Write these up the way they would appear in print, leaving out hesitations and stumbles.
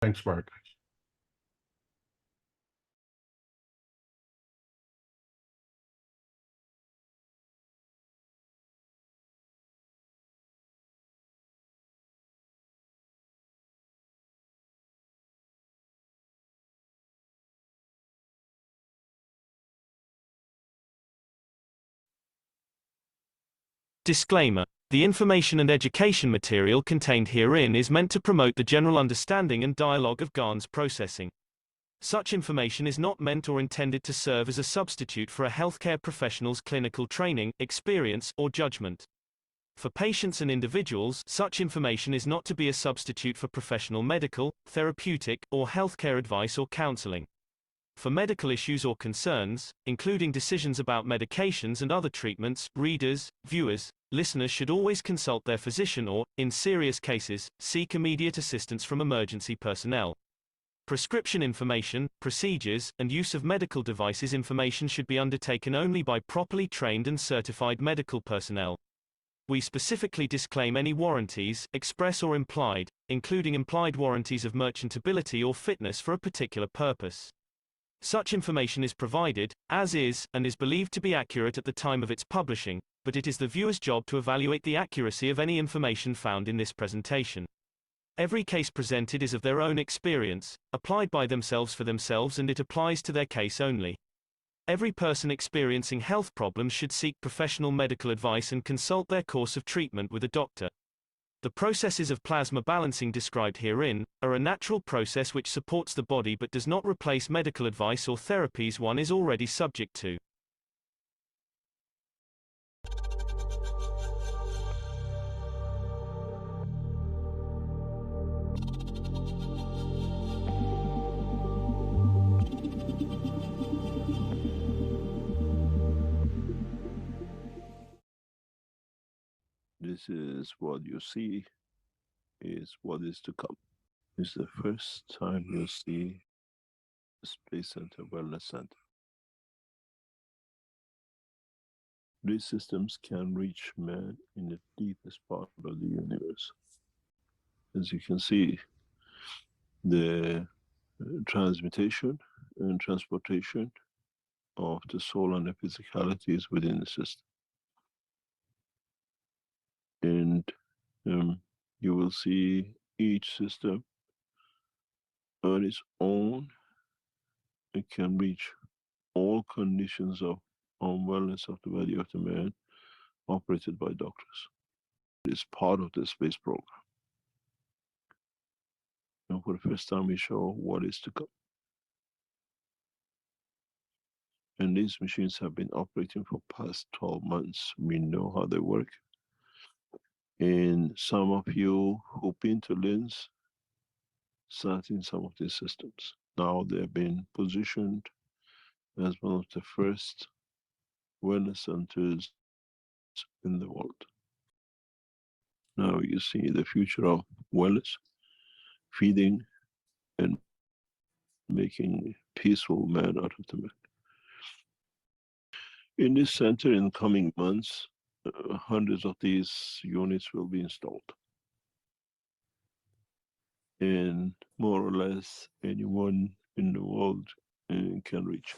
Thanks, Mark. Disclaimer. The information and education material contained herein is meant to promote the general understanding and dialogue of GAN's processing. Such information is not meant or intended to serve as a substitute for a healthcare professional's clinical training, experience, or judgment. For patients and individuals, such information is not to be a substitute for professional medical, therapeutic, or healthcare advice or counseling. For medical issues or concerns, including decisions about medications and other treatments, readers, viewers, listeners should always consult their physician or, in serious cases, seek immediate assistance from emergency personnel. Prescription information, procedures, and use of medical devices information should be undertaken only by properly trained and certified medical personnel. We specifically disclaim any warranties, express or implied, including implied warranties of merchantability or fitness for a particular purpose. Such information is provided, as is, and is believed to be accurate at the time of its publishing, but it is the viewer's job to evaluate the accuracy of any information found in this presentation. Every case presented is of their own experience, applied by themselves for themselves, and it applies to their case only. Every person experiencing health problems should seek professional medical advice and consult their course of treatment with a doctor. The processes of plasma balancing described herein are a natural process which supports the body but does not replace medical advice or therapies one is already subject to. This is what you see is what is to come. It's the first time you see the Space Center Wellness Center. These systems can reach man in the deepest part of the universe. As you can see, the transmutation and transportation of the soul and the physicality is within the system. And you will see each system on its own. It can reach all conditions of unwellness of the body of the man operated by doctors. It is part of the space program. And for the first time, we show what is to come. And these machines have been operating for past 12 months. We know how they work. And some of you who've been to LINS sat in some of these systems. Now they've been positioned as one of the first wellness centers in the world. Now you see the future of wellness, feeding and making peaceful man out of the man. In this center, in coming months, hundreds of these units will be installed. And more or less anyone in the world can reach.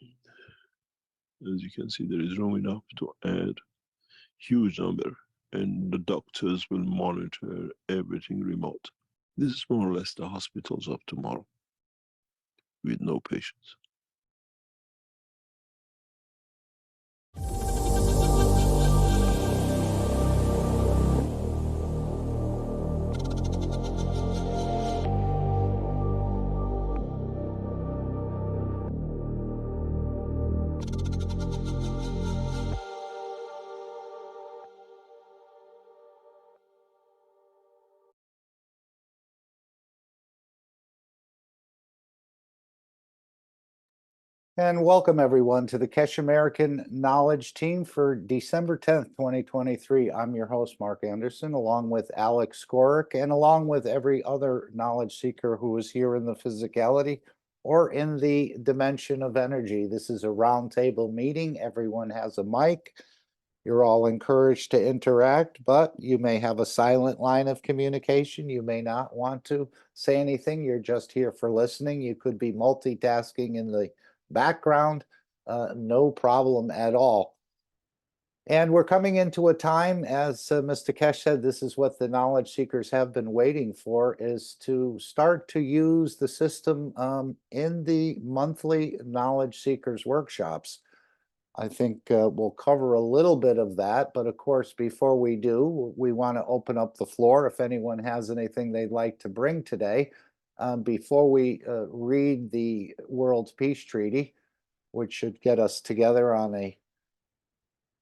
As you can see, there is room enough to add huge number, and the doctors will monitor everything remote. This is more or less the hospitals of tomorrow with no patients. And welcome everyone to the Keshe American Knowledge Team for December 10th, 2023. I'm your host, Mark Anderson, along with Alex Skoric, and along with every other knowledge seeker who is here in the physicality or in the dimension of energy. This is a roundtable meeting. Everyone has a mic. You're all encouraged to interact, but you may have a silent line of communication. You may not want to say anything. You're just here for listening. You could be multitasking in the background. No problem at all. And we're coming into a time, as Mr. Keshe said, this is what the knowledge seekers have been waiting for, is to start to use the system in the monthly knowledge seekers workshops. I think we'll cover a little bit of that, but of course, before we do, we want to open up the floor if anyone has anything they'd like to bring today. Before we read the World Peace Treaty, which should get us together on a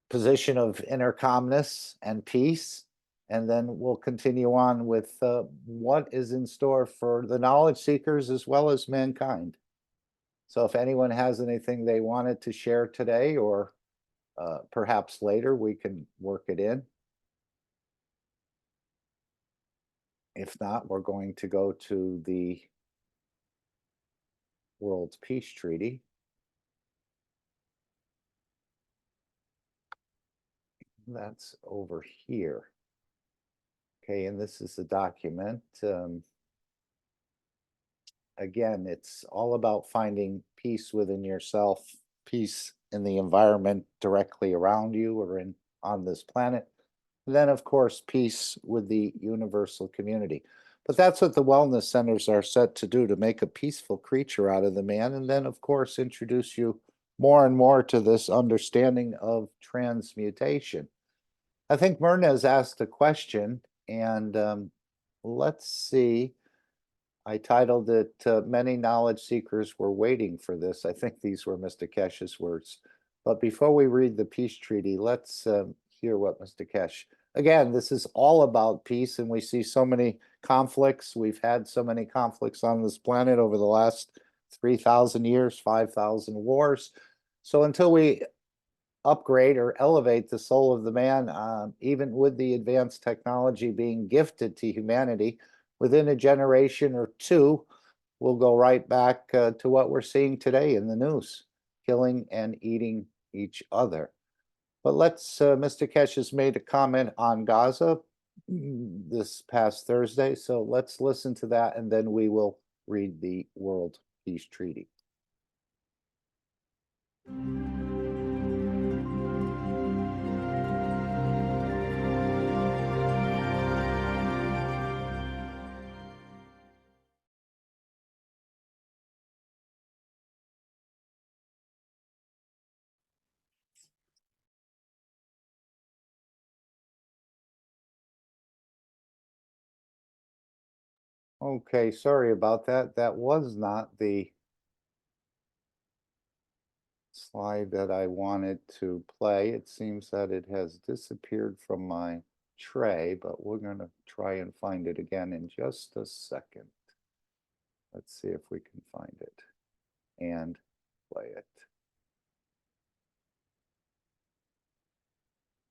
position of inner calmness and peace, and then we'll continue on with what is in store for the knowledge seekers as well as mankind. So if anyone has anything they wanted to share today or perhaps later, we can work it in. If not, we're going to go to the World Peace Treaty. That's over here. Okay, and this is the document. Again, it's all about finding peace within yourself, peace in the environment directly around you or on this planet. And then, of course, peace with the universal community. But that's what the wellness centers are set to do, to make a peaceful creature out of the man. And then, of course, introduce you more and more to this understanding of transmutation. I think Myrna has asked a question, and let's see. I titled it, Many Knowledge Seekers Were Waiting for This. I think these were Mr. Keshe's words. But before we read the peace treaty, let's hear what Mr. Keshe. Again, this is all about peace, and we see so many conflicts. We've had so many conflicts on this planet over the last 3,000 years, 5,000 wars. So until we upgrade or elevate the soul of the man, even with the advanced technology being gifted to humanity, within a generation or two, we'll go right back to what we're seeing today in the news, killing and eating each other. But let's, Mr. Keshe has made a comment on Gaza this past Thursday, so let's listen to that, and then we will read the World Peace Treaty. Okay, sorry about that. That was not the slide that I wanted to play. It seems that it has disappeared from my tray, but we're going to try and find it again in just a second. Let's see if we can find it and play it.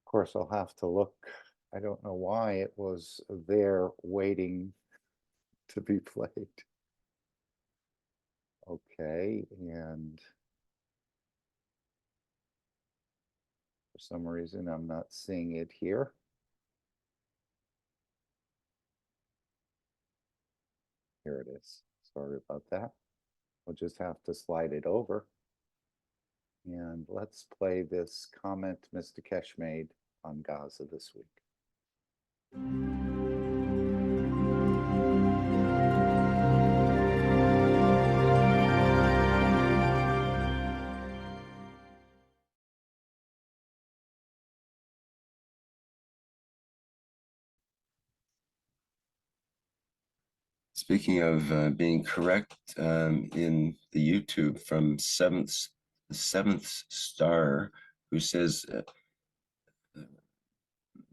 Of course, I'll have to look. I don't know why it was there waiting to be played. Okay, and for some reason, I'm not seeing it here. Here it is. Sorry about that. We'll just have to slide it over. And let's play this comment Mr. Keshe made on Gaza this week. Speaking of being correct, in the YouTube from seventh star, who says,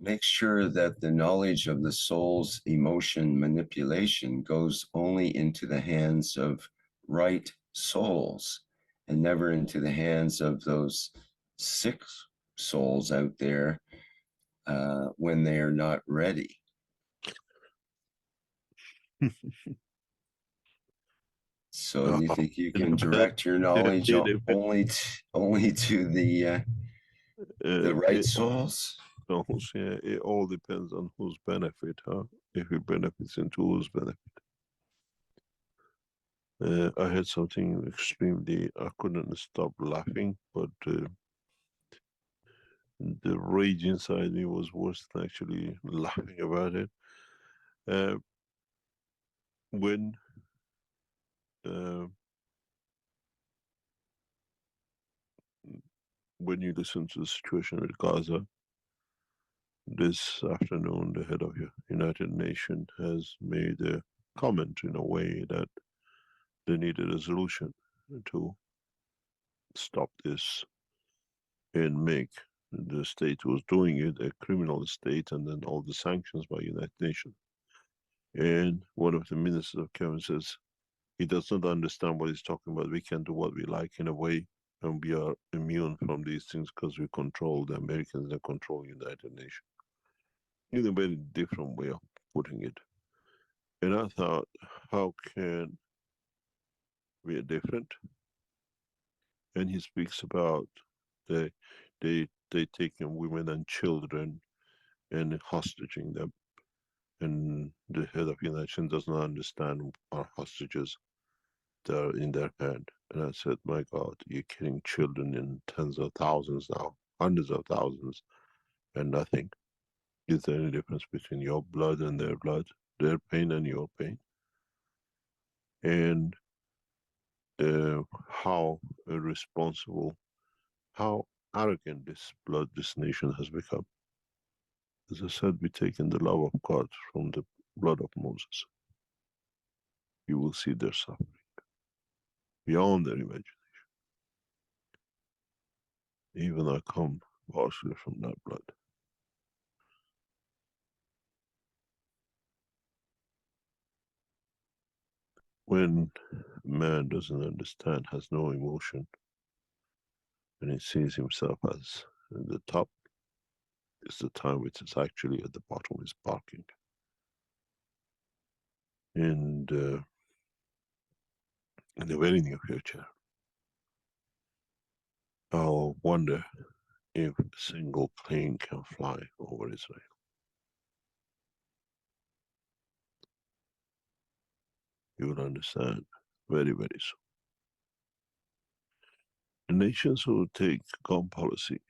make sure that the knowledge of the soul's emotion manipulation goes only into the hands of right souls and never into the hands of those sick souls out there when they are not ready. So do you think you can direct your knowledge only to the The right It souls? almost, yeah, it all depends on whose benefit, huh? If it benefits into whose benefit. I had something extremely, I couldn't stop laughing, but the rage inside me was worse than actually laughing about it. Uh, when uh, when you listen to the situation with Gaza, this afternoon, the head of the United Nations has made a comment in a way that they needed a solution to stop this and make the state who was doing it a criminal state, and then all the sanctions by United Nations. And one of the ministers of Kevin says he does not understand what he's talking about. We can do what we like in a way, and we are immune from these things because we control the Americans that control United Nations. In a very different way of putting it. And I thought, how can we are different? And he speaks about the they taking women and children and hostage-ing them. And the head of the United Nations does not understand our hostages that are in their hand. And I said, my God, you're killing children in tens of thousands now, hundreds of thousands, and nothing. Is there any difference between your blood and their blood, their pain and your pain? And how irresponsible, how arrogant this nation has become. As I said, we're taking the love of God from the blood of Moses. You will see their suffering beyond their imagination. Even I come partially from that blood. When man doesn't understand, has no emotion, and he sees himself as at the top, is the time which is actually at the bottom is barking. And in the very near future, I'll wonder if a single plane can fly over Israel. You will understand very, very soon. The nations who take gun policy,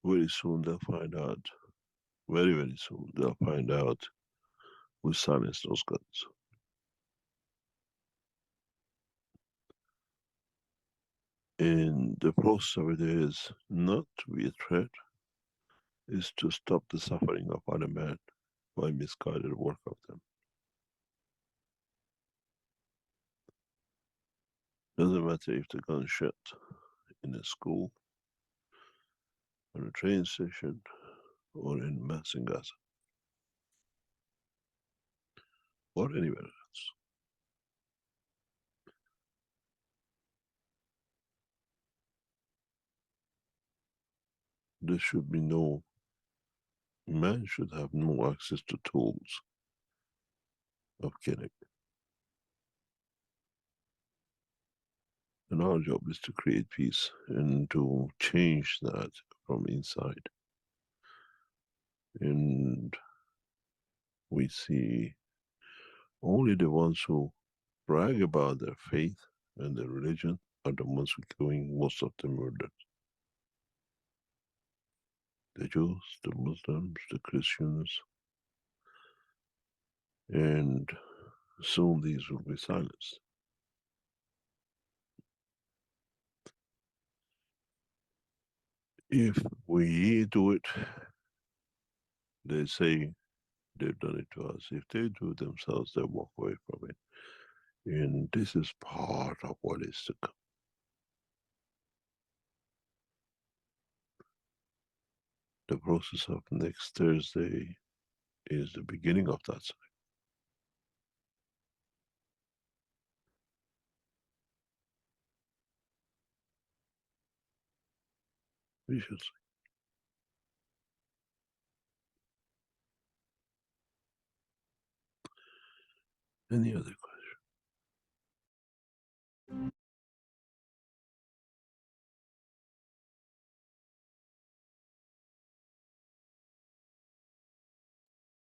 very soon they'll find out, very, very soon they'll find out who silenced those guns. And the process of it is not to be a threat, is to stop the suffering of other men by misguided work of them. Doesn't matter if the gun shot in a school, on a train station, or in mass in Gaza, or anywhere else. There should be no, man should have no access to tools of killing. And our job is to create peace and to change that from inside. And we see only the ones who brag about their faith and their religion are the ones who are doing most of the murders. The Jews, the Muslims, the Christians, and soon these will be silenced. If we do it, they say they've done it to us. If they do it themselves, they walk away from it. And this is part of what is to come. The process of next Thursday is the beginning of that cycle. We shall see. Any other questions?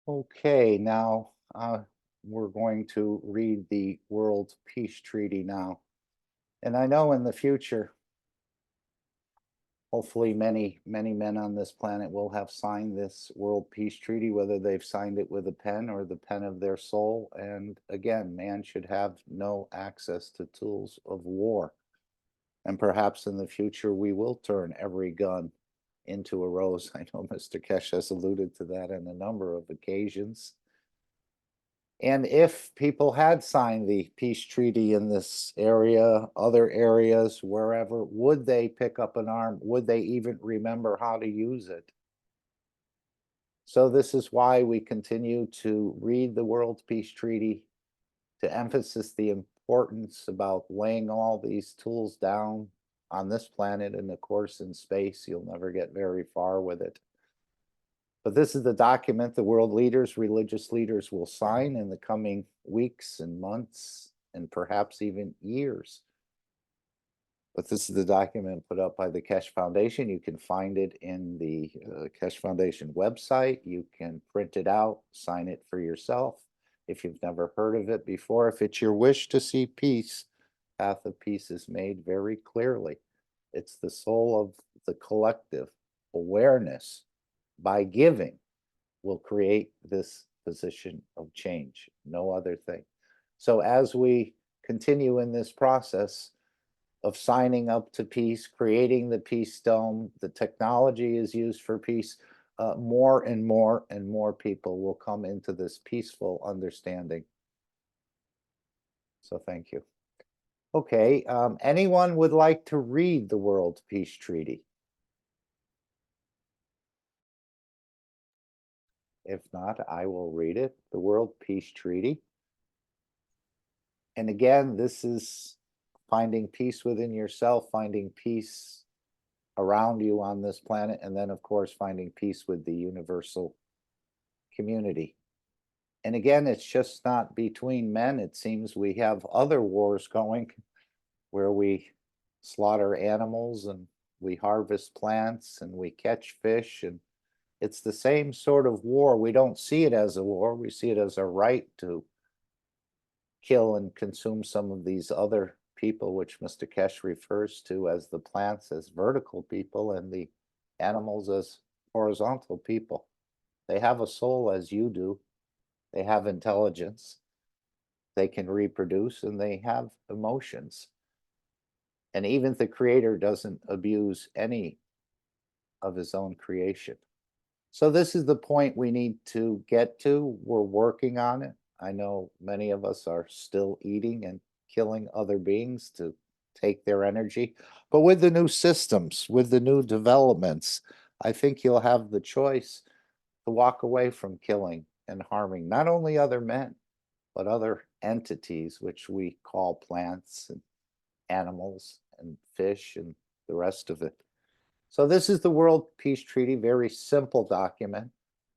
Okay, now we're going to read the World Peace Treaty now. And I know in the future, hopefully many men on this planet will have signed this World Peace Treaty, whether they've signed it with a pen or the pen of their soul. And again, man should have no access to tools of war. And perhaps in the future, we will turn every gun into a rose. I know Mr. Keshe has alluded to that on a number of occasions. And if people had signed the peace treaty in this area, other areas, wherever, would they pick up an arm? Would they even remember how to use it? So this is why we continue to read the World Peace Treaty, to emphasize the importance about laying all these tools down on this planet, and of course in space. You'll never get very far with it. But this is the document the world leaders, religious leaders will sign in the coming weeks and months and perhaps even years. But this is the document put up by the Keshe Foundation. You can find it in the Keshe Foundation website. You can print it out, sign it for yourself. If you've never heard of it before, if it's your wish to see peace, Path of Peace is made very clearly. It's the soul of the collective awareness. By giving, will create this position of change, no other thing. So as we continue in this process of signing up to peace, creating the peace dome, the technology is used for peace, more and more and more people will come into this peaceful understanding. So thank you. Okay, anyone would like to read the World Peace Treaty? If not, I will read it. The World Peace Treaty. And again, this is finding peace within yourself, finding peace around you on this planet, and then, of course, finding peace with the universal community. And again, it's just not between men. It seems we have other wars going where we slaughter animals and we harvest plants and we catch fish, and it's the same sort of war. We don't see it as a war. We see it as a right to kill and consume some of these other people, which Mr. Keshe refers to as the plants as vertical people and the animals as horizontal people. They have a soul as you do. They have intelligence. They can reproduce and they have emotions. And even the Creator doesn't abuse any of his own creation. So this is the point we need to get to. We're working on it. I know many of us are still eating and killing other beings to take their energy. But with the new systems, with the new developments, I think you'll have the choice to walk away from killing and harming not only other men, but other entities, which we call plants and animals and fish and the rest of it. So this is the World Peace Treaty, very simple document,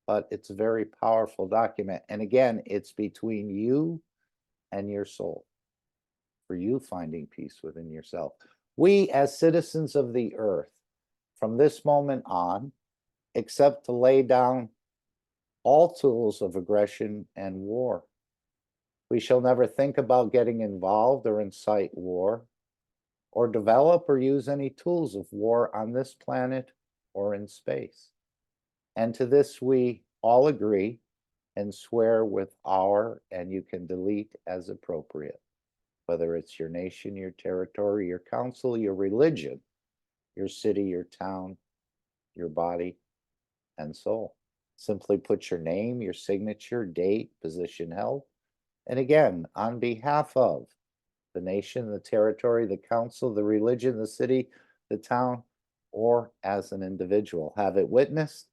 but it's a very powerful document. And again, it's between you and your soul, for you finding peace within yourself. We, as citizens of the earth, from this moment on, accept to lay down all tools of aggression and war. We shall never think about getting involved or incite war, or develop or use any tools of war on this planet or in space. And to this we all agree and swear with our, and you can delete as appropriate, whether it's your nation, your territory, your council, your religion, your city, your town, your body, and soul. Simply put your name, your signature, date, position held, and again, on behalf of the nation, the territory, the council, the religion, the city, the town, or as an individual. Have it witnessed.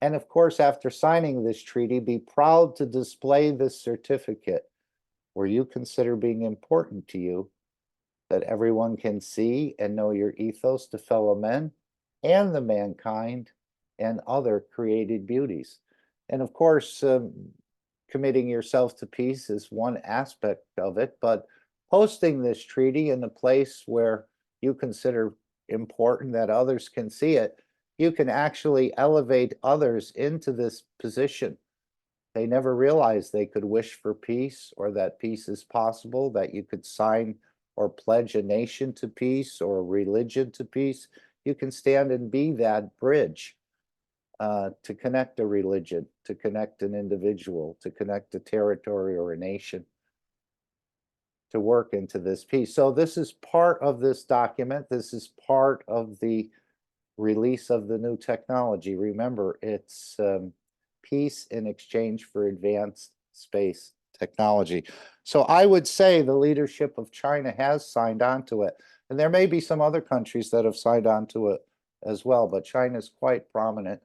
And of course, after signing this treaty, be proud to display this certificate where you consider being important to you, that everyone can see and know your ethos to fellow men and the mankind and other created beauties. And of course, committing yourself to peace is one aspect of it, but posting this treaty in a place where you consider important that others can see it, you can actually elevate others into this position They never realized they could wish for peace or that peace is possible, that you could sign or pledge a nation to peace or a religion to peace. You can stand and be that bridge to connect a religion, to connect an individual, to connect a territory or a nation, to work into this peace. So this is part of this document. This is part of the release of the new technology. Remember, it's peace in exchange for advanced space technology. So I would say the leadership of China has signed on to it. And there may be some other countries that have signed on to it as well, but China is quite prominent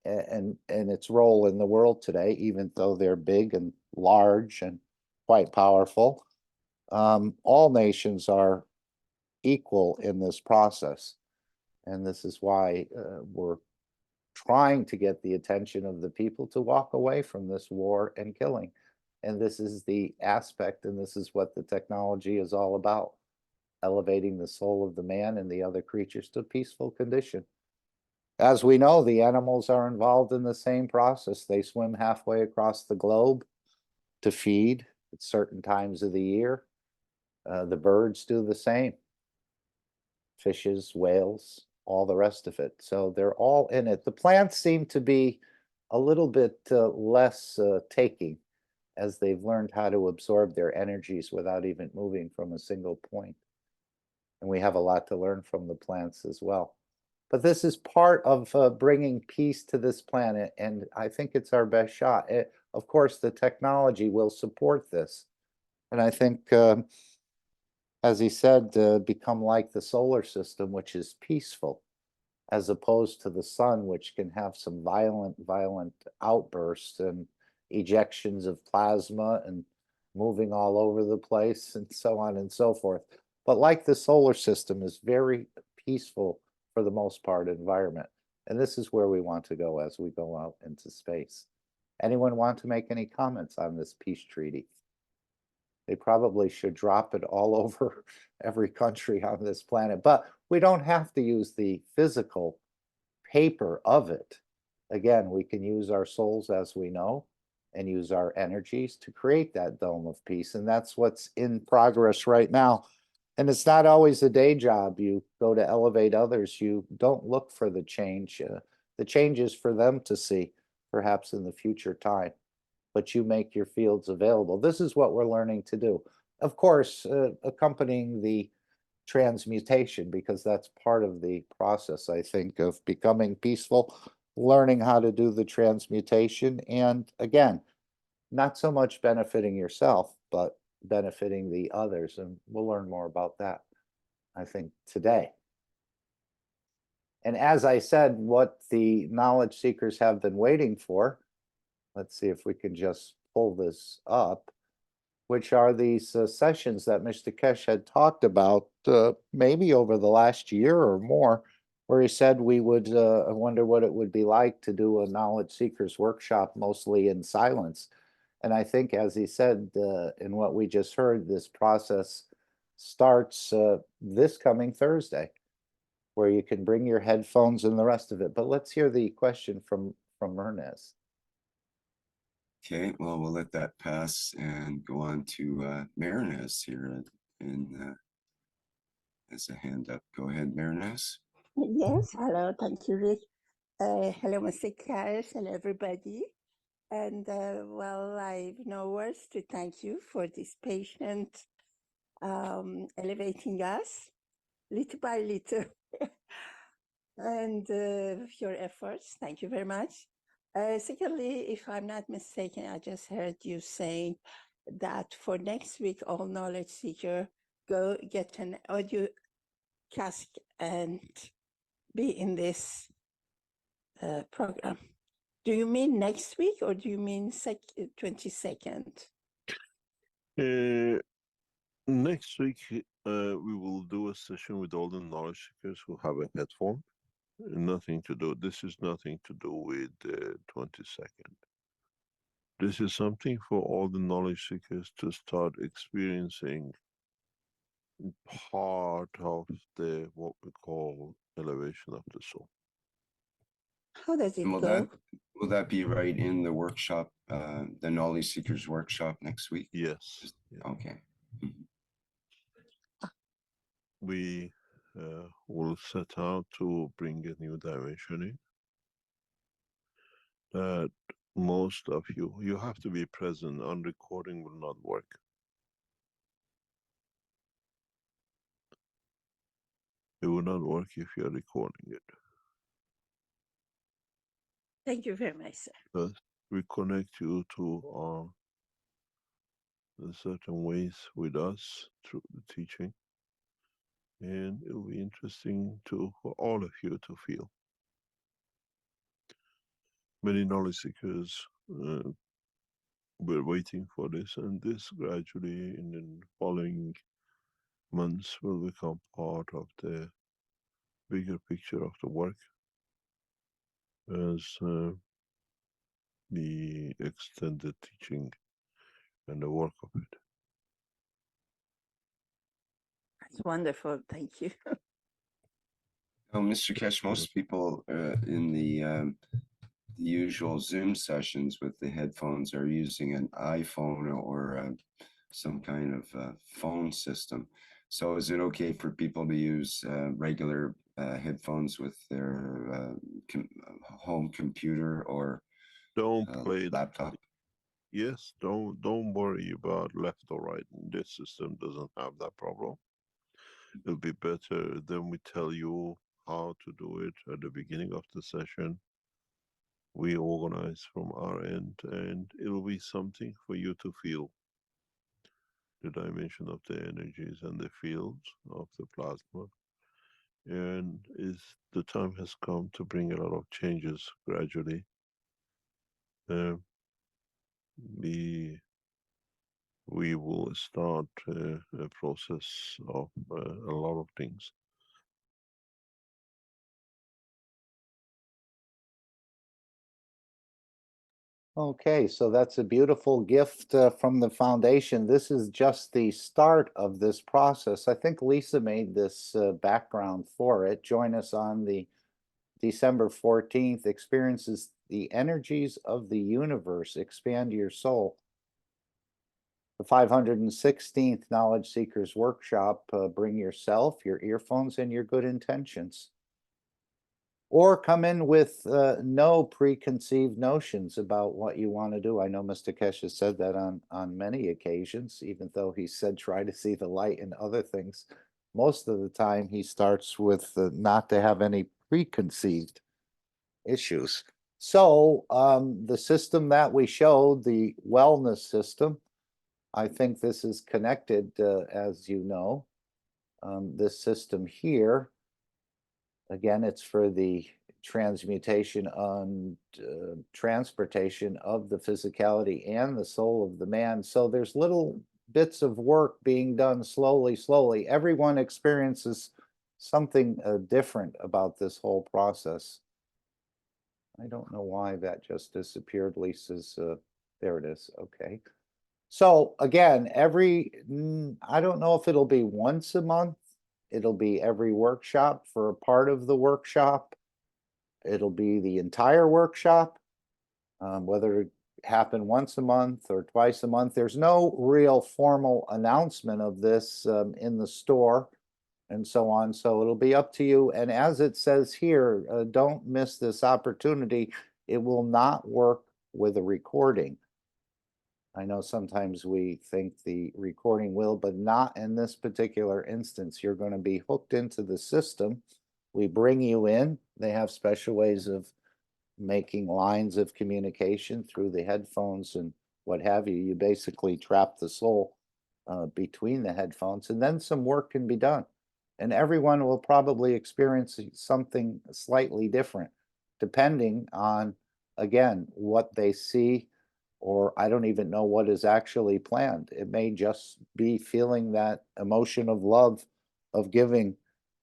in its role in the world today, even though they're big and large and quite powerful. All nations are equal in this process. And this is why we're trying to get the attention of the people to walk away from this war and killing. And this is the aspect, and this is what the technology is all about, elevating the soul of the man and the other creatures to a peaceful condition. As we know, the animals are involved in the same process. They swim halfway across the globe to feed at certain times of the year. The birds do the same. Fishes, whales, all the rest of it. So they're all in it. The plants seem to be a little bit less taking, as they've learned how to absorb their energies without even moving from a single point. And we have a lot to learn from the plants as well. But this is part of bringing peace to this planet, and I think it's our best shot. Of course, the technology will support this. And I think, as he said, become like the solar system, which is peaceful, as opposed to the sun, which can have some violent outbursts and ejections of plasma and moving all over the place and so on and so forth. But like the solar system is very peaceful for the most part environment. And this is where we want to go as we go out into space. Anyone want to make any comments on this peace treaty? They probably should drop it all over every country on this planet, but we don't have to use the physical paper of it. Again, we can use our souls, as we know, and use our energies to create that dome of peace. And that's what's in progress right now. And it's not always a day job. You go to elevate others, you don't look for the change. The change is for them to see, perhaps in the future time, but you make your fields available. This is what we're learning to do. Of course, accompanying the transmutation, because that's part of the process, I think, of becoming peaceful, learning how to do the transmutation. And again, not so much benefiting yourself, but benefiting the others. And we'll learn more about that, I think, today. And as I said, what the knowledge seekers have been waiting for, let's see if we can just pull this up, which are these sessions that Mr. Keshe had talked about maybe over the last year or more, where he said we would, I wonder what it would be like to do a knowledge seekers workshop mostly in silence. And I think, as he said, in what we just heard, this process starts this coming Thursday, where you can bring your headphones and the rest of it. But let's hear the question from Ernest. Okay, well, we'll let that pass and go on to Marinez here as a hand up. Go ahead, Marinez. Yes, hello, thank you, Rick. Hello, Mr. Keshe, hello, everybody. And well, I've no words to thank you for this patient elevating us little by little. And your efforts, thank you very much. Secondly, if I'm not mistaken, I just heard you saying that for next week, all knowledge seeker go get an audio cast and be in this program. Do you mean next week or do you mean 22nd? Next week, we will do a session with all the knowledge seekers who have a headphone. Nothing to do, this is nothing to do with the 22nd. This is something for all the knowledge seekers to start experiencing part of the what we call elevation of the soul. How does it And go? will that be right in the workshop, the Knowledge Seekers workshop next week? Yes. Yeah. Okay. Mhm. We will set out to bring a new dimension in that most of you have to be present. On recording will not work. It will not work if you are recording it. Thank you very much, sir. But we connect you to certain ways with us through the teaching, and it will be interesting for all of you to feel. Many knowledge seekers were waiting for this, and this gradually in the following months will become part of the bigger picture of the work as the extended teaching and the work of it. That's wonderful. Thank you. Oh, Mr. Keshe, most people in the usual Zoom sessions with the headphones are using an iPhone or some kind of phone system. So is it okay for people to use regular headphones with their home computer or Don't play that. laptop? Yes, don't worry about left or right. This system doesn't have that problem. It'll be better. Then we tell you how to do it at the beginning of the session. We organize from our end, and it'll be something for you to feel the dimension of the energies and the fields of the plasma. And the time has come to bring a lot of changes gradually. We will start a process of a lot of things. Okay, so that's a beautiful gift from the foundation. This is just the start of this process. I think Lisa made this background for it. Join us on the December 14th, Experiences the Energies of the Universe, Expand Your Soul. The 516th Knowledge Seekers Workshop, bring yourself, your earphones, and your good intentions. Or come in with no preconceived notions about what you want to do. I know Mr. Keshe has said that on many occasions, even though he said try to see the light in other things. Most of the time he starts with not to have any preconceived issues. So the system that we showed, the wellness system, I think this is connected, as you know. This system here, again, it's for the transmutation on transportation of the physicality and the soul of the man. So there's little bits of work being done slowly, slowly. Everyone experiences something different about this whole process. I don't know why that just disappeared. Lisa's, there it is. Okay. So again, I don't know if it'll be once a month. It'll be every workshop for a part of the workshop. It'll be the entire workshop, whether it happen once a month or twice a month. There's no real formal announcement of this in the store and so on. So it'll be up to you. And as it says here, don't miss this opportunity. It will not work with a recording. I know sometimes we think the recording will, but not in this particular instance. You're going to be hooked into the system. We bring you in. They have special ways of making lines of communication through the headphones and what have you. You basically trap the soul between the headphones, and then some work can be done. And everyone will probably experience something slightly different, depending on, again, what they see, or I don't even know what is actually planned. It may just be feeling that emotion of love, of giving,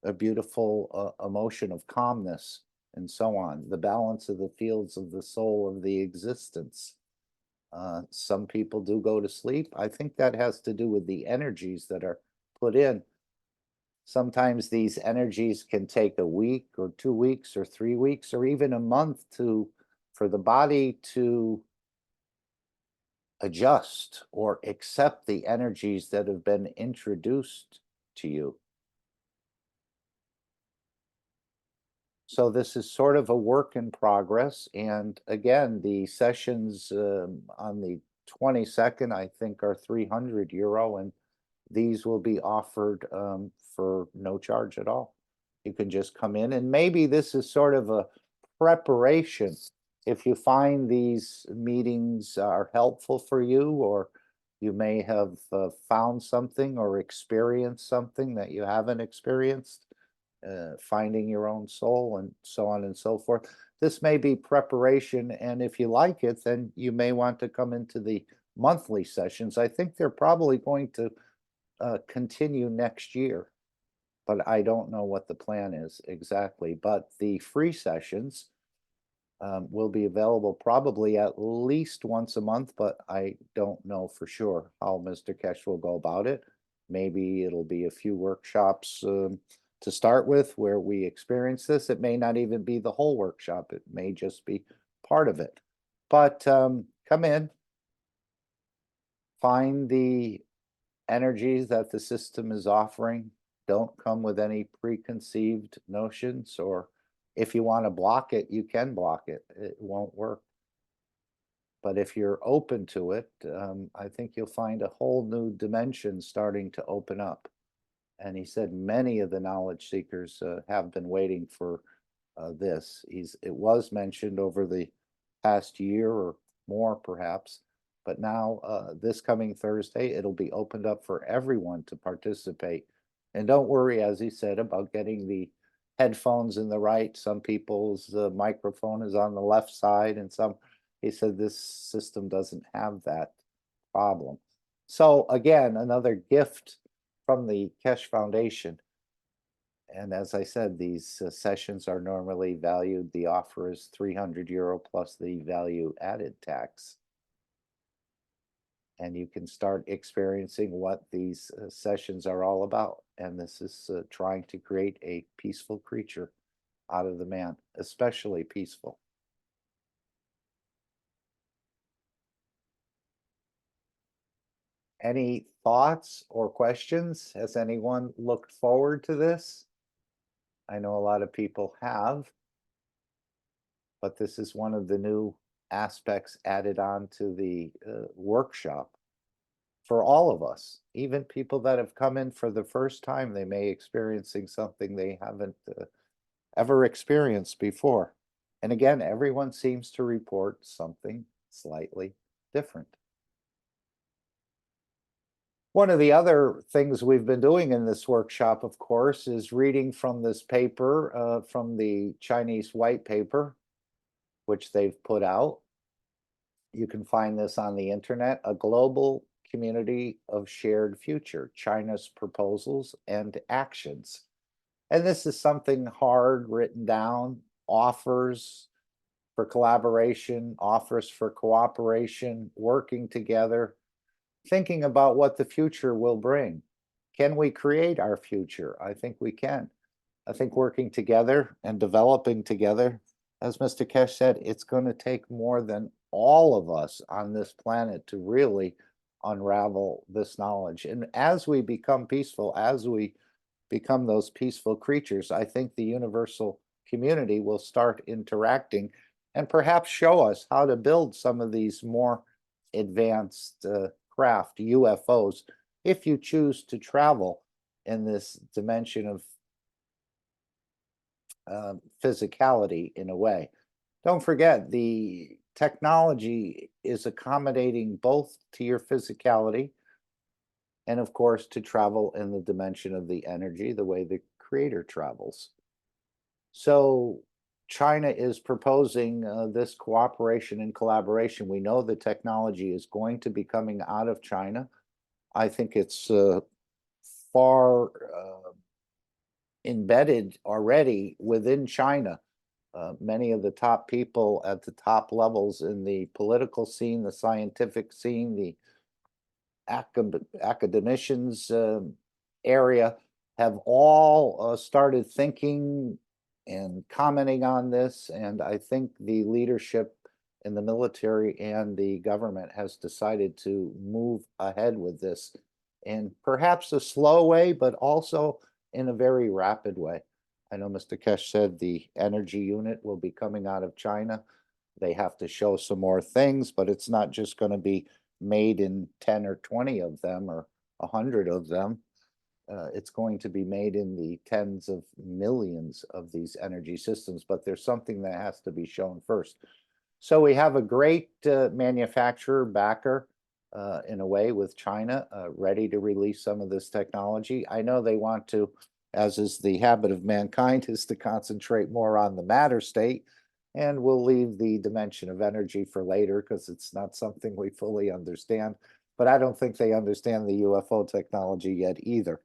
a beautiful emotion of calmness, and so on. The balance of the fields of the soul of the existence. Some people do go to sleep. I think that has to do with the energies that are put in. Sometimes these energies can take a week or 2 weeks or 3 weeks or even a month for the body to adjust or accept the energies that have been introduced to you. So this is sort of a work in progress. And again, the sessions on the 22nd, I think, are €300, and these will be offered for no charge at all. You can just come in, and maybe this is sort of a preparation. If you find these meetings are helpful for you, or you may have found something or experienced something that you haven't experienced, finding your own soul and so on and so forth. This may be preparation, and if you like it, then you may want to come into the monthly sessions. I think they're probably going to continue next year, but I don't know what the plan is exactly. But the free sessions will be available probably at least once a month, but I don't know for sure how Mr. Keshe will go about it. Maybe it'll be a few workshops to start with where we experience this. It may not even be the whole workshop. It may just be part of it. But come in, find the energies that the system is offering. Don't come with any preconceived notions, or if you want to block it, you can block it. It won't work. But if you're open to it, I think you'll find a whole new dimension starting to open up. And he said many of the knowledge seekers have been waiting for this. It was mentioned over the past year or more, perhaps. But now, this coming Thursday, it'll be opened up for everyone to participate. And don't worry, as he said, about getting the headphones in the right. Some people's microphone is on the left side, and he said this system doesn't have that problem. So again, another gift from the Keshe Foundation. And as I said, these sessions are normally valued. The offer is €300 plus the value added tax. And you can start experiencing what these sessions are all about. And this is trying to create a peaceful creature out of the man, especially peaceful. Any thoughts or questions? Has anyone looked forward to this? I know a lot of people have, but this is one of the new aspects added on to the workshop for all of us. Even people that have come in for the first time, they may experiencing something they haven't ever experienced before. And again, everyone seems to report something slightly different. One of the other things we've been doing in this workshop, of course, is reading from this paper, from the Chinese white paper, which they've put out. You can find this on the internet, A Global Community of Shared Future, China's Proposals and Actions. And this is something hard written down, offers for collaboration, offers for cooperation, working together, thinking about what the future will bring. Can we create our future? I think we can. I think working together and developing together, as Mr. Keshe said, it's going to take more than all of us on this planet to really unravel this knowledge. And as we become peaceful, as we become those peaceful creatures, I think the universal community will start interacting and perhaps show us how to build some of these more advanced craft, UFOs, if you choose to travel in this dimension of physicality in a way. Don't forget, the technology is accommodating both to your physicality and, of course, to travel in the dimension of the energy, the way the creator travels. So China is proposing this cooperation and collaboration. We know the technology is going to be coming out of China. I think it's far embedded already within China. Many of the top people at the top levels in the political scene, the scientific scene, the academicians area have all started thinking and commenting on this, and I think the leadership in the military and the government has decided to move ahead with this in perhaps a slow way, but also in a very rapid way. I know Mr. Keshe said the energy unit will be coming out of China. They have to show some more things, but it's not just going to be made in 10 or 20 of them or 100 of them. It's going to be made in the tens of millions of these energy systems, but there's something that has to be shown first. So we have a great manufacturer backer in a way with China ready to release some of this technology. I know they want to, as is the habit of mankind, is to concentrate more on the matter state, and we'll leave the dimension of energy for later because it's not something we fully understand. But I don't think they understand the UFO technology yet either.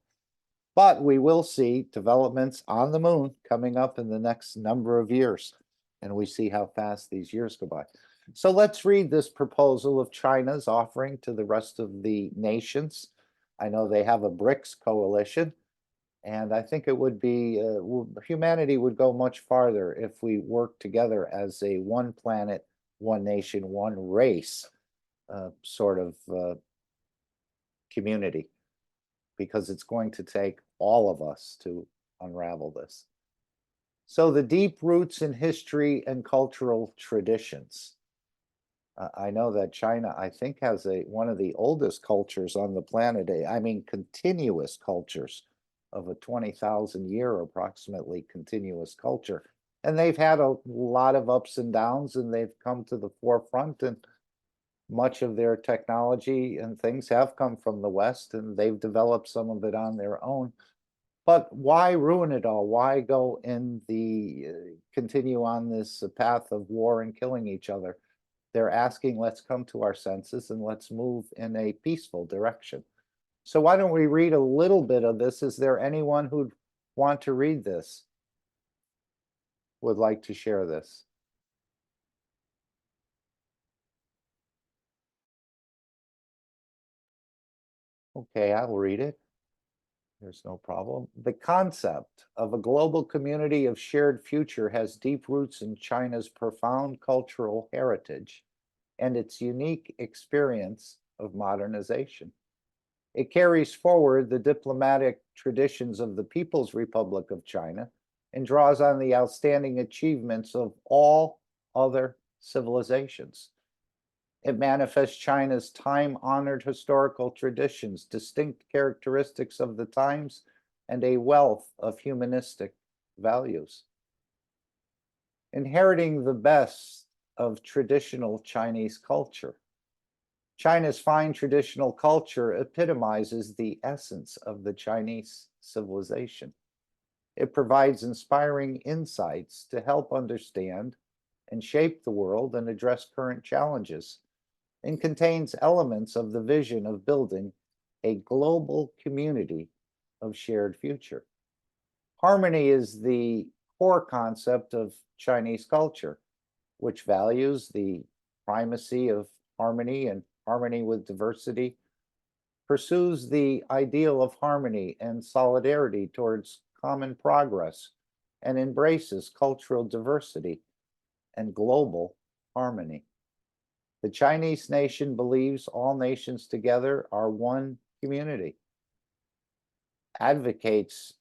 But we will see developments on the moon coming up in the next number of years, and we see how fast these years go by. So let's read this proposal of China's offering to the rest of the nations. I know they have a BRICS coalition, and I think it would be, humanity would go much farther if we work together as a one planet, one nation, one race sort of community, because it's going to take all of us to unravel this. So the deep roots in history and cultural traditions. I know that China, I think, has one of the oldest cultures on the planet. I mean, continuous cultures of a 20,000 year approximately continuous culture. And they've had a lot of ups and downs, and they've come to the forefront, and much of their technology and things have come from the West, and they've developed some of it on their own. But why ruin it all? Why go in continue on this path of war and killing each other? They're asking, let's come to our senses and let's move in a peaceful direction. So why don't we read a little bit of this? Is there anyone who'd want to read this? Would like to share this? Okay, I will read it. There's no problem. The concept of a global community of shared future has deep roots in China's profound cultural heritage and its unique experience of modernization. It carries forward the diplomatic traditions of the People's Republic of China and draws on the outstanding achievements of all other civilizations. It manifests China's time-honored historical traditions, distinct characteristics of the times, and a wealth of humanistic values. Inheriting the best of traditional Chinese culture. China's fine traditional culture epitomizes the essence of the Chinese civilization. It provides inspiring insights to help understand and shape the world and address current challenges, and contains elements of the vision of building a global community of shared future. Harmony is the core concept of Chinese culture, which values the primacy of harmony and harmony with diversity, pursues the ideal of harmony and solidarity towards common progress, and embraces cultural diversity and global harmony. The Chinese nation believes all nations together are one community, advocates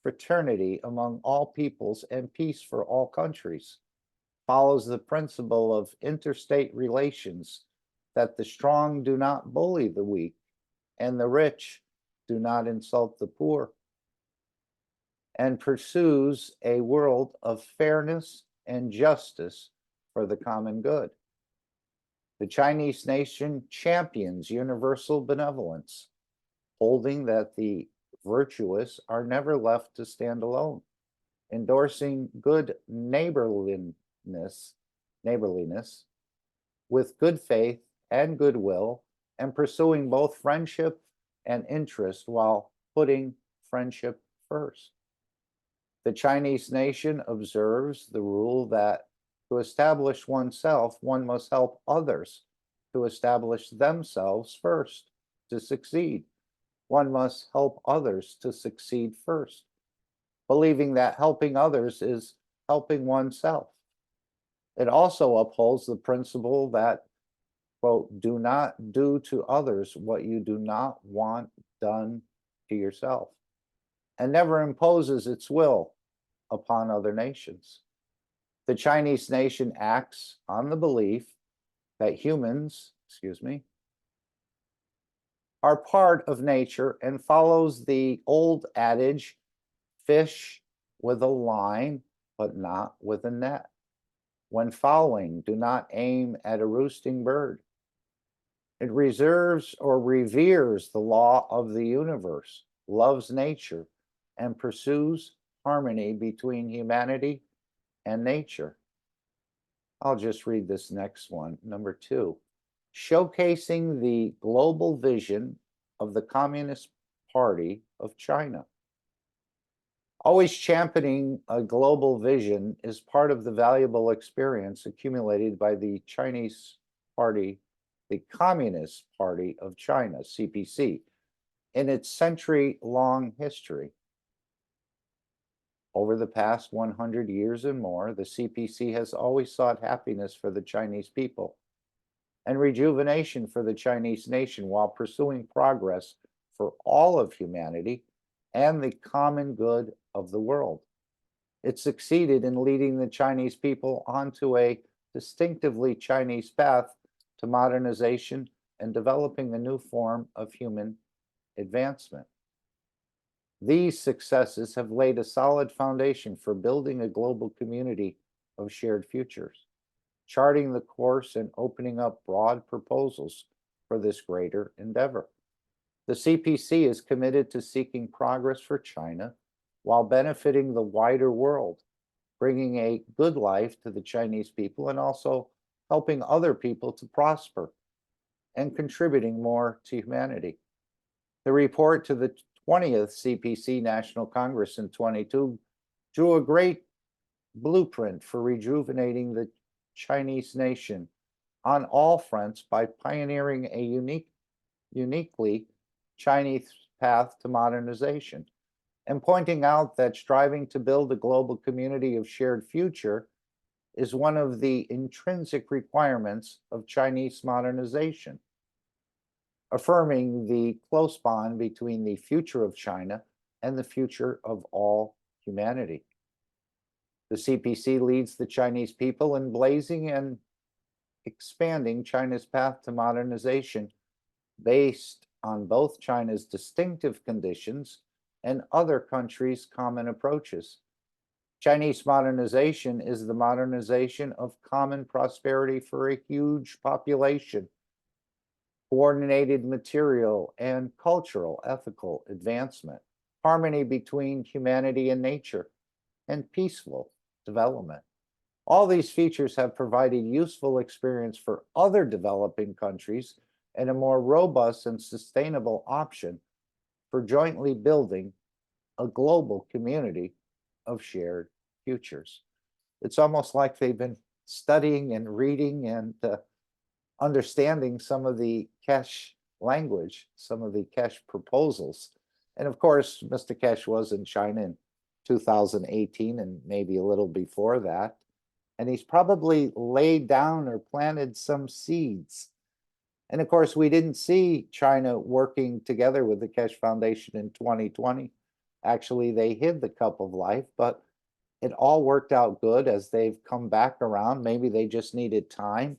fraternity among all peoples and peace for all countries, follows the principle of interstate relations, that the strong do not bully the weak and the rich do not insult the poor, and pursues a world of fairness and justice for the common good. The Chinese nation champions universal benevolence, holding that the virtuous are never left to stand alone, endorsing good neighborliness with good faith and goodwill, and pursuing both friendship and interest while putting friendship first. The Chinese nation observes the rule that to establish oneself, one must help others to establish themselves first to succeed. one must help others to succeed first, believing that helping others is helping oneself. It also upholds the principle that, quote, do not do to others what you do not want done to yourself, and never imposes its will upon other nations. The Chinese nation acts on the belief that humans, are part of nature and follows the old adage, fish with a line, but not with a net. When fowling, do not aim at a roosting bird. It reserves or reveres the law of the universe, loves nature, and pursues harmony between humanity and nature. I'll just read this next one, number 2. Showcasing the global vision of the Communist Party of China. Always championing a global vision is part of the valuable experience accumulated by the Chinese Party, the Communist Party of China, CPC, in its century-long history. Over the past 100 years and more, the CPC has always sought happiness for the Chinese people and rejuvenation for the Chinese nation while pursuing progress for all of humanity and the common good of the world. It succeeded in leading the Chinese people onto a distinctively Chinese path to modernization and developing a new form of human advancement. These successes have laid a solid foundation for building a global community of shared futures, charting the course and opening up broad proposals for this greater endeavor. The CPC is committed to seeking progress for China while benefiting the wider world, bringing a good life to the Chinese people and also helping other people to prosper and contributing more to humanity. The report to the 20th CPC National Congress in 22 drew a great blueprint for rejuvenating the Chinese nation on all fronts by pioneering a uniquely Chinese path to modernization and pointing out that striving to build a global community of shared future is one of the intrinsic requirements of Chinese modernization, affirming the close bond between the future of China and the future of all humanity. The CPC leads the Chinese people in blazing and expanding China's path to modernization based on both China's distinctive conditions and other countries' common approaches. Chinese modernization is the modernization of common prosperity for a huge population, coordinated material and cultural ethical advancement, harmony between humanity and nature, and peaceful development. All these features have provided useful experience for other developing countries and a more robust and sustainable option for jointly building a global community of shared futures. It's almost like they've been studying and reading and understanding some of the Keshe language, some of the Keshe proposals. And of course, Mr. Keshe was in China in 2018 and maybe a little before that. And he's probably laid down or planted some seeds. And of course, we didn't see China working together with the Keshe Foundation in 2020. Actually, they hid the cup of life, but it all worked out good as they've come back around. Maybe they just needed time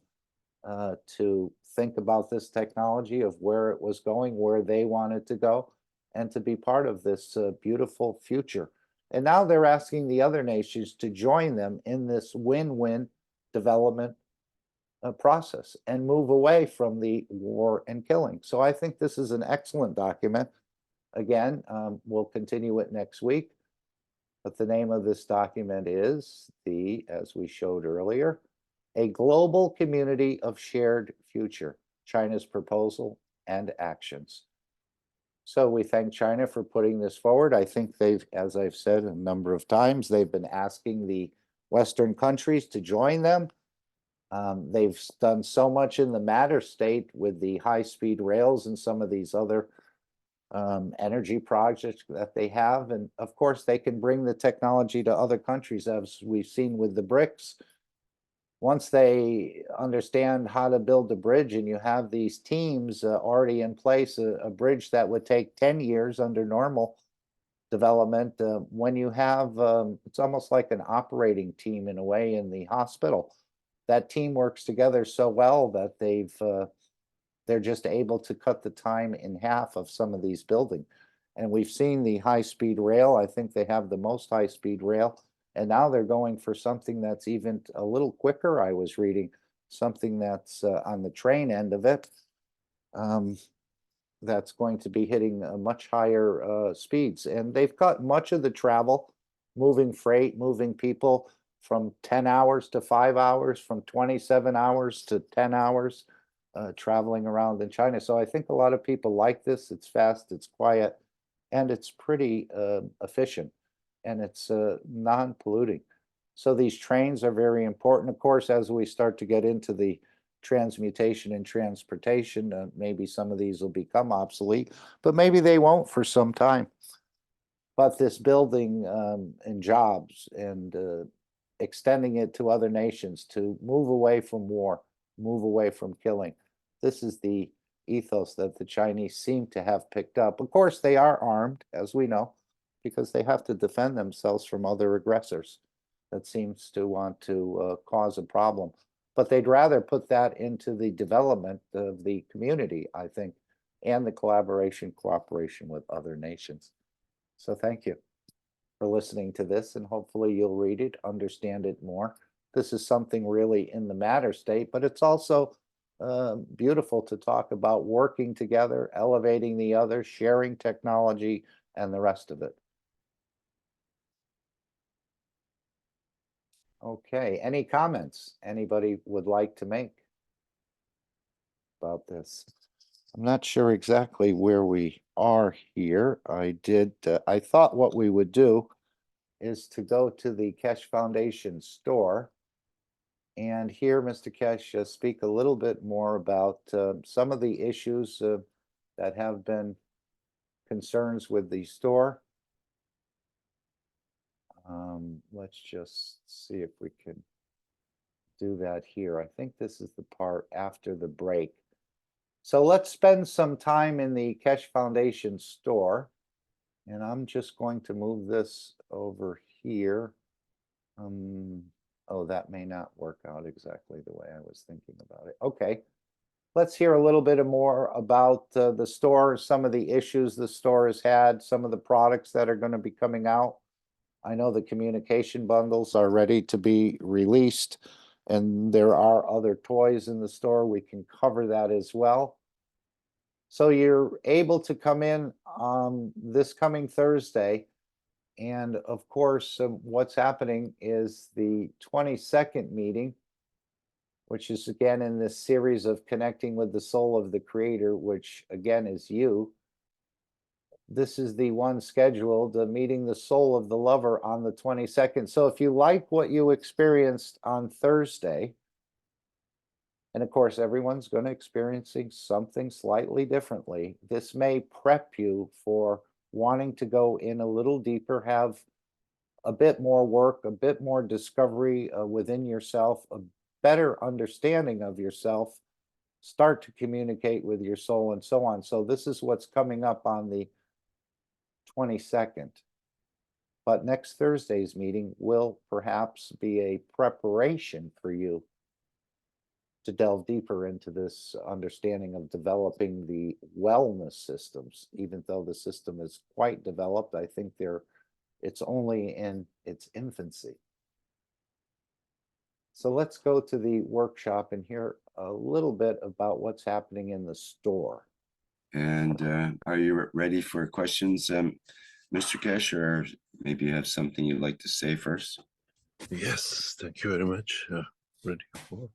to think about this technology, of where it was going, where they wanted to go, and to be part of this beautiful future. And now they're asking the other nations to join them in this win-win development process and move away from the war and killing. So I think this is an excellent document. Again, we'll continue it next week. But the name of this document is as we showed earlier, A Global Community of Shared Future, China's Proposal and Actions. So we thank China for putting this forward. I think they've, as I've said a number of times, they've been asking the Western countries to join them. They've done so much in the Matter State with the high-speed rails and some of these other energy projects that they have. And of course, they can bring the technology to other countries, as we've seen with the BRICS. Once they understand how to build a bridge and you have these teams already in place, a bridge that would take 10 years under normal development, when you have, it's almost like an operating team in a way in the hospital. That team works together so well that they're just able to cut the time in half of some of these buildings. And we've seen the high-speed rail. I think they have the most high-speed rail. And now they're going for something that's even a little quicker. I was reading something that's on the train end of it. That's going to be hitting much higher speeds. And they've cut much of the travel, moving freight, moving people from 10 hours to 5 hours, from 27 hours to 10 hours, traveling around in China. So I think a lot of people like this. It's fast, it's quiet, and it's pretty efficient, and it's non-polluting. So these trains are very important. Of course, as we start to get into the transmutation and transportation, maybe some of these will become obsolete, but maybe they won't for some time. But this building and jobs and extending it to other nations to move away from war, move away from killing. This is the ethos that the Chinese seem to have picked up. Of course, they are armed, as we know, because they have to defend themselves from other aggressors that seems to want to cause a problem. But they'd rather put that into the development of the community, I think, and the collaboration, cooperation with other nations. So thank you for listening to this, and hopefully you'll read it, understand it more. This is something really in the matter state, but it's also beautiful to talk about working together, elevating the other, sharing technology, and the rest of it. Okay, any comments anybody would like to make about this? I'm not sure exactly where we are here. I thought what we would do is to go to the Keshe Foundation store and hear Mr. Keshe speak a little bit more about some of the issues that have been concerns with the store. Let's just see if we can do that here. I think this is the part after the break. So let's spend some time in the Keshe Foundation store. And I'm just going to move this over here. Oh, that may not work out exactly the way I was thinking about it. Okay, let's hear a little bit more about the store, some of the issues the store has had, some of the products that are going to be coming out. I know the communication bundles are ready to be released, and there are other toys in the store. We can cover that as well. So you're able to come in this coming Thursday. And of course, what's happening is the 22nd meeting, which is again in this series of connecting with the soul of the creator, which again is you. This is the one scheduled, meeting the soul of the lover on the 22nd. So if you like what you experienced on Thursday, and of course, everyone's going to experiencing something slightly differently, this may prep you for wanting to go in a little deeper, have a bit more work, a bit more discovery within yourself, a better understanding of yourself, start to communicate with your soul, and so on. So this is what's coming up on the 22nd. But next Thursday's meeting will perhaps be a preparation for you to delve deeper into this understanding of developing the wellness systems. Even though the system is quite developed, I think it's only in its infancy. So let's go to the workshop and hear a little bit about what's happening in the store. And are you ready for questions, Mr. Keshe, or maybe you have something you'd like to say first? Yes, thank you very much. Ready for.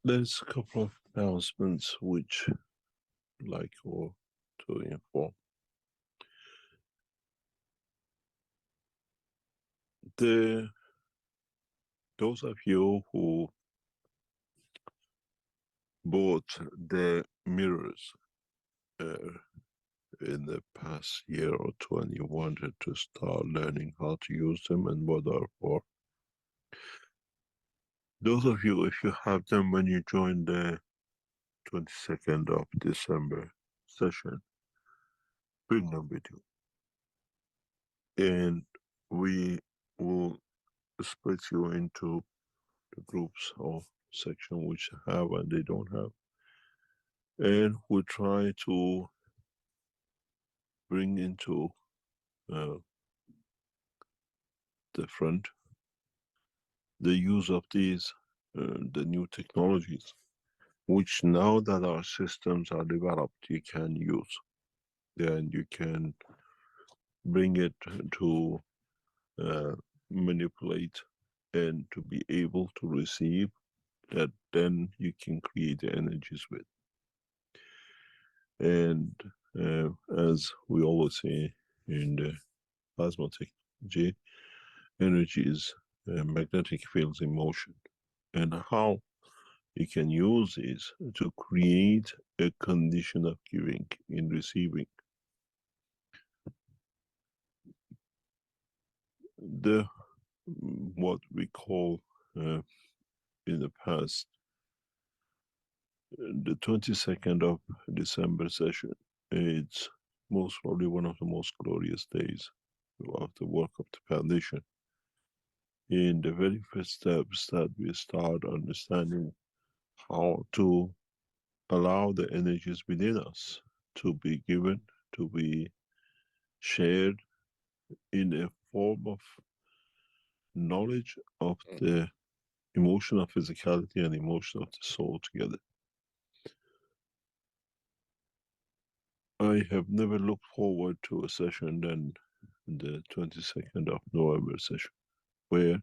There's a couple of announcements which I'd like you to inform. Those of you who bought the mirrors in the past year or two, and you wanted to start learning how to use them and what are for. Those of you, if you have them when you join the 22nd of December session, bring them with you. And we will split you into the groups or section which have and they don't have. And we try to bring into the front the use of these, the new technologies, which now that our systems are developed, you can use. And you can bring it to manipulate and to be able to receive that then you can create the energies with. And as we always say in the plasma technology, energy is magnetic fields in motion. And how you can use this to create a condition of giving in receiving. The what we call in the past the 22nd of December session, it's most probably one of the most glorious days of the work of the foundation. In the very first steps that we start understanding how to allow the energies within us to be given, to be shared in a form of knowledge of the emotion of physicality and emotion of the soul together. I have never looked forward to a session than the 22nd of November session, where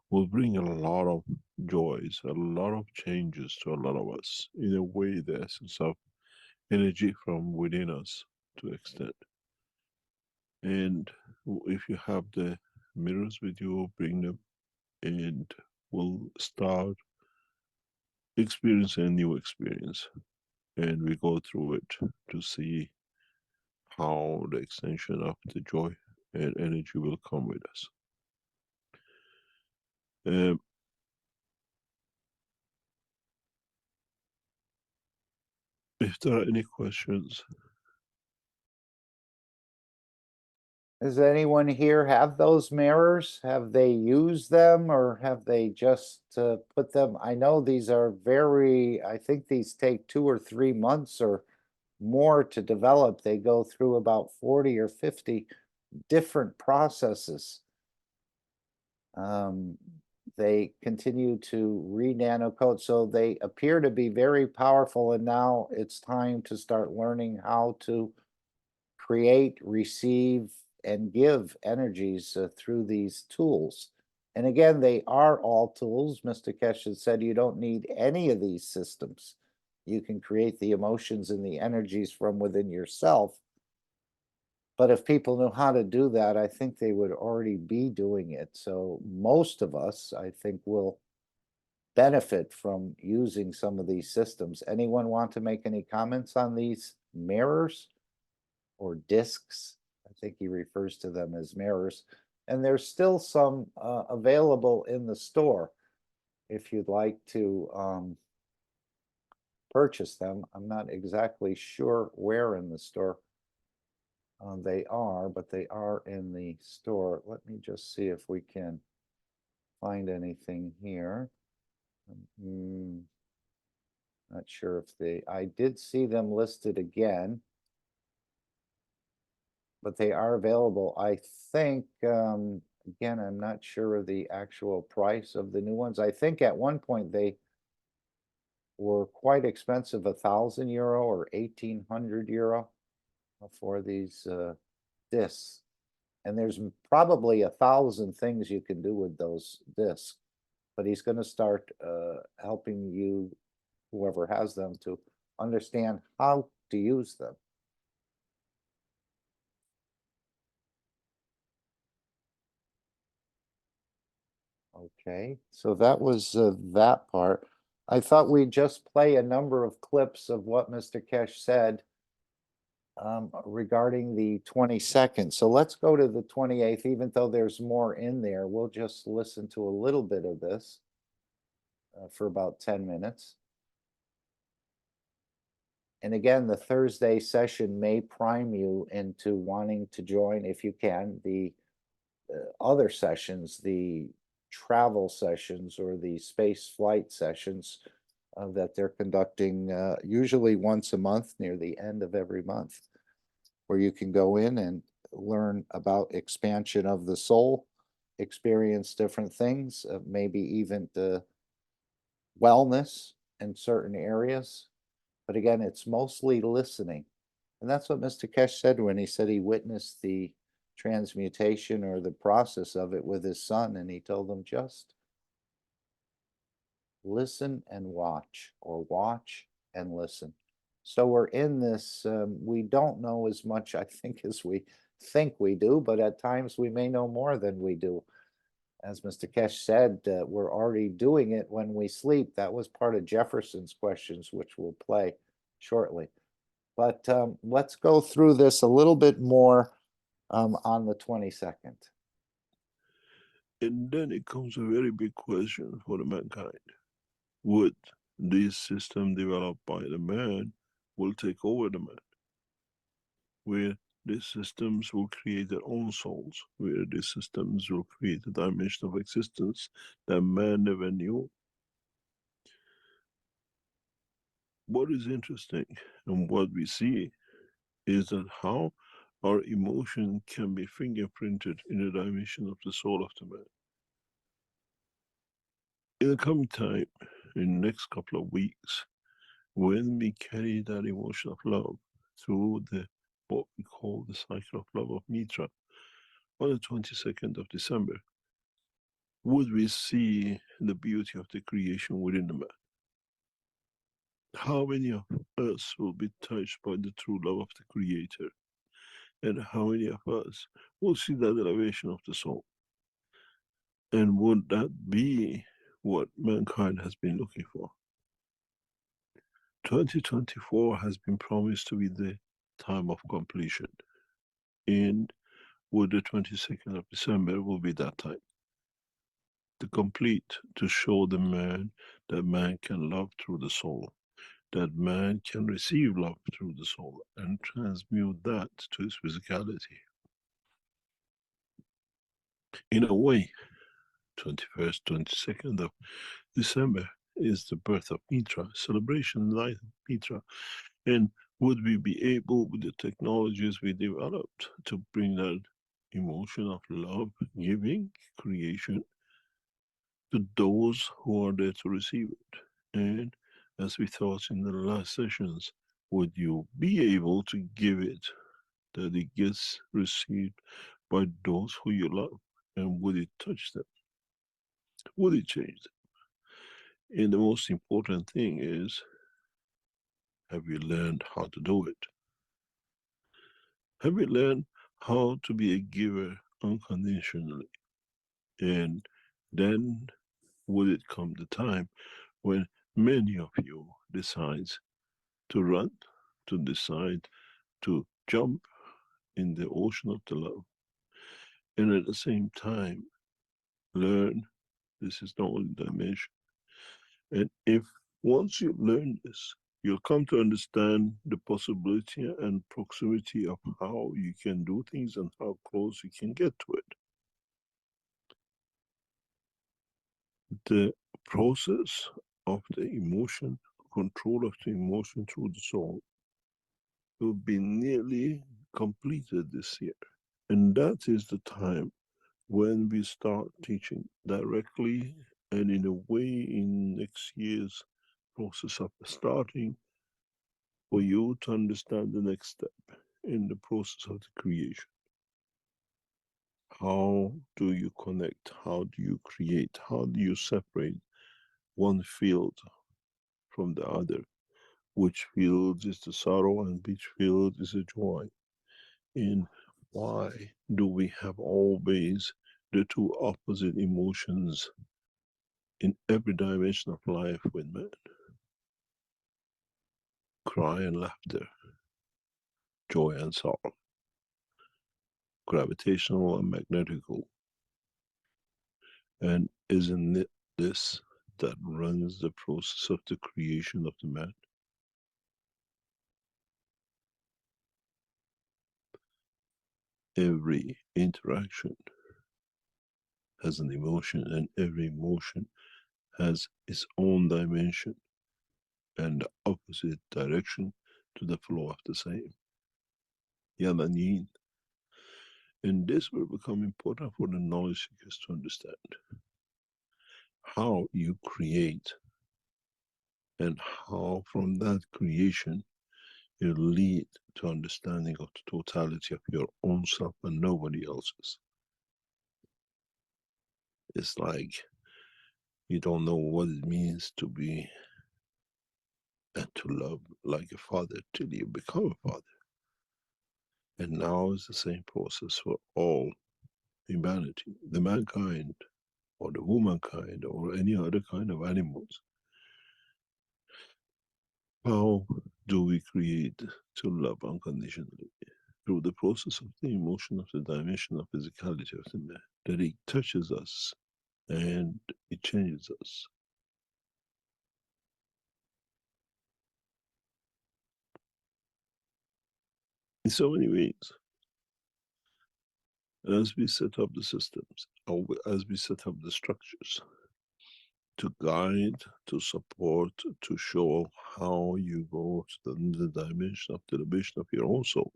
we'll bring a lot of joys, a lot of changes to a lot of us, in a way the essence of energy from within us to extend. And if you have the mirrors with you, bring them, and we'll start experiencing a new experience. And we go through it to see how the extension of the joy and energy will come with us. If there are any questions. Does anyone here have those mirrors? Have they used them or have they just put them? I know these are I think these take 2 or 3 months or more to develop. They go through about 40 or 50 different processes. They continue to re-nanocode, so they appear to be very powerful, and now it's time to start learning how to create, receive, and give energies through these tools. And again, they are all tools. Mr. Keshe said you don't need any of these systems. You can create the emotions and the energies from within yourself. But if people knew how to do that, I think they would already be doing it. So most of us, I think, will benefit from using some of these systems. Anyone want to make any comments on these mirrors or discs? I think he refers to them as mirrors. And there's still some available in the store if you'd like to purchase them. I'm not exactly sure where in the store they are, but they are in the store. Let me just see if we can find anything here. Not sure if I did see them listed again, but they are available. I think, again, I'm not sure of the actual price of the new ones. I think at one point they were quite expensive, €1,000 or 1,800 euro for these discs. And there's probably 1,000 things you can do with those discs, but he's going to start helping you, whoever has them, to understand how to use them. Okay, so that was that part. I thought we'd just play a number of clips of what Mr. Keshe said regarding the 22nd. So let's go to the 28th, even though there's more in there. We'll just listen to a little bit of this for about 10 minutes. And again, the Thursday session may prime you into wanting to join, if you can, the other sessions, the travel sessions or the space flight sessions that they're conducting usually once a month near the end of every month, where you can go in and learn about expansion of the soul, experience different things, maybe even the wellness in certain areas. But again, it's mostly listening. And that's what Mr. Keshe said when he said he witnessed the transmutation or the process of it with his son. And he told him, just listen and watch, or watch and listen. So we're in this, we don't know as much, I think, as we think we do, but at times we may know more than we do. As Mr. Keshe said, we're already doing it when we sleep. That was part of Jefferson's questions, which we'll play shortly. But let's go through this a little bit more on the 22nd. And then it comes a very big question for the mankind. Would this system developed by the man will take over the man? Where these systems will create their own souls, where these systems will create a dimension of existence that man never knew. What is interesting and what we see is that how our emotion can be fingerprinted in the dimension of the soul of the man. In the coming time, in the next couple of weeks, when we carry that emotion of love through the what we call the cycle of love of Mitra, on the 22nd of December, would we see the beauty of the creation within the man? How many of us will be touched by the true love of the Creator? And how many of us will see that elevation of the soul? And would that be what mankind has been looking for? 2024 has been promised to be the time of completion. And would the 22nd of December will be that time to complete, to show the man that man can love through the soul, that man can receive love through the soul and transmute that to his physicality. In a way, 21st, 22nd of December is the birth of Mitra, celebration of the life of Mitra. And would we be able, with the technologies we developed, to bring that emotion of love, giving, creation, to those who are there to receive it? And as we thought in the last sessions, would you be able to give it, that it gets received by those who you love? And would it touch them? Would it change them? And the most important thing is, have you learned how to do it? Have you learned how to be a giver unconditionally? And then will it come the time when many of you decides to run, to decide to jump in the ocean of the love, and at the same time learn this is the only dimension. And if once you learn this, you'll come to understand the possibility and proximity of how you can do things and how close you can get to it. The process of the emotion, control of the emotion through the soul, will be nearly completed this year. And that is the time when we start teaching directly and in a way in next year's process of starting for you to understand the next step in the process of the creation. How do you connect? How do you create? How do you separate one field from the other? Which field is the sorrow and which field is the joy? And why do we have always the two opposite emotions in every dimension of life with man. Cry and laughter, joy and sorrow, gravitational and magnetical. And isn't it this that runs the process of the creation of the man? Every interaction has an emotion, and every emotion has its own dimension and the opposite direction to the flow of the same. Yang and yin. And this will become important for the knowledge seekers to understand how you create, and how from that creation you lead to understanding of the totality of your own self and nobody else's. It's like you don't know what it means to be and to love like a father till you become a father. And now it's the same process for all humanity, the mankind or the womankind or any other kind of animals. How do we create to love unconditionally? Through the process of the emotion of the dimension of physicality of the man, that it touches us and it changes us. In so many ways, as we set up the systems, or as we set up the structures, to guide, to support, to show how you go to the dimension of the elevation of your own soul,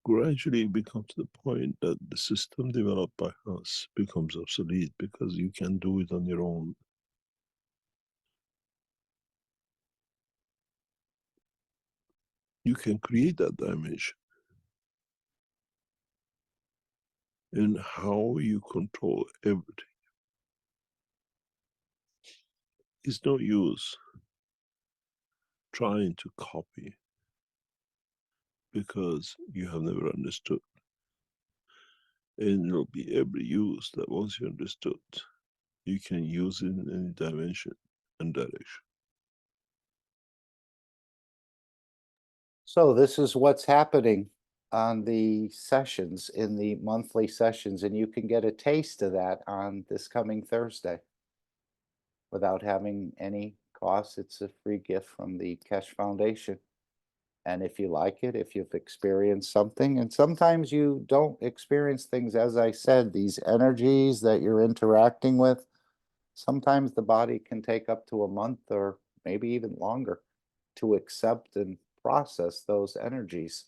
gradually it becomes to the point that the system developed by us becomes obsolete because you can do it on your own. You can create that dimension. And how you control everything. It's no use trying to copy because you have never understood. And it'll be every use that once you understood, you can use it in any dimension and direction. So this is what's happening on the sessions, in the monthly sessions, and you can get a taste of that on this coming Thursday without having any cost. It's a free gift from the Keshe Foundation. And if you like it, if you've experienced something, and sometimes you don't experience things, as I said, these energies that you're interacting with, sometimes the body can take up to a month or maybe even longer to accept and process those energies.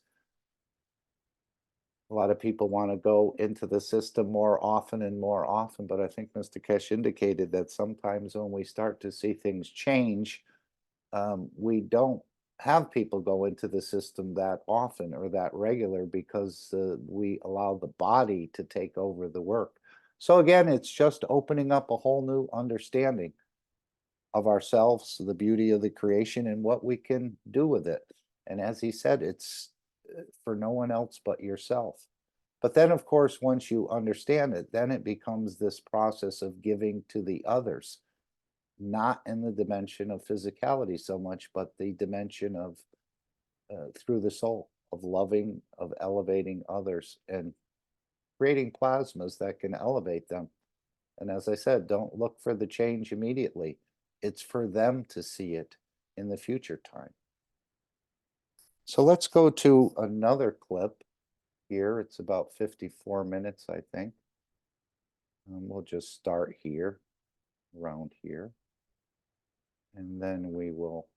A lot of people want to go into the system more often and more often, but I think Mr. Keshe indicated that sometimes when we start to see things change, we don't have people go into the system that often or that regular because we allow the body to take over the work. So again, it's just opening up a whole new understanding of ourselves, the beauty of the creation, and what we can do with it. And as he said, it's for no one else but yourself. But then, of course, once you understand it, then it becomes this process of giving to the others, not in the dimension of physicality so much, but the dimension of through the soul, of loving, of elevating others and creating plasmas that can elevate them. And as I said, don't look for the change immediately. It's for them to see it in the future time. So let's go to another clip here. It's about 54 minutes, I think. We'll just start here, around here. And then we will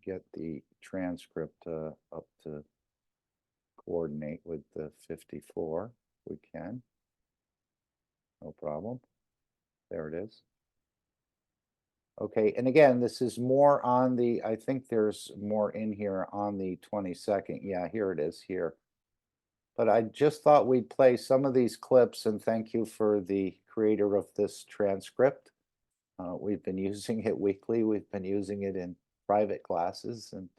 get the transcript up to coordinate with the 54. We can. No problem. There it is. Okay, and again, this is more on the, I think there's more in here on the 22nd. Yeah, here it is here. But I just thought we'd play some of these clips, and thank you for the creator of this transcript. We've been using it weekly. We've been using it in private classes, and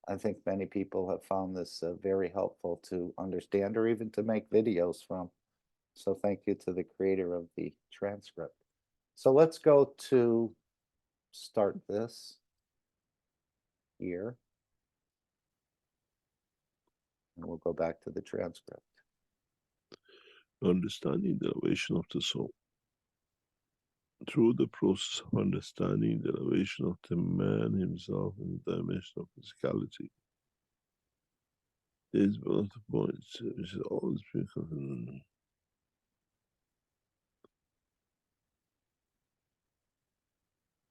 I think many people have found this very helpful to understand or even to make videos from. So thank you to the creator of the transcript. So let's go to start this here. And we'll go back to the transcript. Understanding the elevation of the soul. Through the process of understanding the elevation of the man himself in the dimension of physicality, is one of the points which is always been.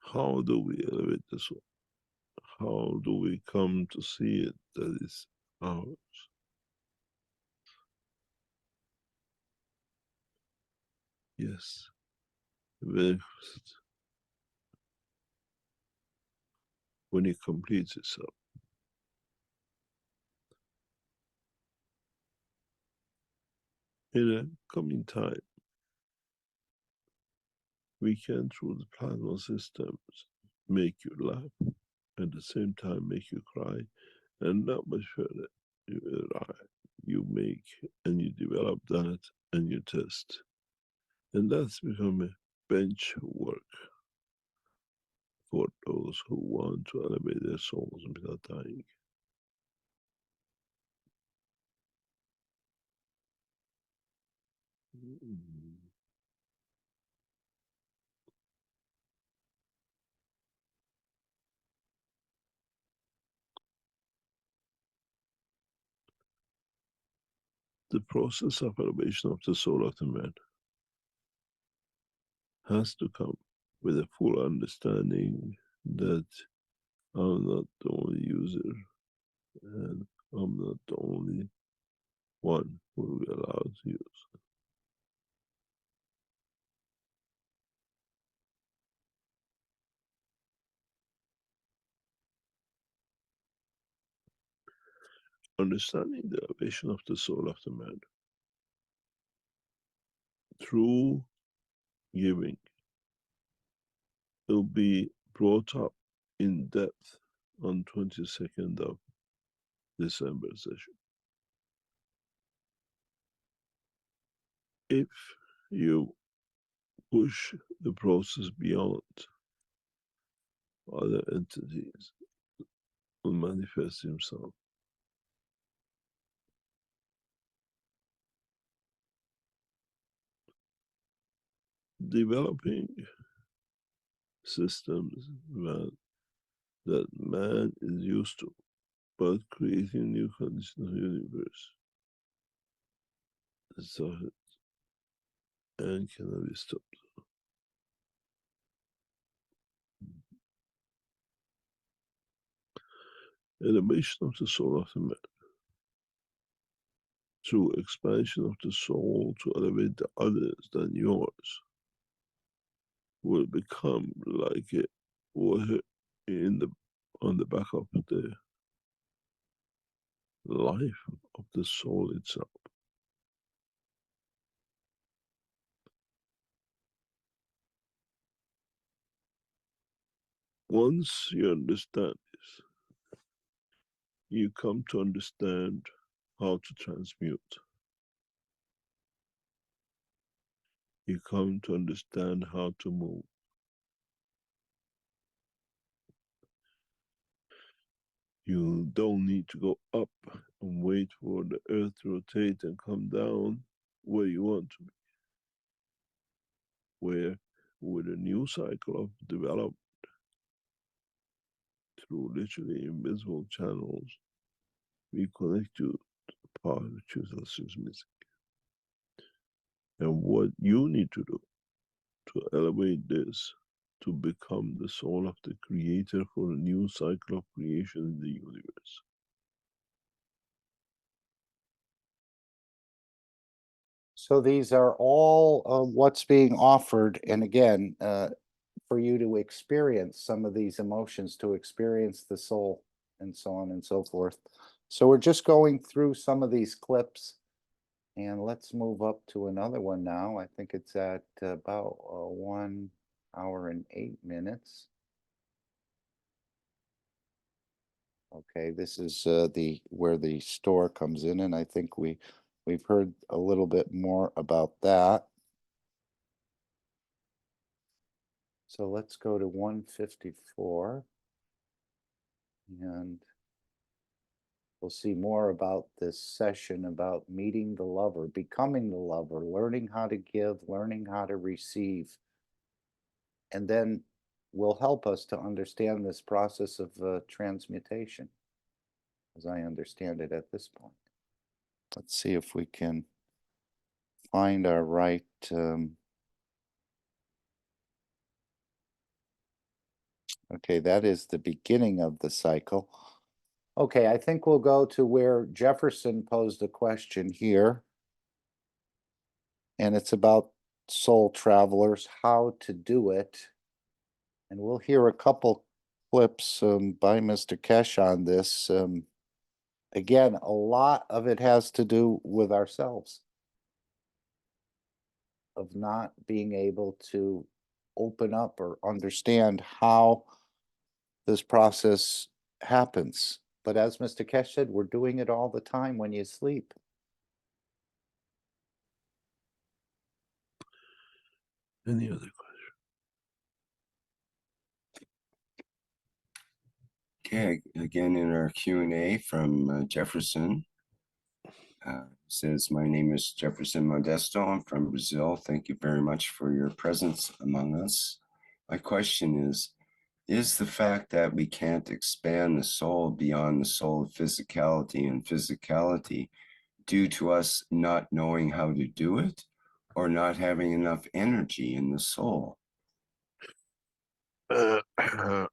How do we elevate the soul? How do we come to see it that is ours? Yes, very first, when it completes itself. In a coming time, we can, through the plasma systems, make you laugh, at the same time make you cry, and not much further. You make and you develop that and you test. And that's become a bench work for those who want to elevate their souls without dying. The process of elevation of the soul of the man has to come with a full understanding that I'm not the only user and I'm not the only one who will be allowed to use. Understanding the elevation of the soul of the man through giving will be brought up in depth on 22nd of December session. If you push the process beyond, other entities will manifest himself. Developing systems that man is used to, but creating new conditions of the universe started and cannot be stopped. Elevation of the soul of the man through expansion of the soul to elevate the others than yours will become like a water in the on the back of the life of the soul itself. Once you understand this, you come to understand how to transmute. You come to understand how to move. You don't need to go up and wait for the earth to rotate and come down where you want to be. Where, with a new cycle of development through literally invisible channels, we connect you to the part which is missing. And what you need to do to elevate this, to become the soul of the creator for a new cycle of creation in the universe. So these are all what's being offered. And again, for you to experience some of these emotions, to experience the soul and so on and so forth. So we're just going through some of these clips. And let's move up to another one now. I think it's at about 1 hour and 8 minutes. Okay, this is where the store comes in, and I think we've heard a little bit more about that. So let's go to 154. And we'll see more about this session about meeting the lover, becoming the lover, learning how to give, learning how to receive. And then will help us to understand this process of transmutation, as I understand it at this point. Let's see if we can find our right okay, that is the beginning of the cycle. Okay, I think we'll go to where Jefferson posed a question here. And it's about soul travelers, how to do it. And we'll hear a couple clips by Mr. Keshe on this. Again, a lot of it has to do with ourselves, of not being able to open up or understand how this process happens. But as Mr. Keshe said, we're doing it all the time when you sleep. Any other question? Okay, again in our Q&A from Jefferson. Says, my name is Jefferson Modesto. I'm from Brazil. Thank you very much for your presence among us. My question is the fact that we can't expand the soul beyond the soul of physicality and physicality due to us not knowing how to do it or not having enough energy in the soul? How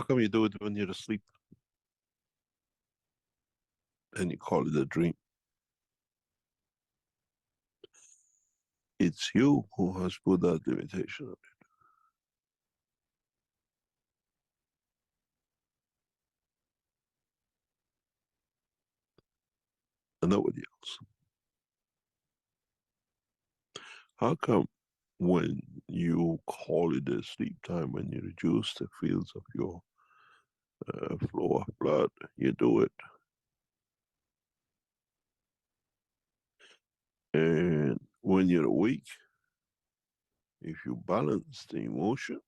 come you do it when you're asleep? And you call it a dream? It's you who has put that limitation on it. And nobody else. How come when you call it a sleep time, when you reduce the fields of your flow of blood, you do it? And when you're awake, if you balance the emotion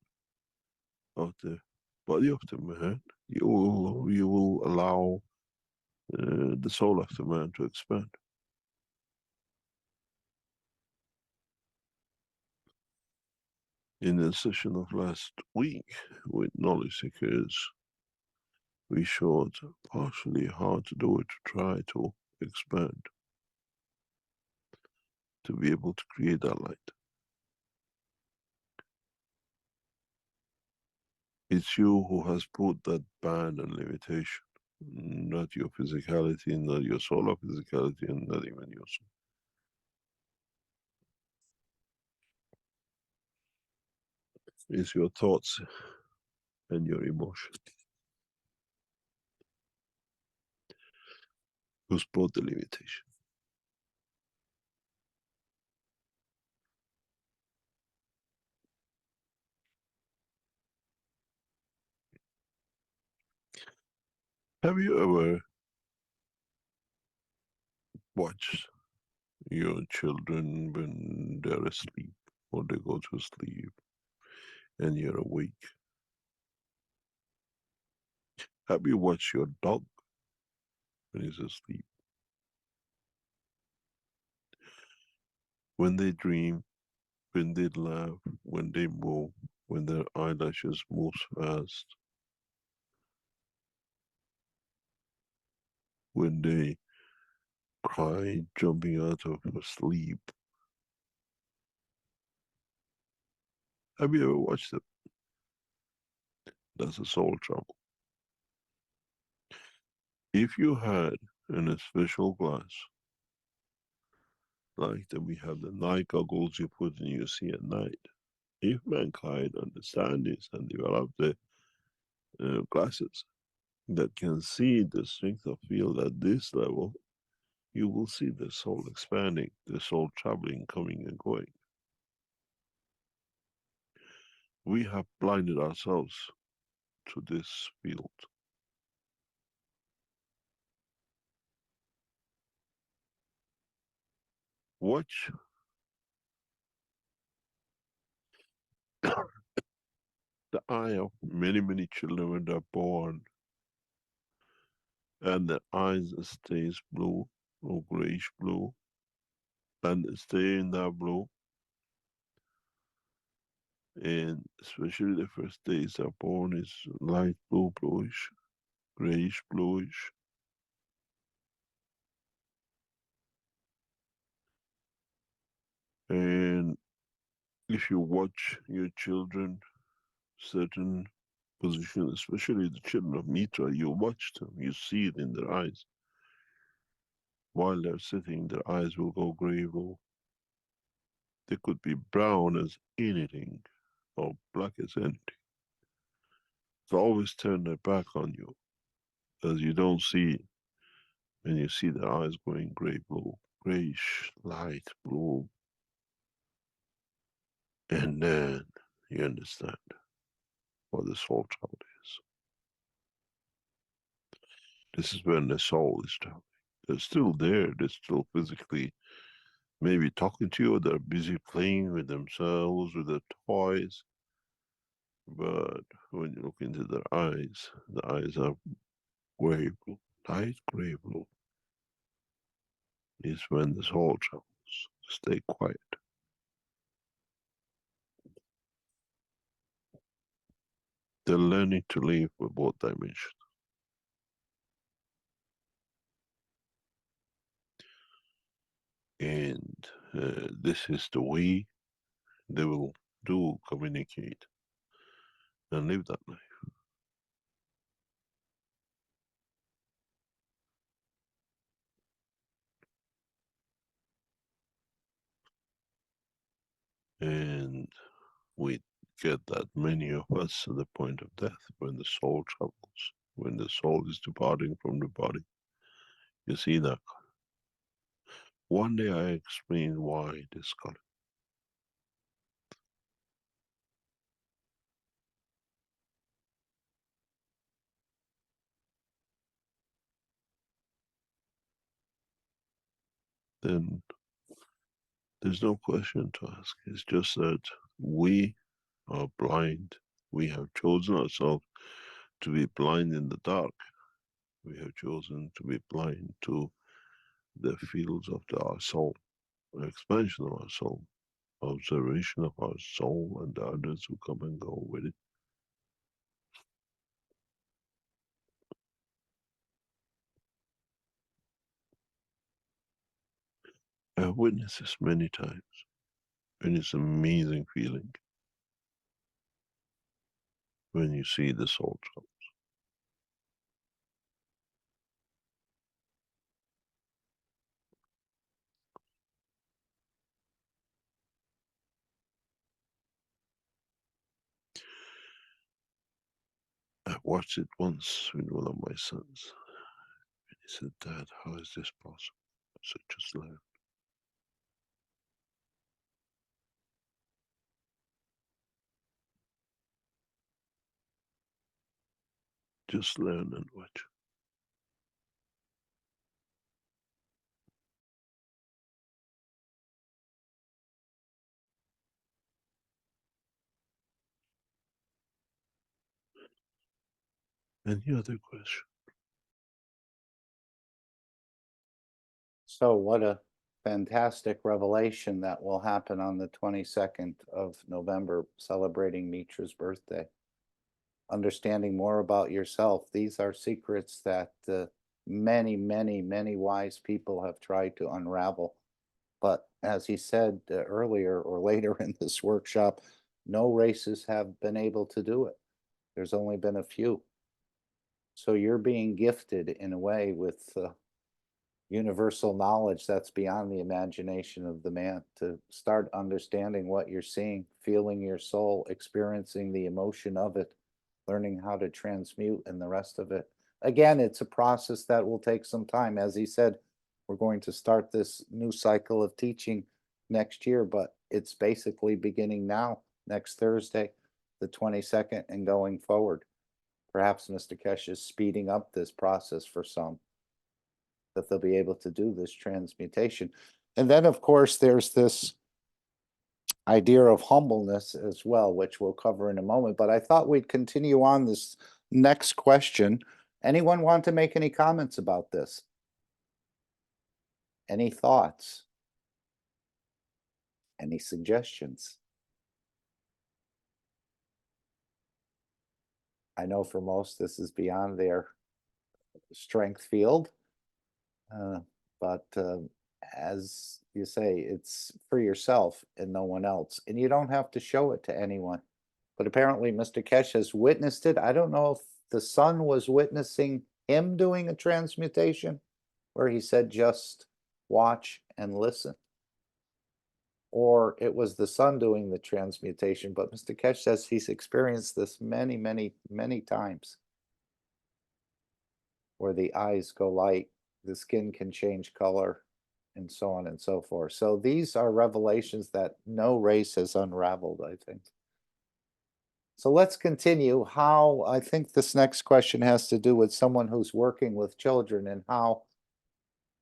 of the body of the man, you will allow the soul of the man to expand. In the session of last week with knowledge seekers, we showed partially how to do it, to try to expand, to be able to create that light. It's you who has put that ban and limitation, not your physicality, not your solar physicality, and not even your soul. It's your thoughts and your emotions who's brought the limitation. Have you ever watched your children when they're asleep or they go to sleep and you're awake? Have you watched your dog when he's asleep? When they dream, when they laugh, when they move, when their eyelashes move fast, when they cry jumping out of sleep. Have you ever watched them? That's a soul trouble. If you had a special glass, like that we have the night goggles you put in you see at night, if mankind understand this and develop the glasses that can see the strength of field at this level, you will see the soul expanding, the soul traveling, coming and going. We have blinded ourselves to this field. watch the eye of many, many children when they're born, and their eyes stays blue or grayish blue, and they stay in that blue. And especially the first days they're born is light blue, bluish, grayish, bluish. And if you watch your children, certain position, especially the children of Mitra, you watch them, you see it in their eyes. While they're sitting, their eyes will go gray blue. They could be brown as anything or black as anything. So always turn their back on you, as you don't see, and you see their eyes going gray blue, grayish, light blue. And then you understand what the soul travel is. This is when the soul is traveling. They're still there, they're still physically maybe talking to you, they're busy playing with themselves, with their toys. But when you look into their eyes, the eyes are gray blue, light gray blue. Is when the soul travels. Stay quiet. They're learning to live with both dimensions. And this is the way they will do communicate and live that life. And we get that many of us at the point of death, when the soul travels, when the soul is departing from the body. You see that. One day I explain why this color. Then there's no question to ask. It's just that we are blind. We have chosen ourselves to be blind in the dark. We have chosen to be blind to the fields of our soul, the expansion of our soul, observation of our soul and the others who come and go with it. I have witnessed this many times, and it's an amazing feeling when you see the soul travel. I watched it once with one of my sons, and he said, "Dad, how is this possible?" I said, "Just learn. Just learn and watch." Any other question? So what a fantastic revelation that will happen on the 22nd of November, celebrating Mitra's birthday. Understanding more about yourself. These are secrets that many, many, many wise people have tried to unravel. But as he said earlier or later in this workshop, no races have been able to do it. There's only been a few. So you're being gifted in a way with universal knowledge that's beyond the imagination of the man, to start understanding what you're seeing, feeling your soul, experiencing the emotion of it, learning how to transmute and the rest of it. Again, it's a process that will take some time. As he said, we're going to start this new cycle of teaching next year, but it's basically beginning now, next Thursday, the 22nd, and going forward. Perhaps Mr. Keshe is speeding up this process for some, that they'll be able to do this transmutation. And then, of course, there's this idea of humbleness as well, which we'll cover in a moment. But I thought we'd continue on this next question. Anyone want to make any comments about this? Any thoughts? Any suggestions? I know for most, this is beyond their strength field. But as you say, it's for yourself and no one else. And you don't have to show it to anyone. But apparently Mr. Keshe has witnessed it. I don't know if the son was witnessing him doing a transmutation, where he said, just watch and listen. Or it was the son doing the transmutation. But Mr. Keshe says he's experienced this many, many, many times, where the eyes go light, the skin can change color, and so on and so forth. So these are revelations that no race has unraveled, I think. So let's continue. How, I think this next question has to do with someone who's working with children and how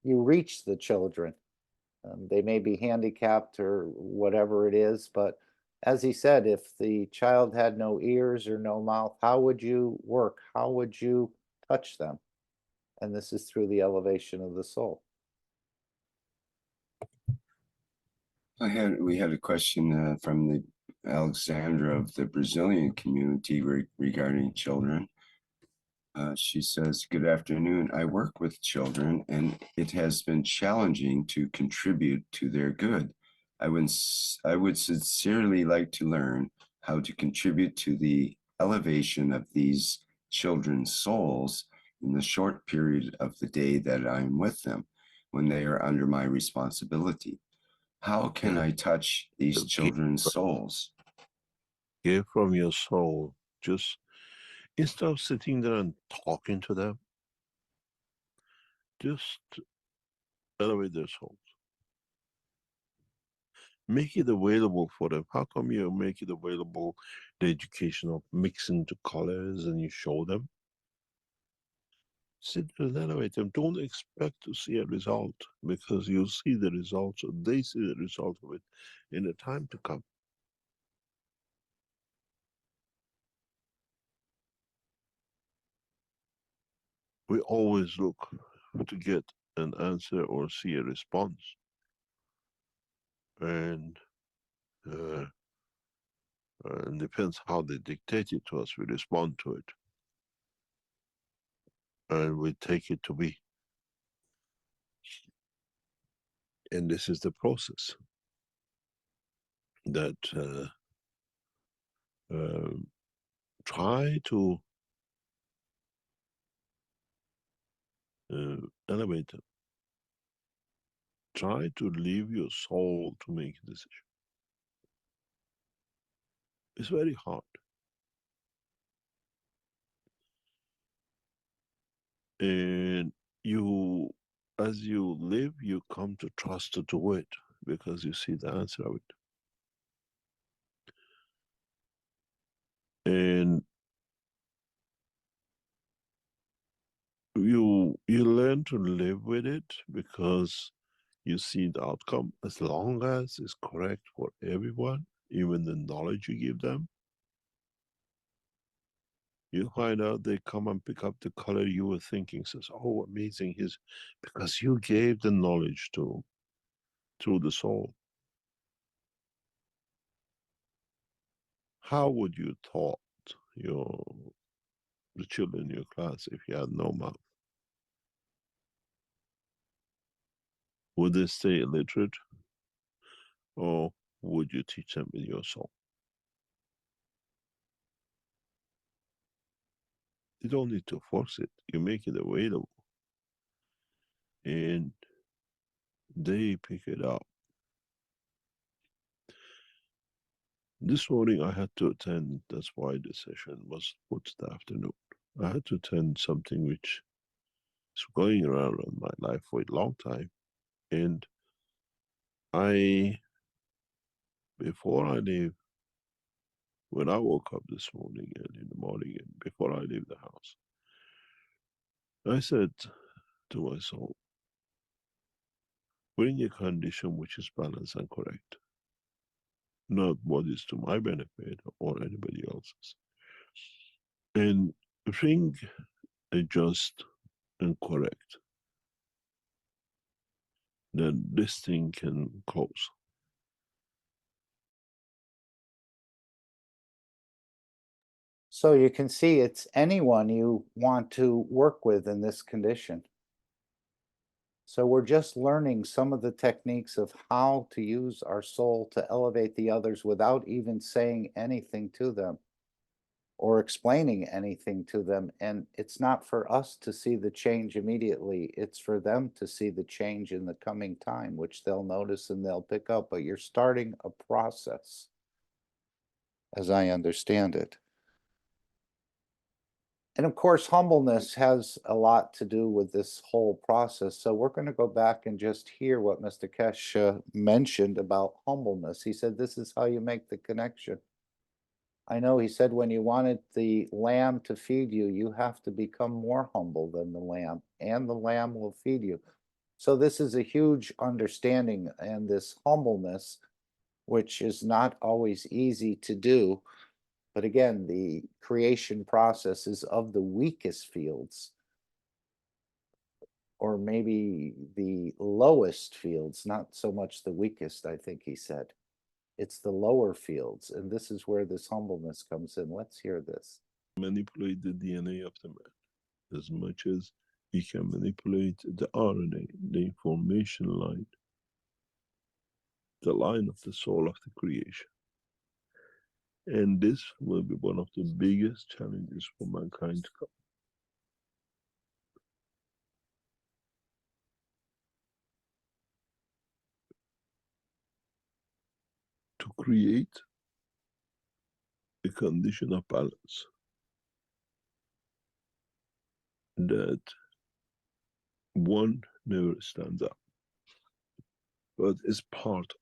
you reach the children. They may be handicapped or whatever it is, but as he said, if the child had no ears or no mouth, how would you work? How would you touch them? And this is through the elevation of the soul. We had a question from the Alexandra of the Brazilian community regarding children. She says, good afternoon. I work with children and it has been challenging to contribute to their good. I would sincerely like to learn how to contribute to the elevation of these children's souls in the short period of the day that I'm with them when they are under my responsibility. How can I touch these children's souls? Give from your soul. Just instead of sitting there and talking to them, just elevate their souls. Make it available for them. How come you make it available, the education of mixing the colors, and you show them? Sit there and elevate them. Don't expect to see a result, because you'll see the results, or they see the result of it in the time to come. We always look to get an answer or see a response. And depends how they dictate it to us, we respond to it. And we take it to be. And this is the process that try to elevate them. Try to leave your soul to make a decision. It's very hard. And you, as you live, you come to trust to do it, because you see the answer of it. And you learn to live with it, because you see the outcome, as long as it's correct for everyone, even the knowledge you give them. You find out they come and pick up the color you were thinking, says, oh, amazing, because you gave the knowledge to through the soul. How would you taught the children in your class if you had no mouth? Would they stay illiterate, or would you teach them with your soul? You don't need to force it. You make it available, and they pick it up. This morning I had to attend, that's why the session was put the afternoon. I had to attend something which is going around in my life for a long time. And before I leave, when I woke up this morning and in the morning and before I leave the house, I said to my soul, bring a condition which is balanced and correct, not what is to my benefit or anybody else's. And bring a just and correct, then this thing can close. So you can see it's anyone you want to work with in this condition. So we're just learning some of the techniques of how to use our soul to elevate the others without even saying anything to them or explaining anything to them. And it's not for us to see the change immediately. It's for them to see the change in the coming time, which they'll notice and they'll pick up. But you're starting a process, as I understand it. And of course, humbleness has a lot to do with this whole process. So we're going to go back and just hear what Mr. Keshe mentioned about humbleness. He said, this is how you make the connection. I know he said when you wanted the lamb to feed you, you have to become more humble than the lamb, and the lamb will feed you. So this is a huge understanding, and this humbleness, which is not always easy to do. But again, the creation process is of the weakest fields, or maybe the lowest fields, not so much the weakest, I think he said. It's the lower fields, and this is where this humbleness comes in. Let's hear this. Manipulate the DNA of the man as much as he can manipulate the RNA, the information line, the line of the soul of the creation. And this will be one of the biggest challenges for mankind to come. To create a condition of balance that one never stands up, but is part of.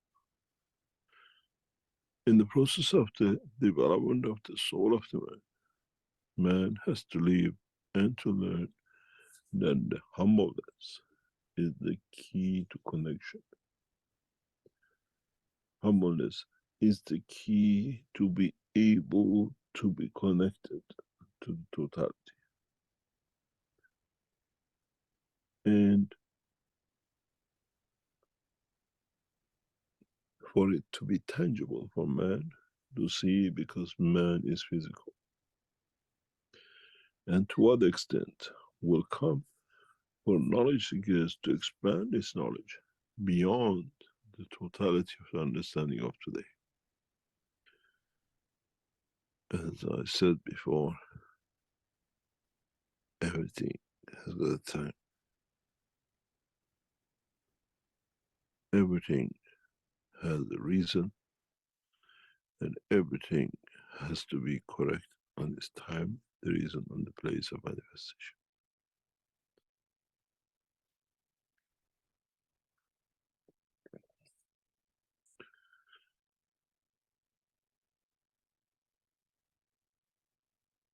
In the process of the development of the soul of the man has to live and to learn that the humbleness is the key to connection. Humbleness is the key to be able to be connected to the totality. And for it to be tangible for man to see, because man is physical. And to what extent will come for knowledge seekers to expand this knowledge beyond the totality of the understanding of today. As I said before, everything has got a time. Everything has a reason, and everything has to be correct on its time, the reason, and the place of manifestation.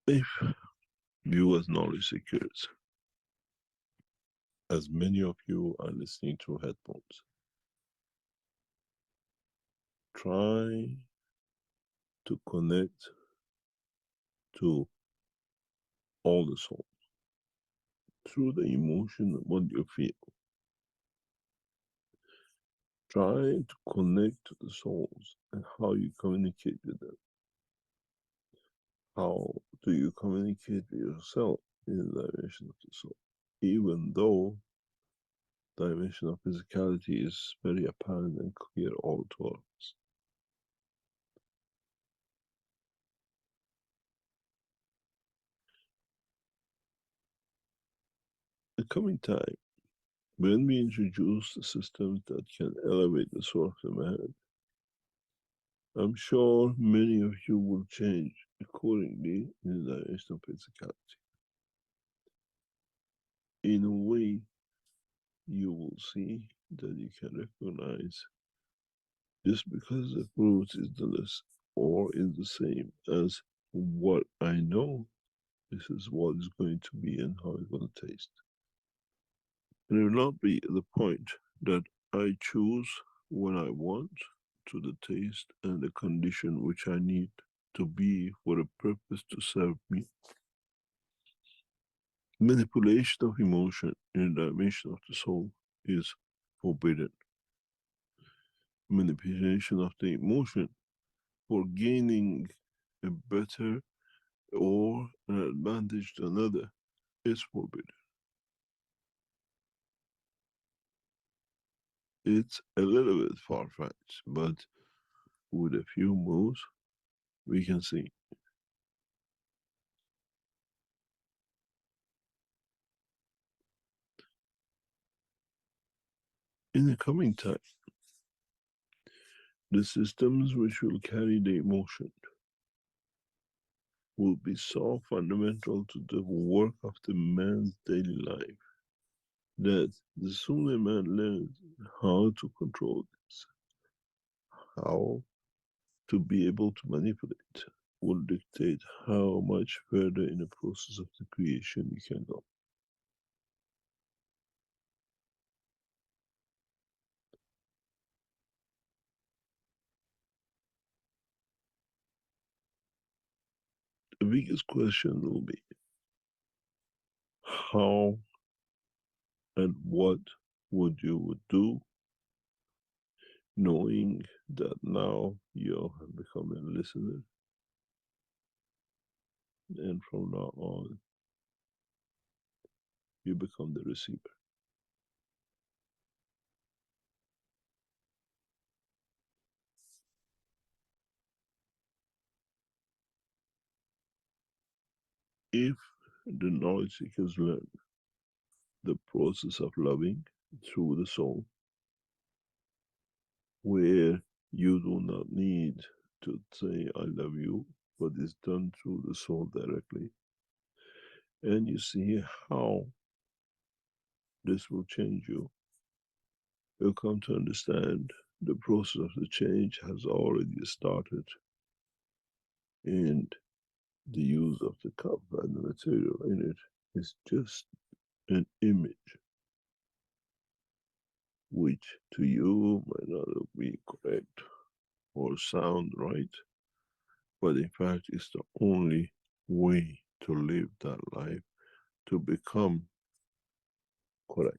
If you as knowledge seekers, as many of you are listening through headphones, try to connect to all the souls through the emotion of what you feel. Try to connect to the souls and how you communicate with them. How do you communicate with yourself in the dimension of the soul? Even though the dimension of physicality is very apparent and clear all to us. The coming time, when we introduce the systems that can elevate the soul of the man, I'm sure many of you will change accordingly in the dimension of physicality. In a way, you will see that you can recognize, just because the fruit is the less or is the same as what I know, this is what is going to be and how it's going to taste. And it will not be the point that I choose what I want to the taste and the condition which I need to be for a purpose to serve me. Manipulation of emotion in the dimension of the soul is forbidden. Manipulation of the emotion for gaining a better or an advantage to another is forbidden. It's a little bit far-fetched, but with a few moves, we can see. In the coming time, the systems which will carry the emotion will be so fundamental to the work of the man's daily life that the sooner man learns how to control this, how to be able to manipulate, will dictate how much further in the process of the creation you can go. The biggest question will be how and what would you do, knowing that now you have become a listener, and from now on you become the receiver. If the knowledge seekers learn the process of loving through the soul, where you do not need to say I love you, but it's done through the soul directly, and you see how this will change you, you'll come to understand the process of the change has already started, and the use of the cup and the material in it is just an image, which to you might not be correct or sound right, but in fact it's the only way to live that life, to become correct.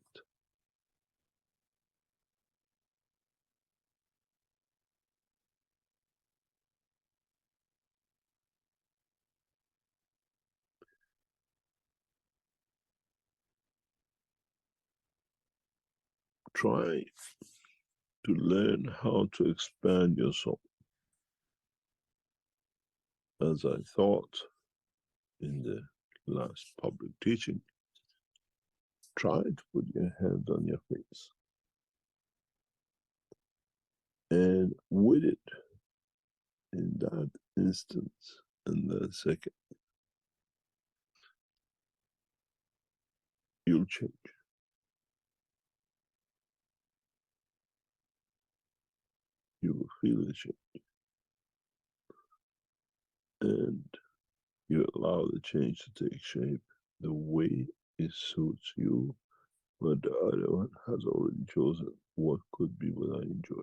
Try to learn how to expand your soul. As I thought in the last public teaching, try to put your hand on your face, and with it, in that instance, in that second, you'll change. You will feel the change, and you allow the change to take shape the way it suits you, but the other one has already chosen what could be what I enjoy.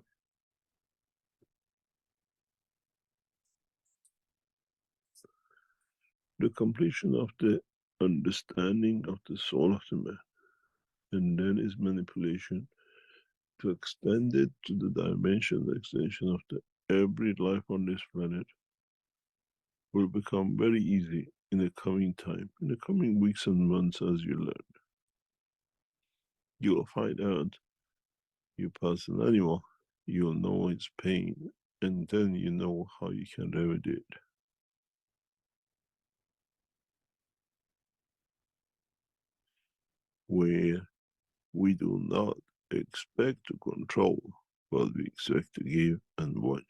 The completion of the understanding of the soul of the man, and then his manipulation to extend it to the dimension, the extension of the every life on this planet, will become very easy in the coming time, in the coming weeks and months. As you learn, you will find out you pass an animal, you'll know its pain, and then you know how you can remedy it. Where we do not expect to control, but we expect to give and watch.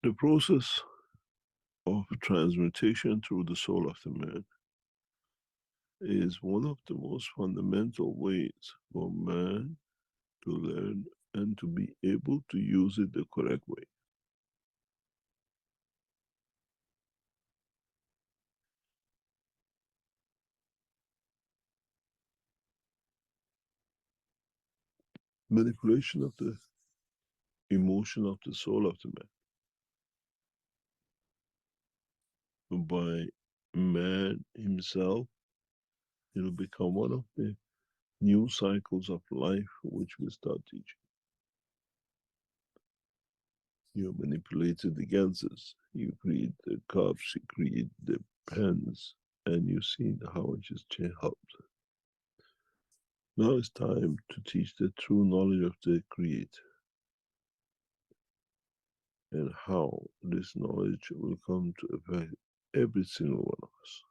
The process of transmutation through the soul of the man is one of the most fundamental ways for man to learn and to be able to use it the correct way. manipulation of the emotion of the soul of the man. By man himself, it'll become one of the new cycles of life which we start teaching. You manipulated the ganses, you create the cups, you create the pens, and you see how it just helps. Now it's time to teach the true knowledge of the Creator and how this knowledge will come to affect every single one of us.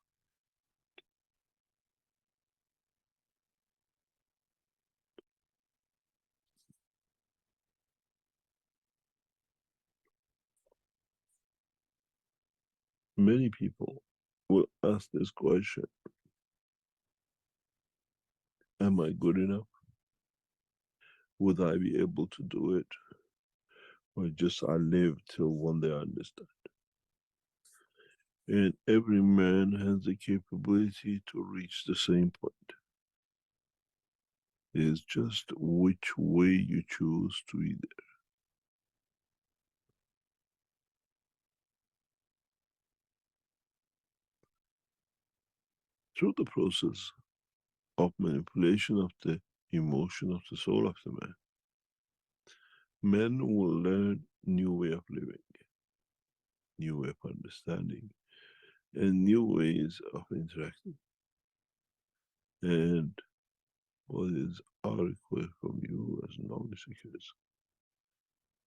Many people will ask this question: am I good enough? Would I be able to do it? Or just I live till one day I understand? And every man has the capability to reach the same point. It's just which way you choose to be there. Through the process of manipulation of the emotion of the soul of the man, men will learn new way of living, new way of understanding, and new ways of interacting. And what is our request from you as knowledge seekers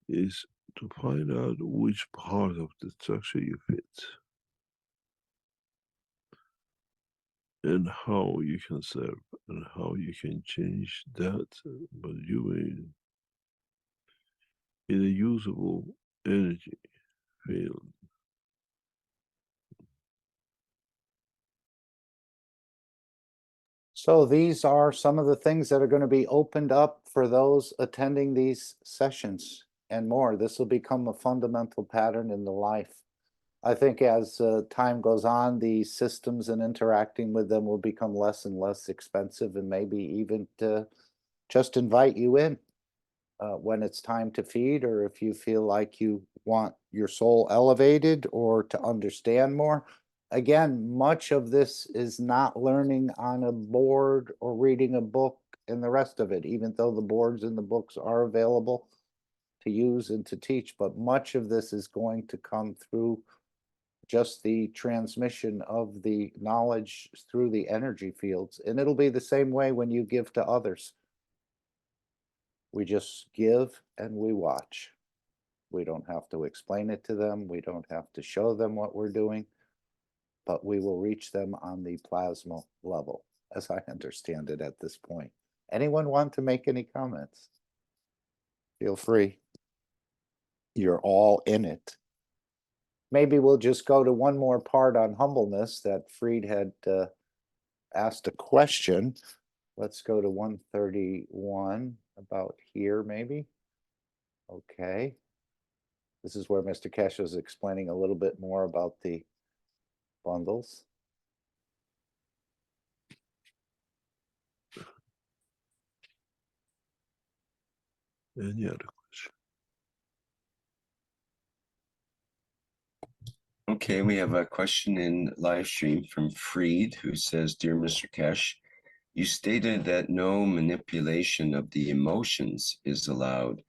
is to find out which part of the structure you fit and how you can serve and how you can change that by doing in a usable energy field. So these are some of the things that are going to be opened up for those attending these sessions and more. This will become a fundamental pattern in the life. I think as time goes on, these systems and interacting with them will become less and less expensive, and maybe even to just invite you in when it's time to feed, or if you feel like you want your soul elevated or to understand more. Again, much of this is not learning on a board or reading a book and the rest of it, even though the boards and the books are available to use and to teach. But much of this is going to come through just the transmission of the knowledge through the energy fields. And it'll be the same way when you give to others. We just give and we watch. We don't have to explain it to them. We don't have to show them what we're doing, but we will reach them on the plasma level, as I understand it at this point. Anyone want to make any comments? Feel free. You're all in it. Maybe we'll just go to one more part on humbleness that Fried had asked a question. Let's go to 131, about here maybe. Okay. This is where Mr. Keshe is explaining a little bit more about the bundles. Any other question? Okay, we have a question in live stream from Freed, who says, "Dear Mr. Keshe, you stated that no manipulation of the emotions is allowed.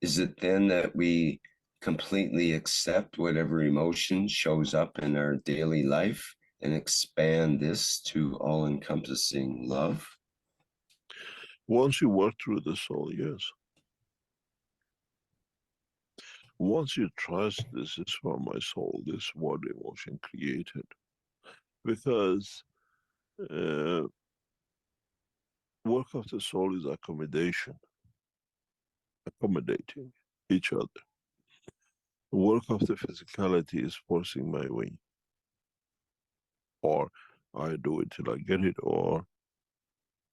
Is it then that we completely accept whatever emotion shows up in our daily life and expand this to all-encompassing love?" Once you work through the soul, yes. Once you trust this is from my soul, this is what the emotion created. Because work of the soul is accommodation, accommodating each other. Work of the physicality is forcing my way. Or I do it till I get it, or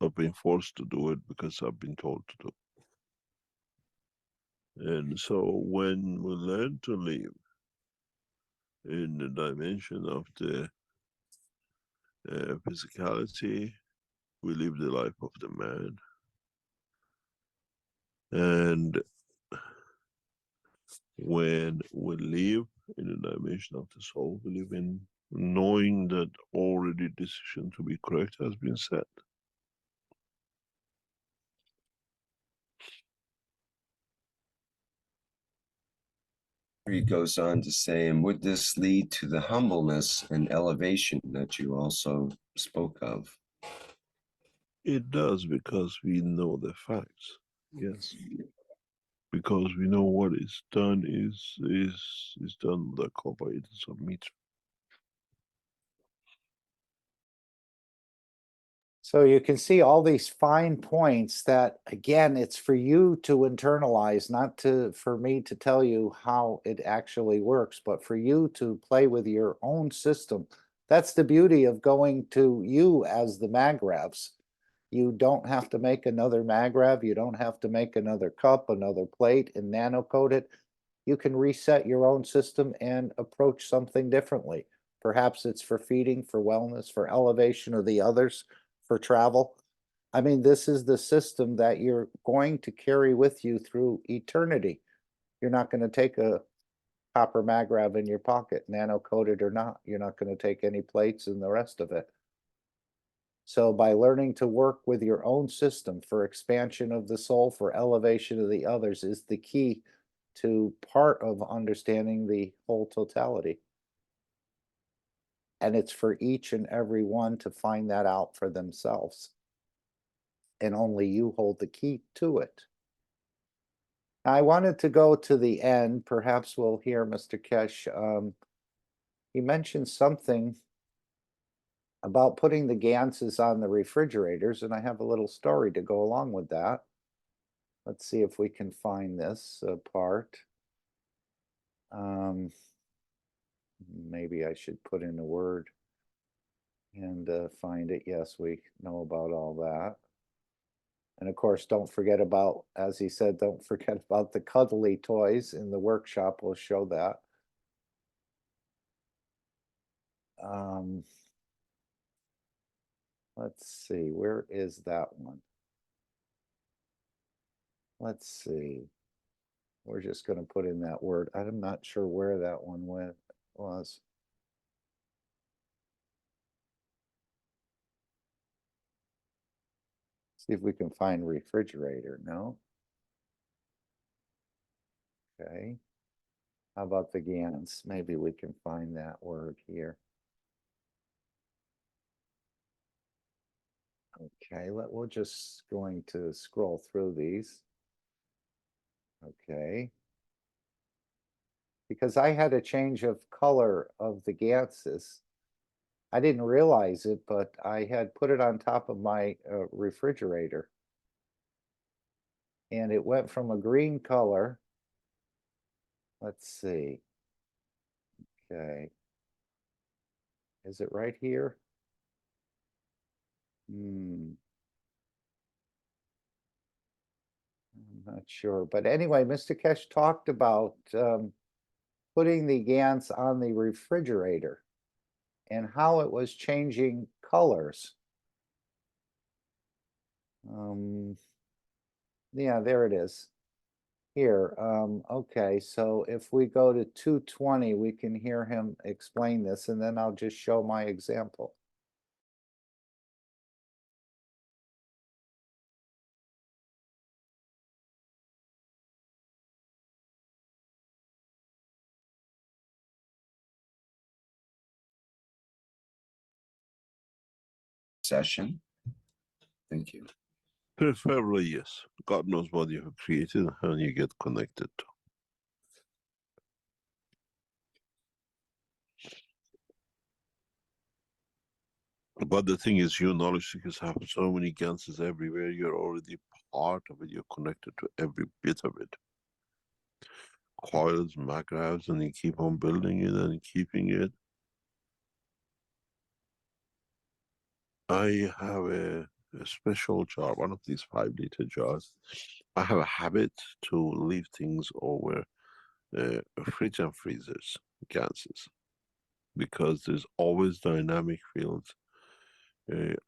I've been forced to do it because I've been told to do. And so when we learn to live in the dimension of the physicality, we live the life of the man. And when we live in the dimension of the soul, we live in knowing that already decision to be correct has been set. He goes on to say, and would this lead to the humbleness and elevation that you also spoke of? It does, because we know the facts. Yes. Because we know what is done is done with the carbohydrates of meat. So you can see all these fine points that, again, it's for you to internalize, not for me to tell you how it actually works, but for you to play with your own system. That's the beauty of going to you as the magravs. You don't have to make another magrav. You don't have to make another cup, another plate, and nano-code it. You can reset your own system and approach something differently. Perhaps it's for feeding, for wellness, for elevation of the others, for travel. I mean, this is the system that you're going to carry with you through eternity. You're not going to take a copper magrav in your pocket, nano-coated or not. You're not going to take any plates and the rest of it. So by learning to work with your own system for expansion of the soul, for elevation of the others, is the key to part of understanding the whole totality. And it's for each and every one to find that out for themselves. And only you hold the key to it. I wanted to go to the end. Perhaps we'll hear Mr. Keshe. He mentioned something about putting the Ganses on the refrigerators, and I have a little story to go along with that. Let's see if we can find this part. Maybe I should put in a word and find it. Yes, we know about all that. And of course, don't forget about, as he said, don't forget about the cuddly toys in the workshop. We'll show that. Let's see, where is that one? Let's see. We're just going to put in that word. I'm not sure where that one was. See if we can find refrigerator. No. Okay. How about the GANs? Maybe we can find that word here. Okay, we're just going to scroll through these. Okay. Because I had a change of color of the Ganses. I didn't realize it, but I had put it on top of my refrigerator. And it went from a green color. Let's see. Okay. Is it right here? I'm not sure. But anyway, Mr. Keshe talked about putting the GANs on the refrigerator and how it was changing colors. Yeah, there it is. Here, okay, so if we go to 220, we can hear him explain this, and then I'll just show my example. Session. Thank you. Preferably, yes. God knows what you have created and you get connected to. But the thing is, your knowledge seekers have so many Ganses everywhere. You're already part of it. You're connected to every bit of it. Coils, magravs, and you keep on building it and keeping it. I have a special jar, one of these 5-liter jars. I have a habit to leave things over fridge and freezers, Ganses, because there's always dynamic fields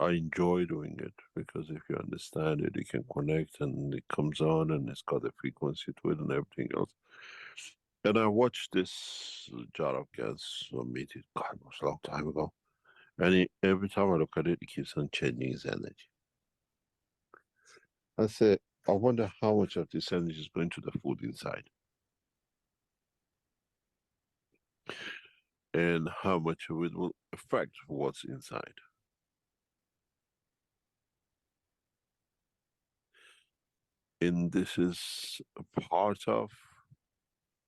I enjoy doing it because if you understand it, you can connect and it comes on and it's got a frequency to it and everything else. And I watched this jar of gas meeting, God, it was a long time ago. And every time I look at it, it keeps on changing its energy. I said, I wonder how much of this energy is going to the food inside. And how much of it will affect what's inside. And this is a part of,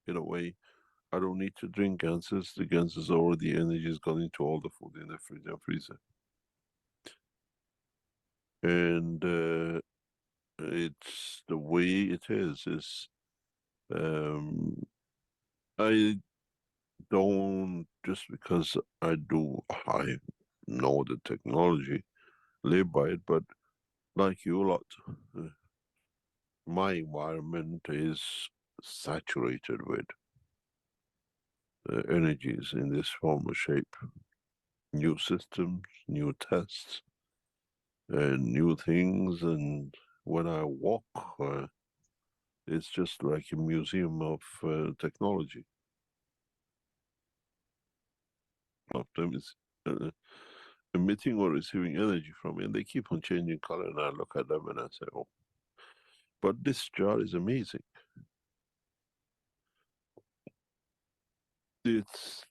in a way, I don't need to drink ganses. The ganses already energy is gone into all the food in the fridge and freezer. And it's the way it is I don't, just because I know the technology, live by it, but like you lot, my environment is saturated with energies in this form or shape. New systems, new tests, and new things. And when I walk, it's just like a museum of technology. Of them is emitting or receiving energy from it. And they keep on changing color, and I look at them and I say, oh, but this jar is amazing. It's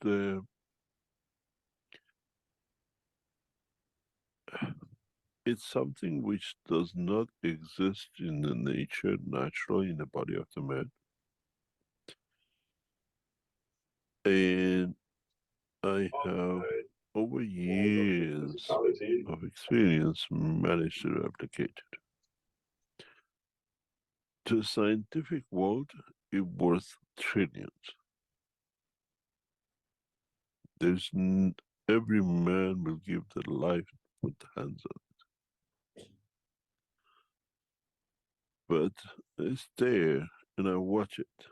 something which does not exist in the nature, naturally, in the body of the man. And I have, over years of experience, managed to replicate it. To the scientific world, it's worth trillions. There's every man will give their life to put hands on it. But it's there, and I watch it,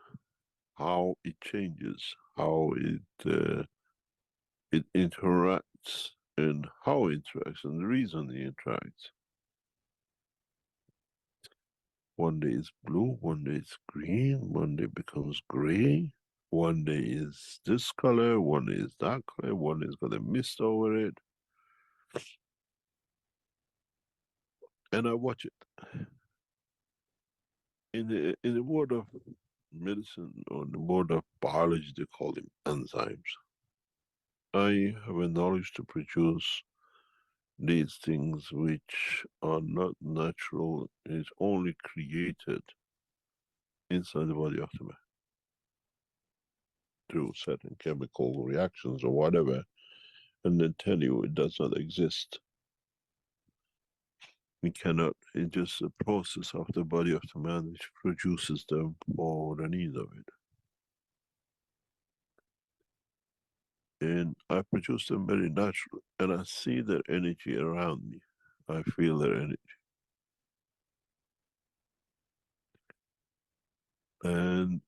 how it changes, how it interacts, and how it interacts, and the reason it interacts. One day it's blue, one day it's green, one day becomes gray, one day is this color, one day is that color, one day is got a mist over it. And I watch it. In the world of medicine, or in the world of biology, they call them enzymes. I have a knowledge to produce these things which are not natural, is only created inside the body of the man through certain chemical reactions or whatever, and then tell you it does not exist. We cannot, it's just a process of the body of the man which produces them for the need of it. And I produce them very naturally, and I see their energy around me. I feel their energy. And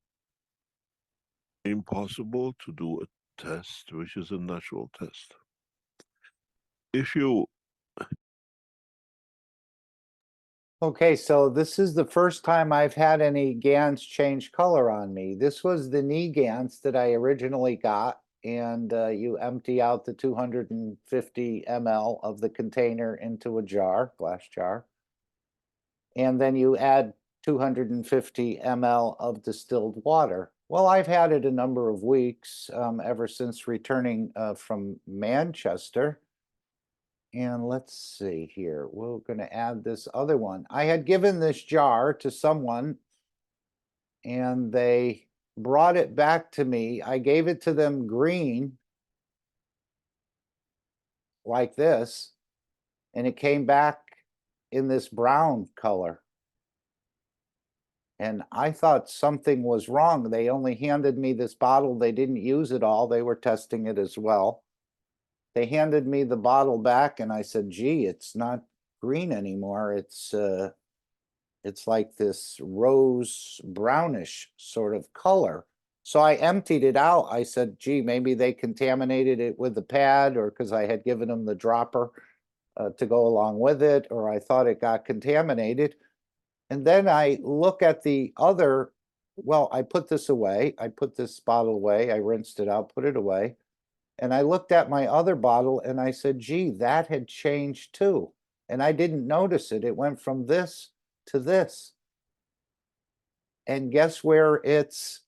impossible to do a test which is a natural test. If you Okay, so this is the first time I've had any GANs change color on me. This was the knee GANs that I originally got, and you empty out the 250 ml of the container into a jar, glass jar. And then you add 250 ml of distilled water. Well, I've had it a number of weeks, ever since returning from Manchester. And let's see here, we're going to add this other one. I had given this jar to someone and they brought it back to me. I gave it to them green, like this, and it came back in this brown color. And I thought something was wrong. They only handed me this bottle. They didn't use it all. They were testing it as well. They handed me the bottle back and I said, gee, it's not green anymore. It's like this rose brownish sort of color. So I emptied it out. I said, gee, maybe they contaminated it with the pad, or because I had given them the dropper. to go along with it, or I thought it got contaminated. And then I look at the other, well, I put this away. I put this bottle away. I rinsed it out, put it away. And I looked at my other bottle and I said, gee, that had changed too. And I didn't notice it. It went from this to this. And guess where it's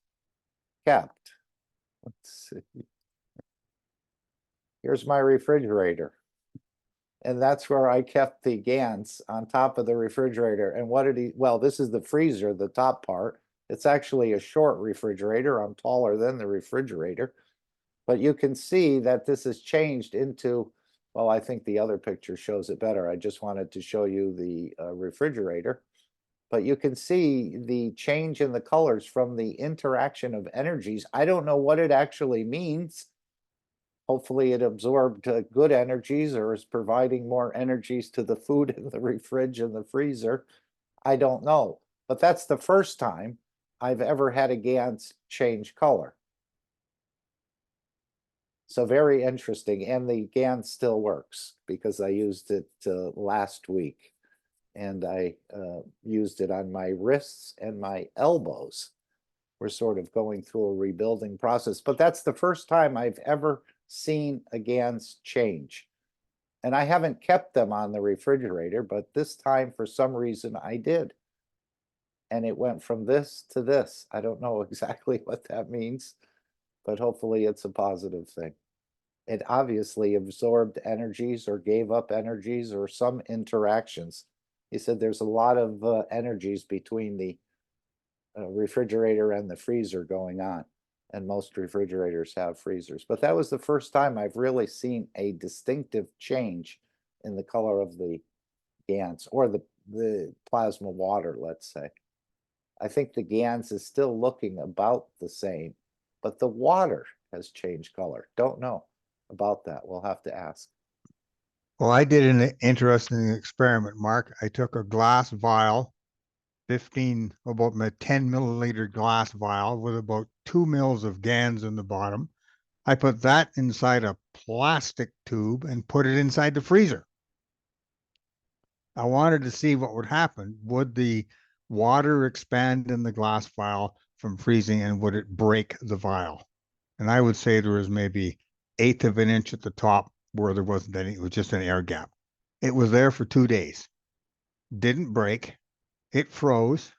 kept? Let's see. Here's my refrigerator. And that's where I kept the GANs, on top of the refrigerator. And what did he, well, this is the freezer, the top part. It's actually a short refrigerator. I'm taller than the refrigerator. But you can see that this has changed into, well, I think the other picture shows it better. I just wanted to show you the refrigerator. But you can see the change in the colors from the interaction of energies. I don't know what it actually means. Hopefully it absorbed good energies or is providing more energies to the food in the fridge and the freezer. I don't know. But that's the first time I've ever had a GANS change color. So very interesting. And the GANS still works because I used it last week. And I used it on my wrists and my elbows. We're sort of going through a rebuilding process. But that's the first time I've ever seen a GANS change. And I haven't kept them on the refrigerator, but this time for some reason I did. And it went from this to this. I don't know exactly what that means, but hopefully it's a positive thing. It obviously absorbed energies or gave up energies or some interactions. He said there's a lot of energies between the refrigerator and the freezer going on. And most refrigerators have freezers. But that was the first time I've really seen a distinctive change in the color of the GANS or the plasma water, let's say. I think the GANS is still looking about the same, but the water has changed color. Don't know about that. We'll have to ask. Well, I did an interesting experiment, Mark. I took a glass vial, about a 10 milliliter glass vial with about 2 mils of GANS in the bottom. I put that inside a plastic tube and put it inside the freezer. I wanted to see what would happen. Would the water expand in the glass vial from freezing, and would it break the vial? And I would say there was maybe 1/8 of an inch at the top where there wasn't any. It was just an air gap. It was there for 2 days. Didn't break. It froze.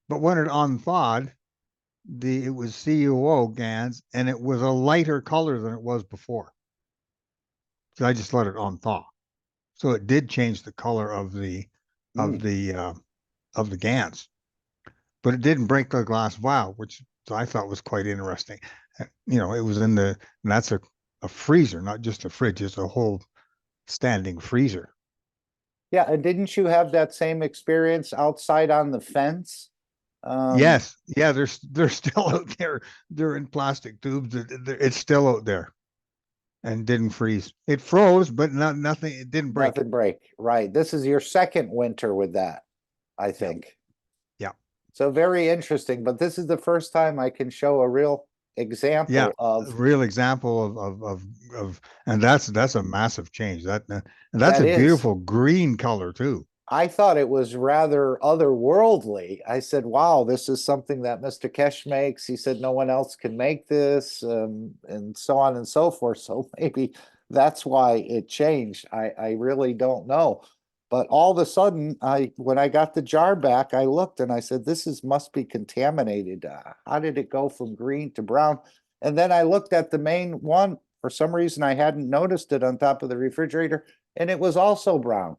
But when it unthawed, it was CuO GANS, and it was a lighter color than it was before. So I just let it unthaw. So it did change the color of the GANS, but it didn't break the glass vial, which I thought was quite interesting. You know, it was and that's a freezer, not just a fridge. It's a whole standing freezer. Yeah, and didn't you have that same experience outside on the fence? Yes, yeah, they're still out there. They're in plastic tubes. It's still out there, and didn't freeze. It froze, but nothing. It didn't break. Nothing break. Right. This is your second winter with that, I think. Yeah. So very interesting. But this is the first time I can show a real example of a real example of and that's a massive change. That's That a is. beautiful green color too. I thought it was rather otherworldly. I said, wow, this is something that Mr. Keshe makes. He said no one else can make this, and so on and so forth. So maybe that's why it changed. I really don't know. But all of a sudden, when I got the jar back, I looked and I said, this must be contaminated. How did it go from green to brown? And then I looked at the main one. For some reason, I hadn't noticed it on top of the refrigerator, and it was also brown.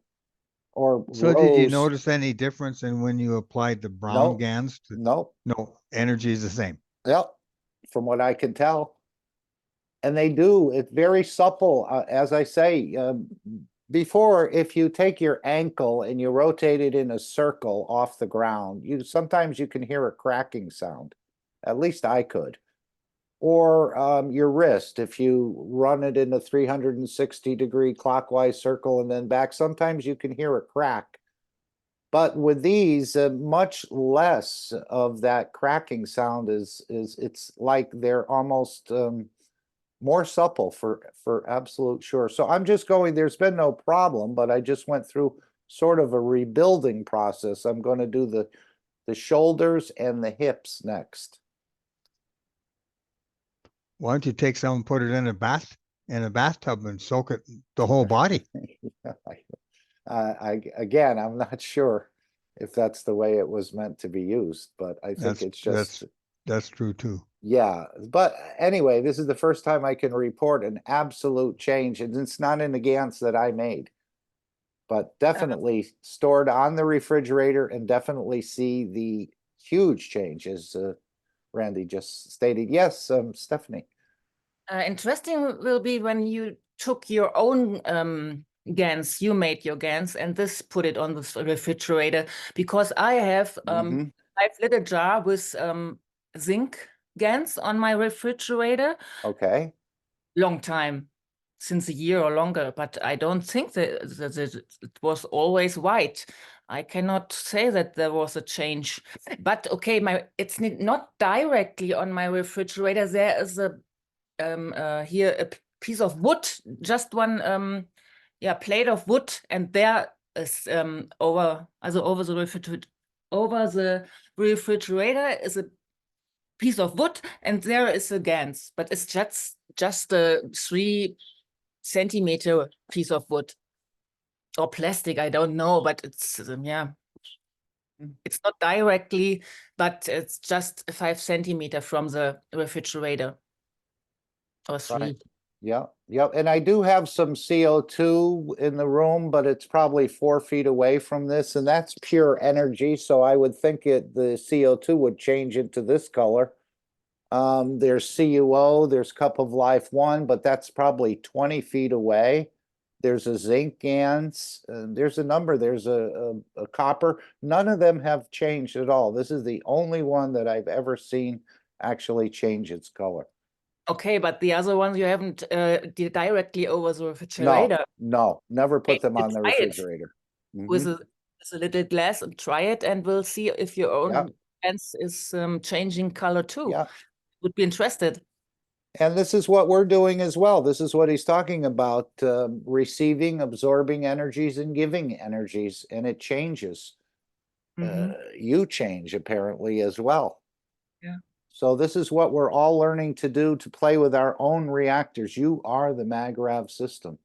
Or So did you rose. notice any difference in when you applied the brown Nope. GANs? Nope. No, energy is the same. Yep. From what I can tell. And they do. It's very supple. As I say, before, if you take your ankle and you rotate it in a circle off the ground, sometimes you can hear a cracking sound. At least I could. Or your wrist, if you run it in a 360-degree clockwise circle and then back, sometimes you can hear a crack. But with these, much less of that cracking sound it's like they're almost more supple for absolute sure. So I'm just going, there's been no problem, but I just went through sort of a rebuilding process. I'm going to do the shoulders and the hips next. Why don't you take some and put it in a bathtub and soak it the whole body? Again, I'm not sure if that's the way it was meant to be used, but I think it's just, That's true too. yeah. But anyway, this is the first time I can report an absolute change, and it's not in the GANs that I made, but definitely stored on the refrigerator, and definitely see the huge changes. Randy just stated. Yes, Stephanie. Interesting will be when you took your own GANs, you made your GANs, and this put it on the refrigerator, because I have 5-liter jar with zinc GANs on my refrigerator. Okay. Long time, since a year or longer, but I don't think that it was always white. I cannot say that there was a change, but okay, it's not directly on my refrigerator. There is a here a piece of wood, just one plate of wood, and there is over the refrigerator is a piece of wood, and there is a GANs, but it's just a 3-centimeter piece of wood or plastic, I don't know, but it's it's not directly, but it's just 5 centimeter from the refrigerator. Or 3. Right. Yeah, yep. And I do have some CO2 in the room, but it's probably 4 feet away from this, and that's pure energy. So I would think the CO2 would change into this color. There's CuO, there's Cup of Life 1, but that's probably 20 feet away. There's a zinc GANs, there's a number, there's a copper. None of them have changed at all. This is the only one that I've ever seen actually change its color. Okay, but the other ones you haven't directly over the refrigerator. No, never put them on the refrigerator. With a little glass and try it, and we'll see if your own GANs is changing color too. Yeah. Would be interested. And this is what we're doing as well. This is what he's talking about, receiving, absorbing energies, and giving energies, and it changes. You change apparently as well. Yeah. So this is what we're all learning to do, to play with our own reactors. You are the MagRav system.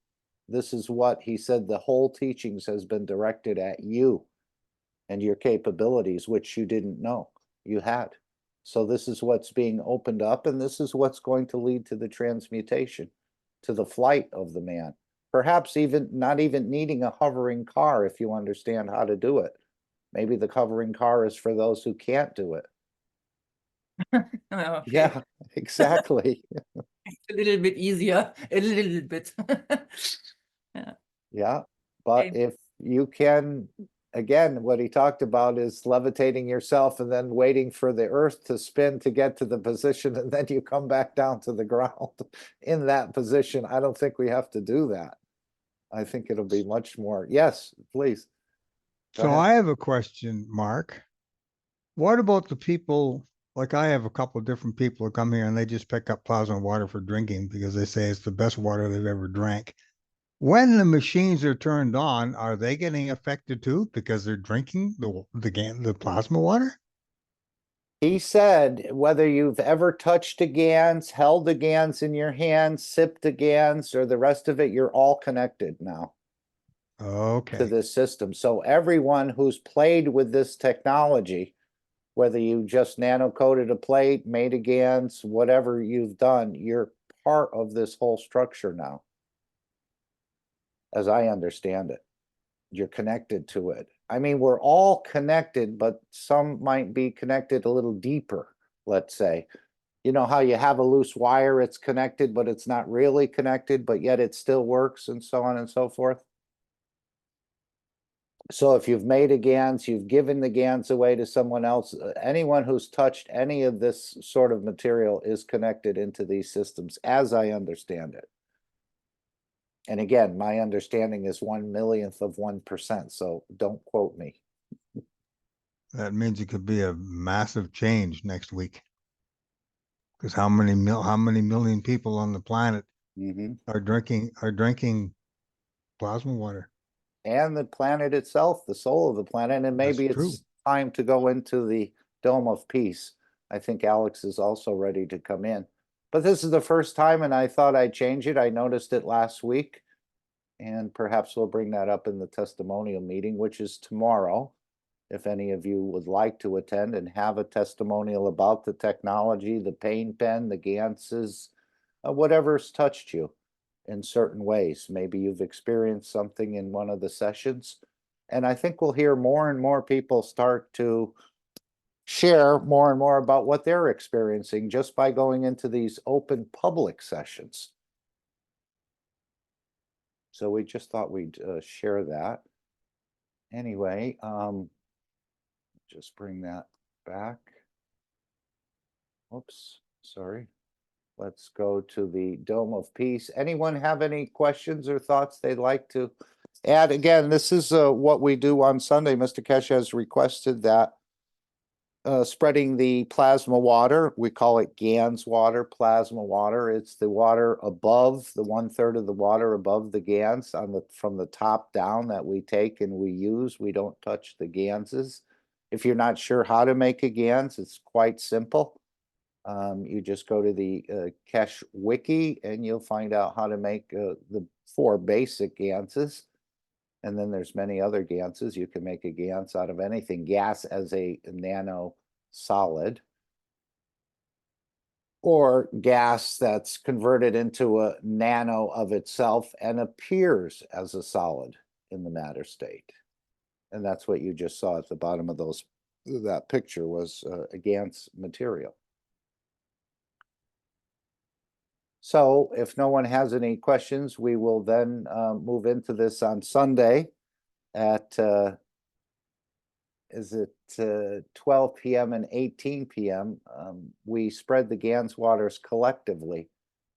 This is what he said, the whole teachings has been directed at you and your capabilities, which you didn't know you had. So this is what's being opened up, and this is what's going to lead to the transmutation, to the flight of the man. Perhaps even not even needing a hovering car if you understand how to do it. Maybe the hovering car is for those who can't do it. Okay. Yeah, exactly. It's a little bit easier, a little bit. Yeah, but if you can, again, what he talked about is levitating yourself and then waiting for the earth to spin to get to the position, and then you come back down to the ground in that position. I don't think we have to do that. I think it'll be much more. Yes, please. Go So ahead. I have a question, Mark. What about the people, like I have a couple of different people who come here and they just pick up plasma water for drinking because they say it's the best water they've ever drank. When the machines are turned on, are they getting affected too because they're drinking the plasma water? He said, whether you've ever touched a GANs, held a GANs in your hand, sipped a GANs, or the rest of it, you're all connected now to Okay. this system. So everyone who's played with this technology, whether you just nano-coated a plate, made a GANs, whatever you've done, you're part of this whole structure now. As I understand it, you're connected to it. I mean, we're all connected, but some might be connected a little deeper, let's say. You know how you have a loose wire, it's connected, but it's not really connected, but yet it still works, and so on and so forth. So if you've made a GANs, you've given the GANs away to someone else, anyone who's touched any of this sort of material is connected into these systems, as I understand it. And again, my understanding is 1/1,000,000th of 1%, so don't quote me. That means it could be a massive change next week. Because how many million people on the planet Mhm. are drinking plasma water? And the planet itself, the soul of the planet, and maybe That's true. it's time to go into the Dome of Peace. I think Alex is also ready to come in. But this is the first time, and I thought I'd change it. I noticed it last week, and perhaps we'll bring that up in the testimonial meeting, which is tomorrow. If any of you would like to attend and have a testimonial about the technology, the pain pen, the Ganses, whatever's touched you in certain ways. Maybe you've experienced something in one of the sessions. And I think we'll hear more and more people start to share more and more about what they're experiencing just by going into these open public sessions. So we just thought we'd share that. Anyway, just bring that back. Oops, sorry. Let's go to the Dome of Peace. Anyone have any questions or thoughts they'd like to add? Again, this is what we do on Sunday. Mr. Keshe has requested that spreading the plasma water, we call it GANS water, plasma water. It's the water above, the 1/3 of the water above the GANS from the top down that we take and we use. We don't touch the GANSes. If you're not sure how to make a GANS, it's quite simple. You just go to the Keshe Wiki and you'll find out how to make the 4 basic GANSes. And then there's many other GANSes. You can make a GANS out of anything, gas as a nano solid, or gas that's converted into a nano of itself and appears as a solid in the matter state. And that's what you just saw at the bottom of that picture was a GANS material. So if no one has any questions, we will then move into this on Sunday at, is it 12 p.m. and 18 p.m. We spread the GANS waters collectively.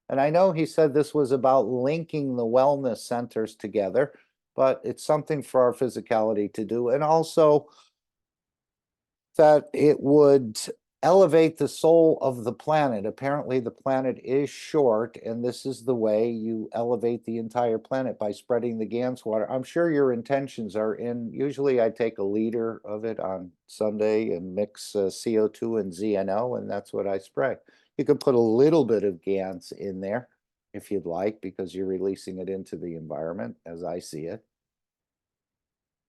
And I know he said this was about linking the wellness centers together, but it's something for our physicality to do. And also that it would elevate the soul of the planet. Apparently the planet is short, and this is the way you elevate the entire planet, by spreading the GANS water. I'm sure your intentions are in, usually I take a liter of it on Sunday and mix CO2 and ZNO, and that's what I spray. You could put a little bit of GANS in there if you'd like, because you're releasing it into the environment as I see it.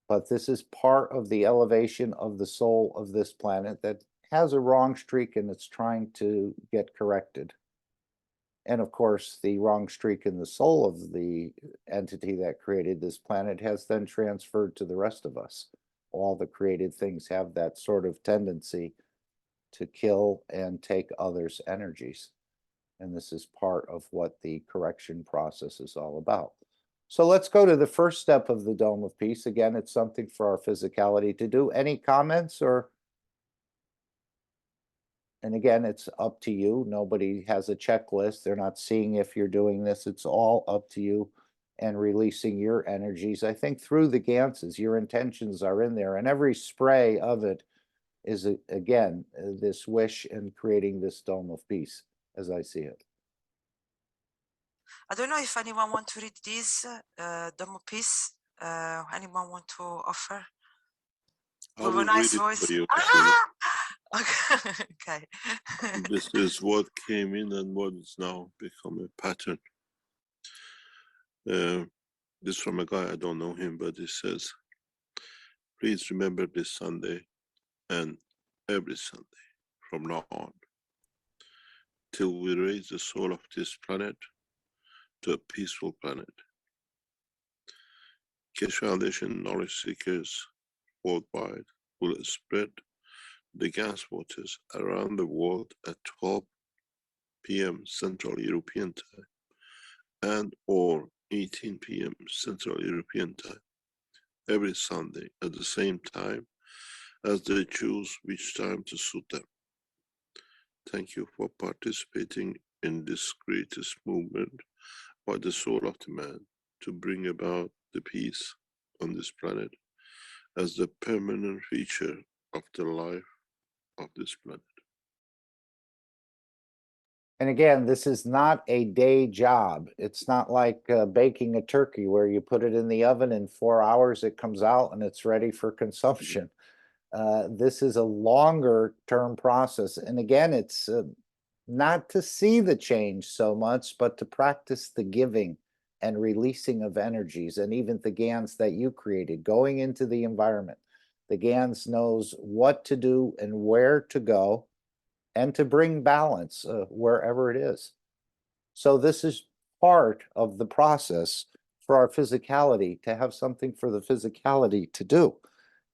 But this is part of the elevation of the soul of this planet that has a wrong streak and it's trying to get corrected. And of course, the wrong streak in the soul of the entity that created this planet has then transferred to the rest of us. All the created things have that sort of tendency to kill and take others' energies. And this is part of what the correction process is all about. So let's go to the first step of the Dome of Peace. Again, it's something for our physicality to do. Any comments or? And again, it's up to you. Nobody has a checklist. They're not seeing if you're doing this. It's all up to you and releasing your energies. I think through the Ganses, your intentions are in there, and every spray of it is, again, this wish and creating this Dome of Peace, as I see it. I don't know if anyone want to read this Dome of Peace. Anyone want to offer? I With a will nice read it voice. for you. Okay. This is what came in and what is now become a pattern. This from a guy, I don't know him, but he says, please remember this Sunday and every Sunday from now on, till we raise the soul of this planet to a peaceful planet. Keshe Foundation knowledge seekers worldwide will spread the GANS waters around the world at 12 p.m. Central European Time and or 18 p.m. Central European Time every Sunday at the same time as they choose which time to suit them. Thank you for participating in this greatest movement by the soul of the man to bring about the peace on this planet as the permanent feature of the life of this planet. And again, this is not a day job. It's not like baking a turkey where you put it in the oven in 4 hours, it comes out and it's ready for consumption. This is a longer term process. And again, it's not to see the change so much, but to practice the giving and releasing of energies, and even the GANs that you created, going into the environment. The GANs knows what to do and where to go, and to bring balance wherever it is. So this is part of the process for our physicality, to have something for the physicality to do.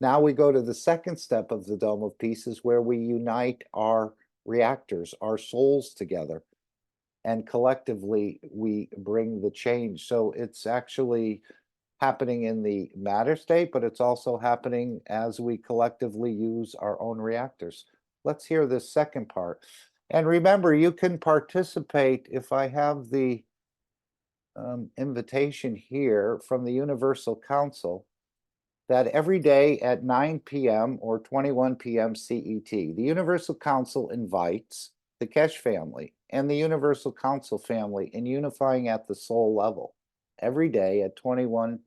Now we go to the second step of the Dome of Peace, is where we unite our reactors, our souls together, and collectively we bring the change. So it's actually happening in the matter state, but it's also happening as we collectively use our own reactors. Let's hear this second part. And remember, you can participate if I have the invitation here from the Universal Council, that every day at 9 p.m. or 21 p.m. CET, the Universal Council invites the Keshe family and the Universal Council family in unifying at the soul level every day at 21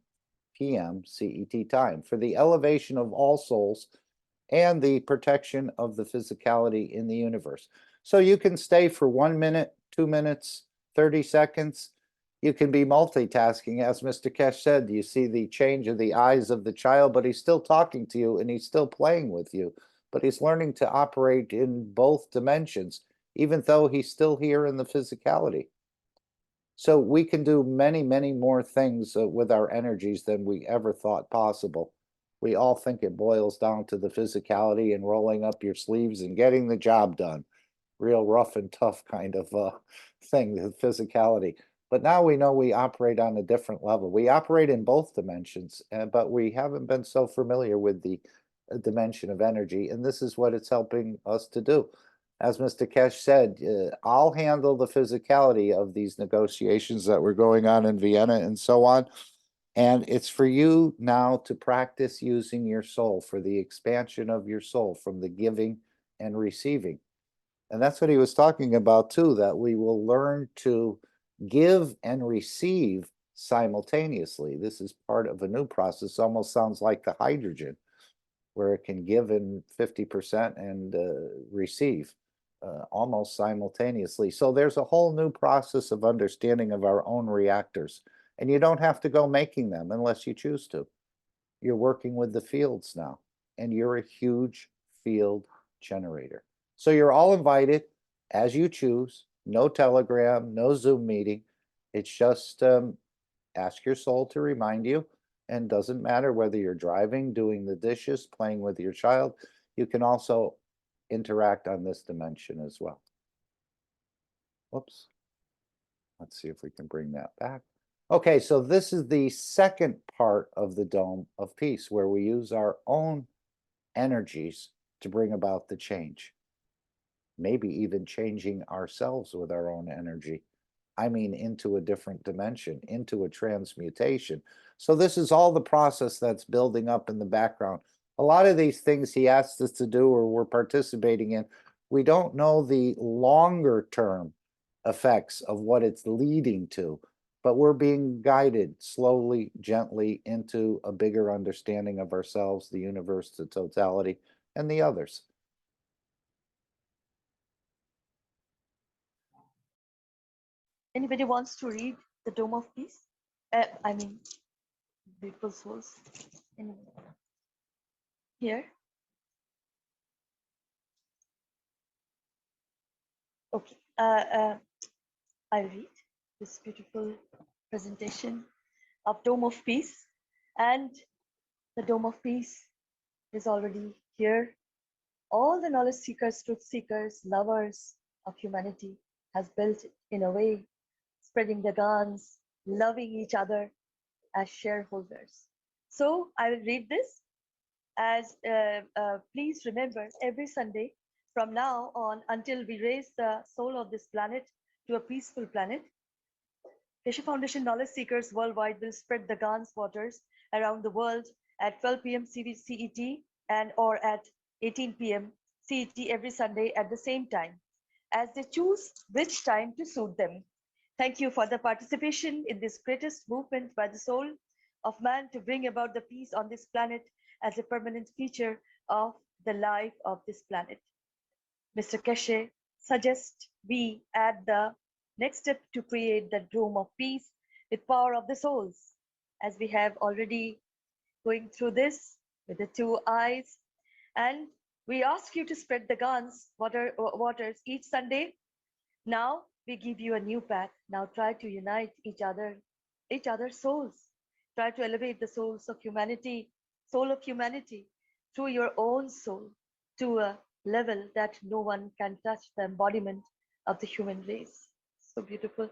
p.m. CET time for the elevation of all souls and the protection of the physicality in the universe. So you can stay for 1 minute, 2 minutes, 30 seconds. You can be multitasking, as Mr. Keshe said. You see the change of the eyes of the child, but he's still talking to you and he's still playing with you, but he's learning to operate in both dimensions, even though he's still here in the physicality. So we can do many, many more things with our energies than we ever thought possible. We all think it boils down to the physicality and rolling up your sleeves and getting the job done. Real rough and tough kind of thing, the physicality. But now we know we operate on a different level. We operate in both dimensions, but we haven't been so familiar with the dimension of energy. And this is what it's helping us to do. As Mr. Keshe said, I'll handle the physicality of these negotiations that were going on in Vienna and so on. And it's for you now to practice using your soul for the expansion of your soul from the giving and receiving. And that's what he was talking about too, that we will learn to give and receive simultaneously. This is part of a new process. Almost sounds like the hydrogen, where it can give in 50% and receive almost simultaneously. So there's a whole new process of understanding of our own reactors. And you don't have to go making them unless you choose to. You're working with the fields now, and you're a huge field generator. So you're all invited as you choose. No Telegram, no Zoom meeting. It's just ask your soul to remind you. And doesn't matter whether you're driving, doing the dishes, playing with your child. You can also interact on this dimension as well. Whoops. Let's see if we can bring that back. Okay, so this is the second part of the Dome of Peace, where we use our own energies to bring about the change. Maybe even changing ourselves with our own energy. I mean, into a different dimension, into a transmutation. So this is all the process that's building up in the background. A lot of these things he asked us to do or we're participating in, we don't know the longer term effects of what it's leading to, but we're being guided slowly, gently into a bigger understanding of ourselves, the universe, the totality, and the others. Anybody wants to read the Dome of Peace? I mean, Beautiful Souls. Anyone? Here? Okay. I'll read this beautiful presentation of Dome of Peace. And the Dome of Peace is already here. All the knowledge seekers, truth seekers, lovers of humanity has built it in a way, spreading the guns, loving each other as shareholders. So I will read this as please remember, every Sunday from now on until we raise the soul of this planet to a peaceful planet, Keshe Foundation knowledge seekers worldwide will spread the Gans waters around the world at 12 p.m. CET and or at 18 p.m. CET every Sunday at the same time. as they choose which time to suit them. Thank you for the participation in this greatest movement by the soul of man to bring about the peace on this planet as a permanent feature of the life of this planet. Mr. Keshe suggests we add the next step to create the dome of peace with power of the souls, as we have already going through this with the two eyes. And we ask you to spread the waters each Sunday. Now we give you a new path. Now try to unite each other's souls. Try to elevate the soul of humanity through your own soul to a level that no one can touch, the embodiment of the human race. So beautiful.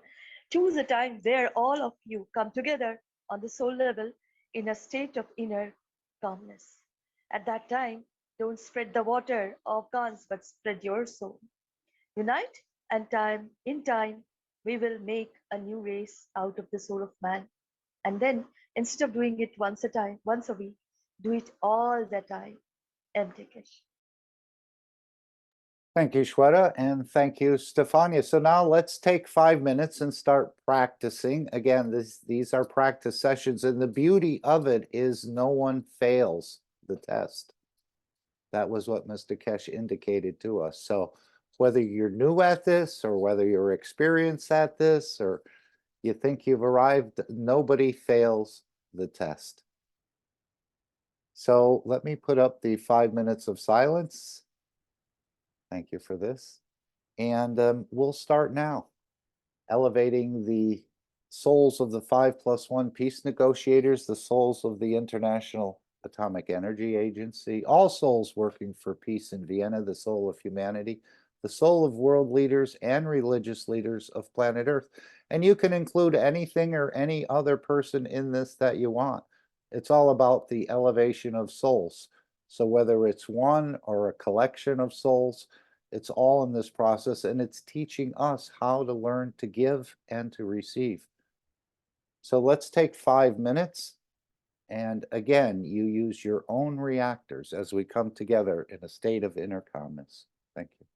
Choose a time where all of you come together on the soul level in a state of inner calmness. At that time, don't spread the water of guns, but spread your soul. Unite, and in time, we will make a new race out of the soul of man. And then, instead of doing it once a week, do it all the time. Kesh. Thank you, Shweta, and thank you, Stefania. So now let's take 5 minutes and start practicing. Again, these are practice sessions, and the beauty of it is no one fails the test. That was what Mr. Keshe indicated to us. So whether you're new at this or whether you're experienced at this or you think you've arrived, nobody fails the test. So let me put up the 5 minutes of silence. Thank you for this. And we'll start now, elevating the souls of the 5+1 peace negotiators, the souls of the International Atomic Energy Agency, all souls working for peace in Vienna, the soul of humanity, the soul of world leaders and religious leaders of planet Earth. And you can include anything or any other person in this that you want. It's all about the elevation of souls. So whether it's one or a collection of souls, it's all in this process, and it's teaching us how to learn to give and to receive. So let's take 5 minutes. And again, you use your own reactors as we come together in a state of inner calmness. Thank you.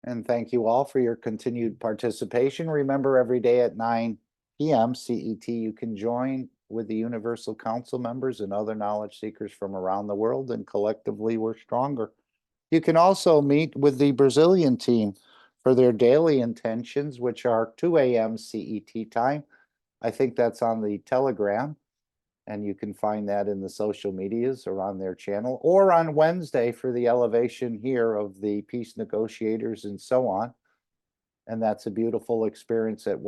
And thank you all for your continued participation. Remember, every day at 9 p.m. CET, you can join with the Universal Council members and other knowledge seekers from around the world, and collectively we're stronger. You can also meet with the Brazilian team for their daily intentions, which are 2 a.m. CET time. I think that's on the Telegram, and you can find that in the social medias or on their channel, or on Wednesday for the elevation here of the peace negotiators and so on. And that's a beautiful experience as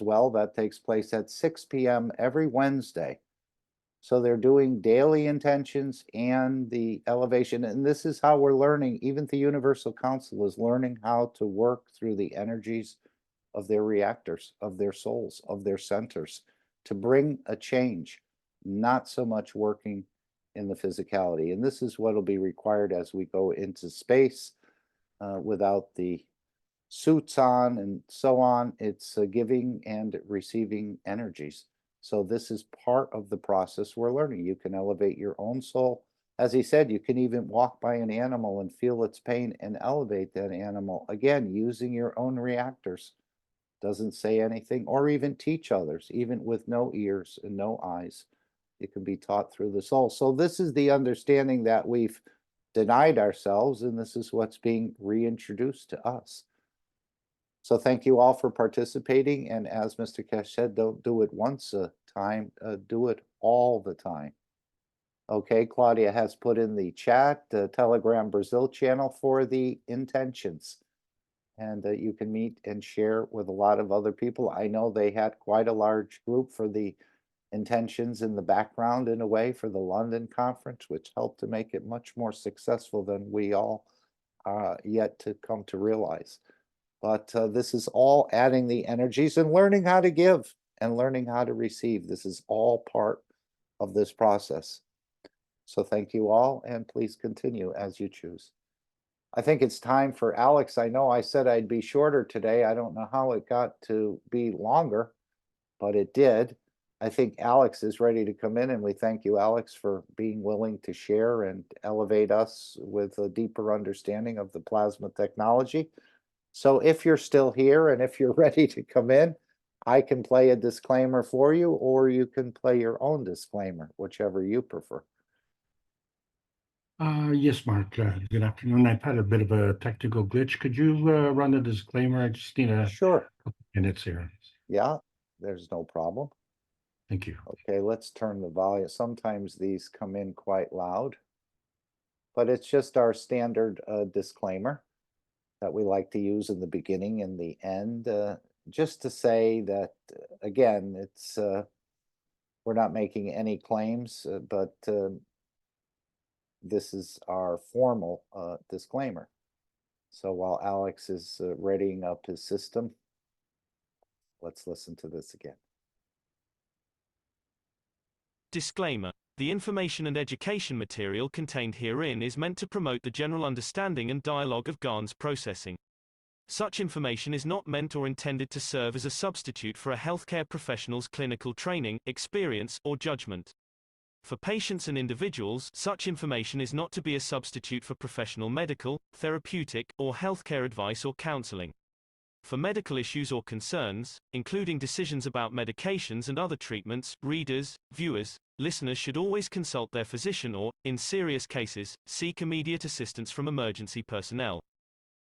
well. That takes place at 6 p.m. every Wednesday. So they're doing daily intentions and the elevation. And this is how we're learning. Even the Universal Council is learning how to work through the energies of their reactors, of their souls, of their centers, to bring a change, not so much working in the physicality. And this is what will be required as we go into space without the suits on and so on. It's giving and receiving energies. So this is part of the process we're learning. You can elevate your own soul. As he said, you can even walk by an animal and feel its pain and elevate that animal, again, using your own reactors. Doesn't say anything, or even teach others, even with no ears and no eyes. It can be taught through the soul. So this is the understanding that we've denied ourselves, and this is what's being reintroduced to us. So thank you all for participating. And as Mr. Keshe said, don't do it once a time, do it all the time. Okay, Claudia has put in the chat, the Telegram Brazil channel for the intentions. And you can meet and share with a lot of other people. I know they had quite a large group for the intentions in the background in a way for the London conference, which helped to make it much more successful than we all yet to come to realize. But this is all adding the energies and learning how to give and learning how to receive. This is all part of this process. So thank you all, and please continue as you choose. I think it's time for Alex. I know I said I'd be shorter today. I don't know how it got to be longer, but it did. I think Alex is ready to come in, and we thank you, Alex, for being willing to share and elevate us with a deeper understanding of the plasma technology. So if you're still here and if you're ready to come in, I can play a disclaimer for you, or you can play your own disclaimer, whichever you prefer. Yes, Mark. Good afternoon. I've had a bit of a technical glitch. Could you run a disclaimer? I just need a Sure. couple minutes here. Yeah, there's no problem. Thank you. Okay, let's turn the volume. Sometimes these come in quite loud, but it's just our standard disclaimer that we like to use in the beginning and the end, just to say that, again, it's we're not making any claims, but this is our formal disclaimer. So while Alex is readying up his system, let's listen to this again. Disclaimer. The information and education material contained herein is meant to promote the general understanding and dialogue of GANs processing. Such information is not meant or intended to serve as a substitute for a healthcare professional's clinical training, experience, or judgment. For patients and individuals, such information is not to be a substitute for professional medical, therapeutic, or healthcare advice or counseling. For medical issues or concerns, including decisions about medications and other treatments, readers, viewers, listeners should always consult their physician or, in serious cases, seek immediate assistance from emergency personnel.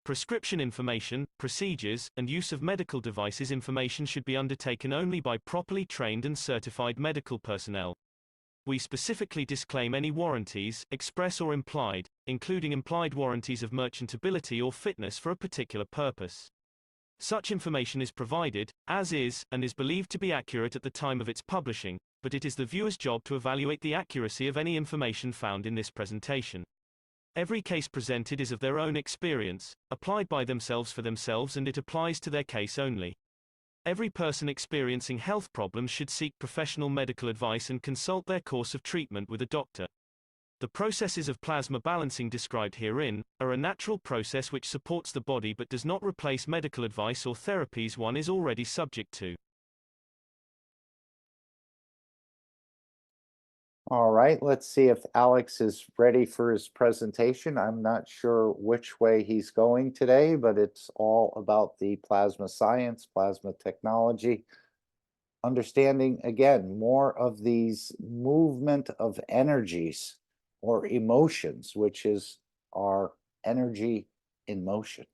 Prescription information, procedures, and use of medical devices information should be undertaken only by properly trained and certified medical personnel. We specifically disclaim any warranties, express or implied, including implied warranties of merchantability or fitness for a particular purpose. Such information is provided, as is, and is believed to be accurate at the time of its publishing, but it is the viewer's job to evaluate the accuracy of any information found in this presentation. Every case presented is of their own experience, applied by themselves for themselves, and it applies to their case only. Every person experiencing health problems should seek professional medical advice and consult their course of treatment with a doctor. The processes of plasma balancing described herein are a natural process which supports the body but does not replace medical advice or therapies one is already subject to. All right, let's see if Alex is ready for his presentation. I'm not sure which way he's going today, but it's all about the plasma science, plasma technology. Understanding, again, more of these movement of energies or emotions, which is our energy in motion.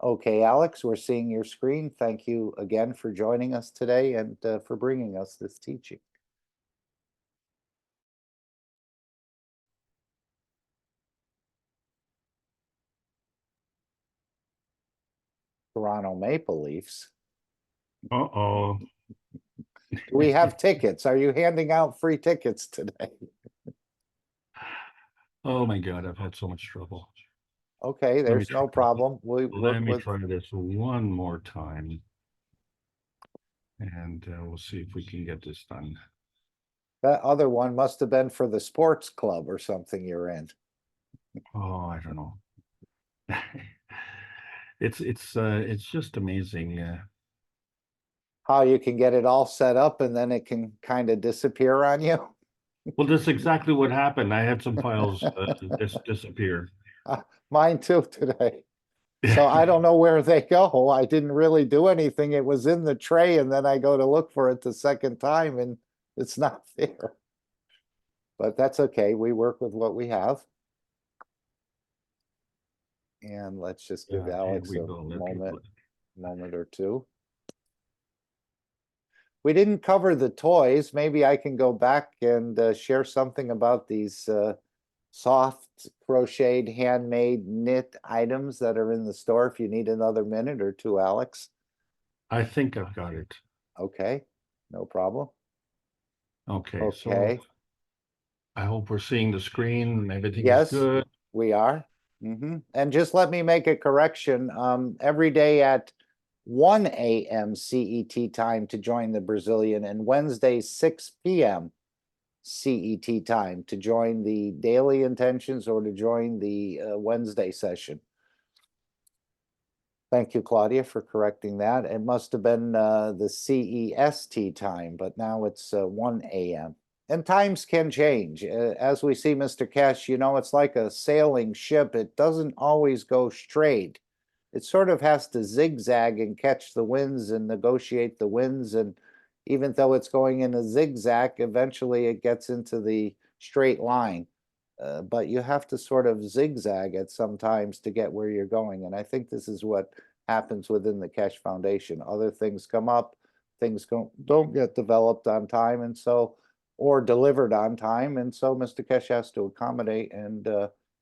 Okay, Alex, we're seeing your screen. Thank you again for joining us today and for bringing us this teaching. Toronto Maple Leafs. Uh-oh. Do we have tickets? Are you handing out free tickets today? Oh my God, I've had so much trouble. Okay, me there's no try- problem. We work Let me with, try this one more time. And we'll see if we can get this done. that other one must have been for the sports club or something you're in. Oh, I don't know. It's just amazing. How you can get it all set up and then it can kind of disappear on you. Well, that's exactly what happened. I had some files disappear. Mine too today. So I don't know where they go. I didn't really do anything. It was in the tray and then I go to look for it the second time and it's not there. But that's okay. We work with what we have. And let's just give Here Alex we a go. moment or two. We didn't cover the toys. Maybe I can go back and share something about these soft crocheted, handmade, knit items that are in the store if you need another minute or two, Alex. I think I've got it. Okay, no problem. Okay, so Okay, I hope we're seeing the screen. Everything is yes, good. we are. And just let me make a correction. Every day at 1 a.m. CET time to join the Brazilian, and Wednesday 6 p.m. CET time to join the daily intentions or to join the Wednesday session. Thank you, Claudia, for correcting that. It must have been the CEST time, but now it's 1 a.m. And times can change. As we see, Mr. Keshe, you know, it's like a sailing ship. It doesn't always go straight. It sort of has to zigzag and catch the winds and negotiate the winds. And even though it's going in a zigzag, eventually it gets into the straight line. But you have to sort of zigzag at some times to get where you're going. And I think this is what happens within the Keshe Foundation. Other things come up, things don't get developed on time, and so, or delivered on time. And so Mr. Keshe has to accommodate. And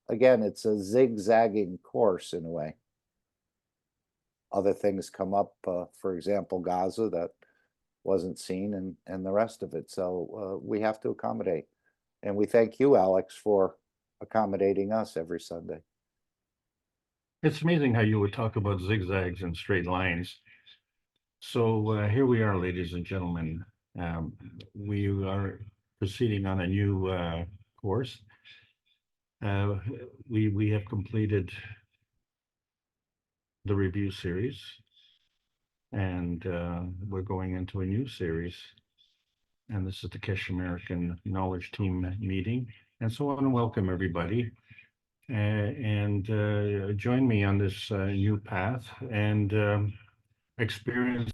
again, it's a zigzagging course in a way. Other things come up, for example, Gaza that wasn't seen and the rest of it. So we have to accommodate. And we thank you, Alex, for accommodating us every Sunday. It's amazing how you would talk about zigzags and straight lines. So here we are, ladies and gentlemen. We are proceeding on a new course. We have completed the review series, and we're going into a new series. And this is the Keshe American Knowledge Team meeting. And so I want to welcome everybody and join me on this new path and experience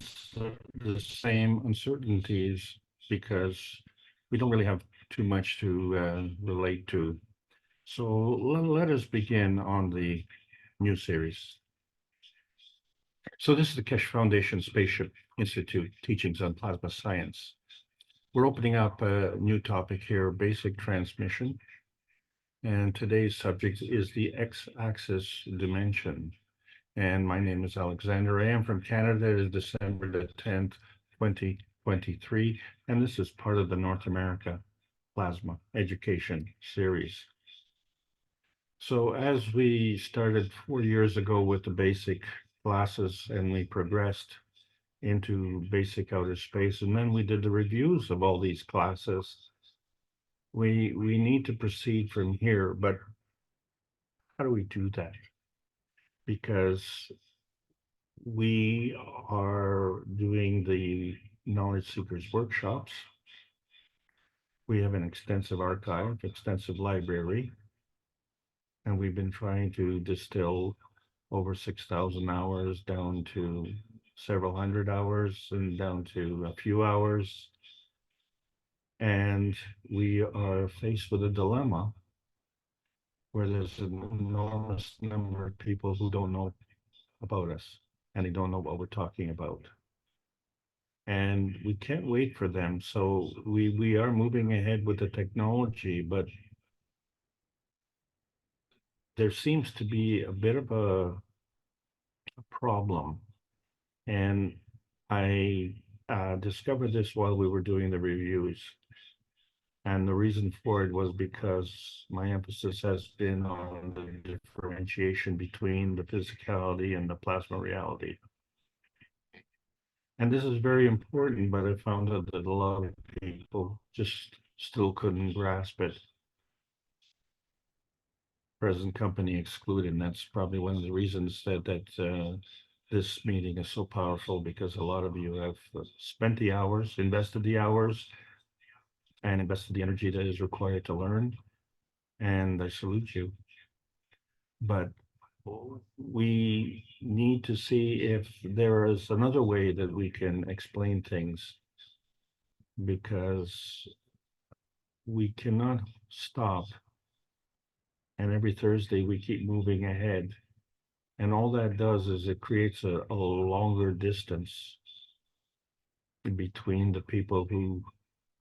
the same uncertainties, because we don't really have too much to relate to. So let us begin on the new series. So this is the Keshe Foundation Spaceship Institute Teachings on Plasma Science. We're opening up a new topic here, basic transmission. And today's subject is the X-axis dimension. And my name is Alexander. I am from Canada. It is December the 10th, 2023. And this is part of the North America Plasma Education Series. So as we started 4 years ago with the basic classes and we progressed into basic outer space, and then we did the reviews of all these classes, we need to proceed from here. But how do we do that? Because we are doing the knowledge seekers workshops. We have an extensive archive, extensive library, and we've been trying to distill over 6,000 hours down to several hundred hours and down to a few hours. And we are faced with a dilemma where there's an enormous number of people who don't know about us and they don't know what we're talking about. And we can't wait for them. So we are moving ahead with the technology, but there seems to be a bit of a problem. And I discovered this while we were doing the reviews. And the reason for it was because my emphasis has been on the differentiation between the physicality and the plasma reality. And this is very important, but I found out that a lot of people just still couldn't grasp it. Present company excluded, and that's probably one of the reasons that this meeting is so powerful, because a lot of you have spent the hours, invested the hours, and invested the energy that is required to learn, and I salute you. But we need to see if there is another way that we can explain things, because we cannot stop. And every Thursday we keep moving ahead. And all that does is it creates a longer distance between the people who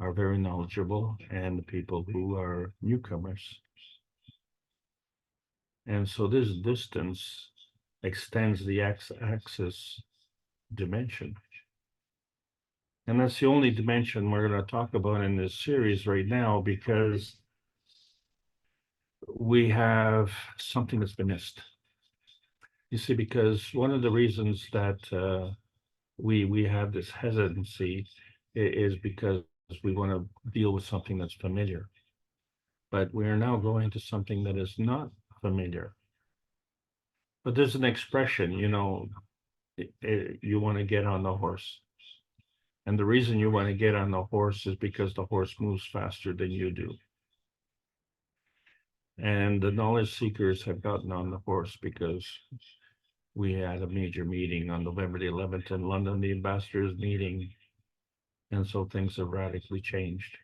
are very knowledgeable and the people who are newcomers. And so this distance extends the x-axis dimension. And that's the only dimension we're going to talk about in this series right now, because we have something that's been missed. You see, because one of the reasons that we have this hesitancy is because we want to deal with something that's familiar. But we are now going to something that is not familiar. But there's an expression, you know, you want to get on the horse. And the reason you want to get on the horse is because the horse moves faster than you do. And the knowledge seekers have gotten on the horse because we had a major meeting on November the 11th in London, the ambassadors meeting. And so things have radically changed.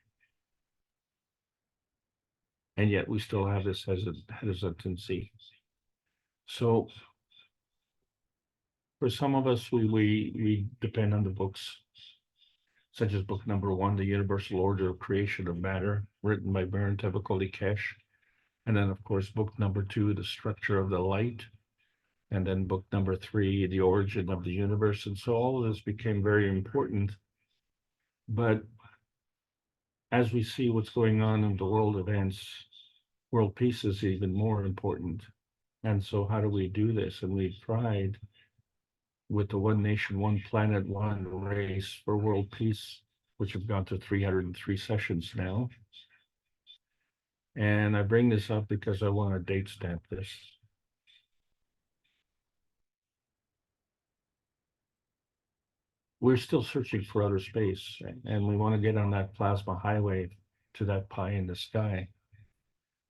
And yet we still have this hesitancy. So for some of us, we depend on the books, such as book number 1, The Universal Order of Creation of Matter, written by Baron Tevakoli Keshe. And then, of course, book number 2, The Structure of the Light. And then book number 3, The Origin of the Universe. And so all of this became very important. But as we see what's going on in the world events, world peace is even more important. And so how do we do this? And we've tried with the One Nation, One Planet, One Race for World Peace, which have gone to 303 sessions now. And I bring this up because I want to date stamp this. We're still searching for outer space, and we want to get on that plasma highway to that pie in the sky.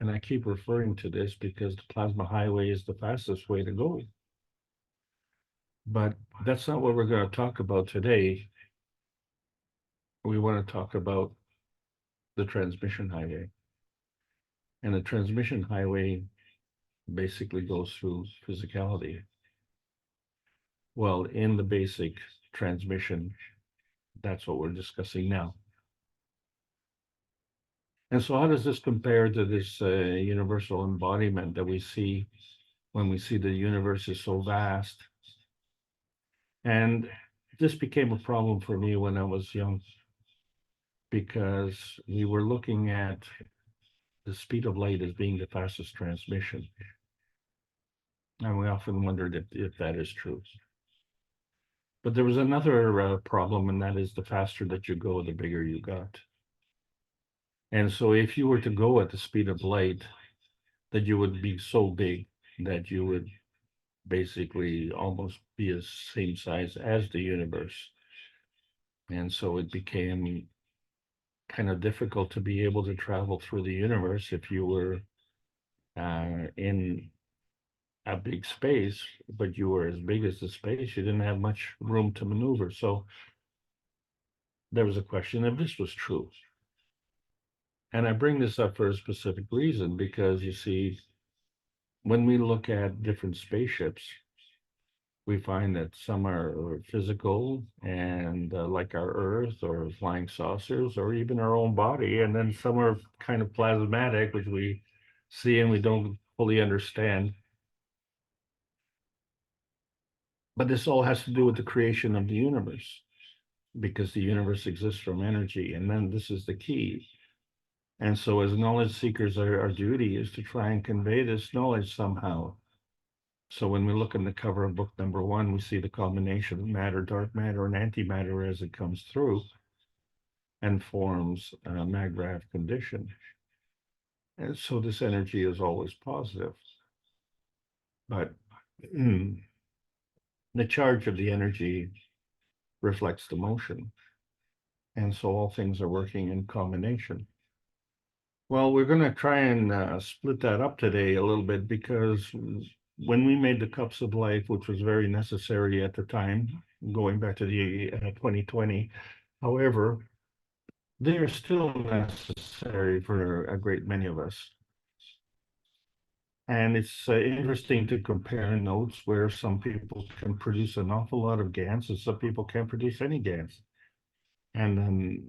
And I keep referring to this because the plasma highway is the fastest way to go. But that's not what we're going to talk about today. We want to talk about the transmission highway. And the transmission highway basically goes through physicality. Well, in the basic transmission, that's what we're discussing now. And so how does this compare to this universal embodiment that we see when we see the universe is so vast? And this became a problem for me when I was young, because we were looking at the speed of light as being the fastest transmission. And we often wondered if that is true. But there was another problem, and that is the faster that you go, the bigger you got. And so if you were to go at the speed of light, that you would be so big that you would basically almost be the same size as the universe. And so it became kind of difficult to be able to travel through the universe if you were in a big space, but you were as big as the space, you didn't have much room to maneuver. So there was a question if this was true. And I bring this up for a specific reason, because you see, when we look at different spaceships, we find that some are physical and like our Earth or flying saucers or even our own body. And then some are kind of plasmatic, which we see and we don't fully understand. But this all has to do with the creation of the universe, because the universe exists from energy. And then this is the key. And so as knowledge seekers, our duty is to try and convey this knowledge somehow. So when we look in the cover of book number 1, we see the combination of matter, dark matter, and antimatter as it comes through and forms a maggrav condition. And so this energy is always positive. But the charge of the energy reflects the motion. And so all things are working in combination. Well, we're going to try and split that up today a little bit, because when we made the cups of life, which was very necessary at the time, going back to the 2020, however, they are still necessary for a great many of us. And it's interesting to compare notes where some people can produce an awful lot of GANs and some people can't produce any GANs. And then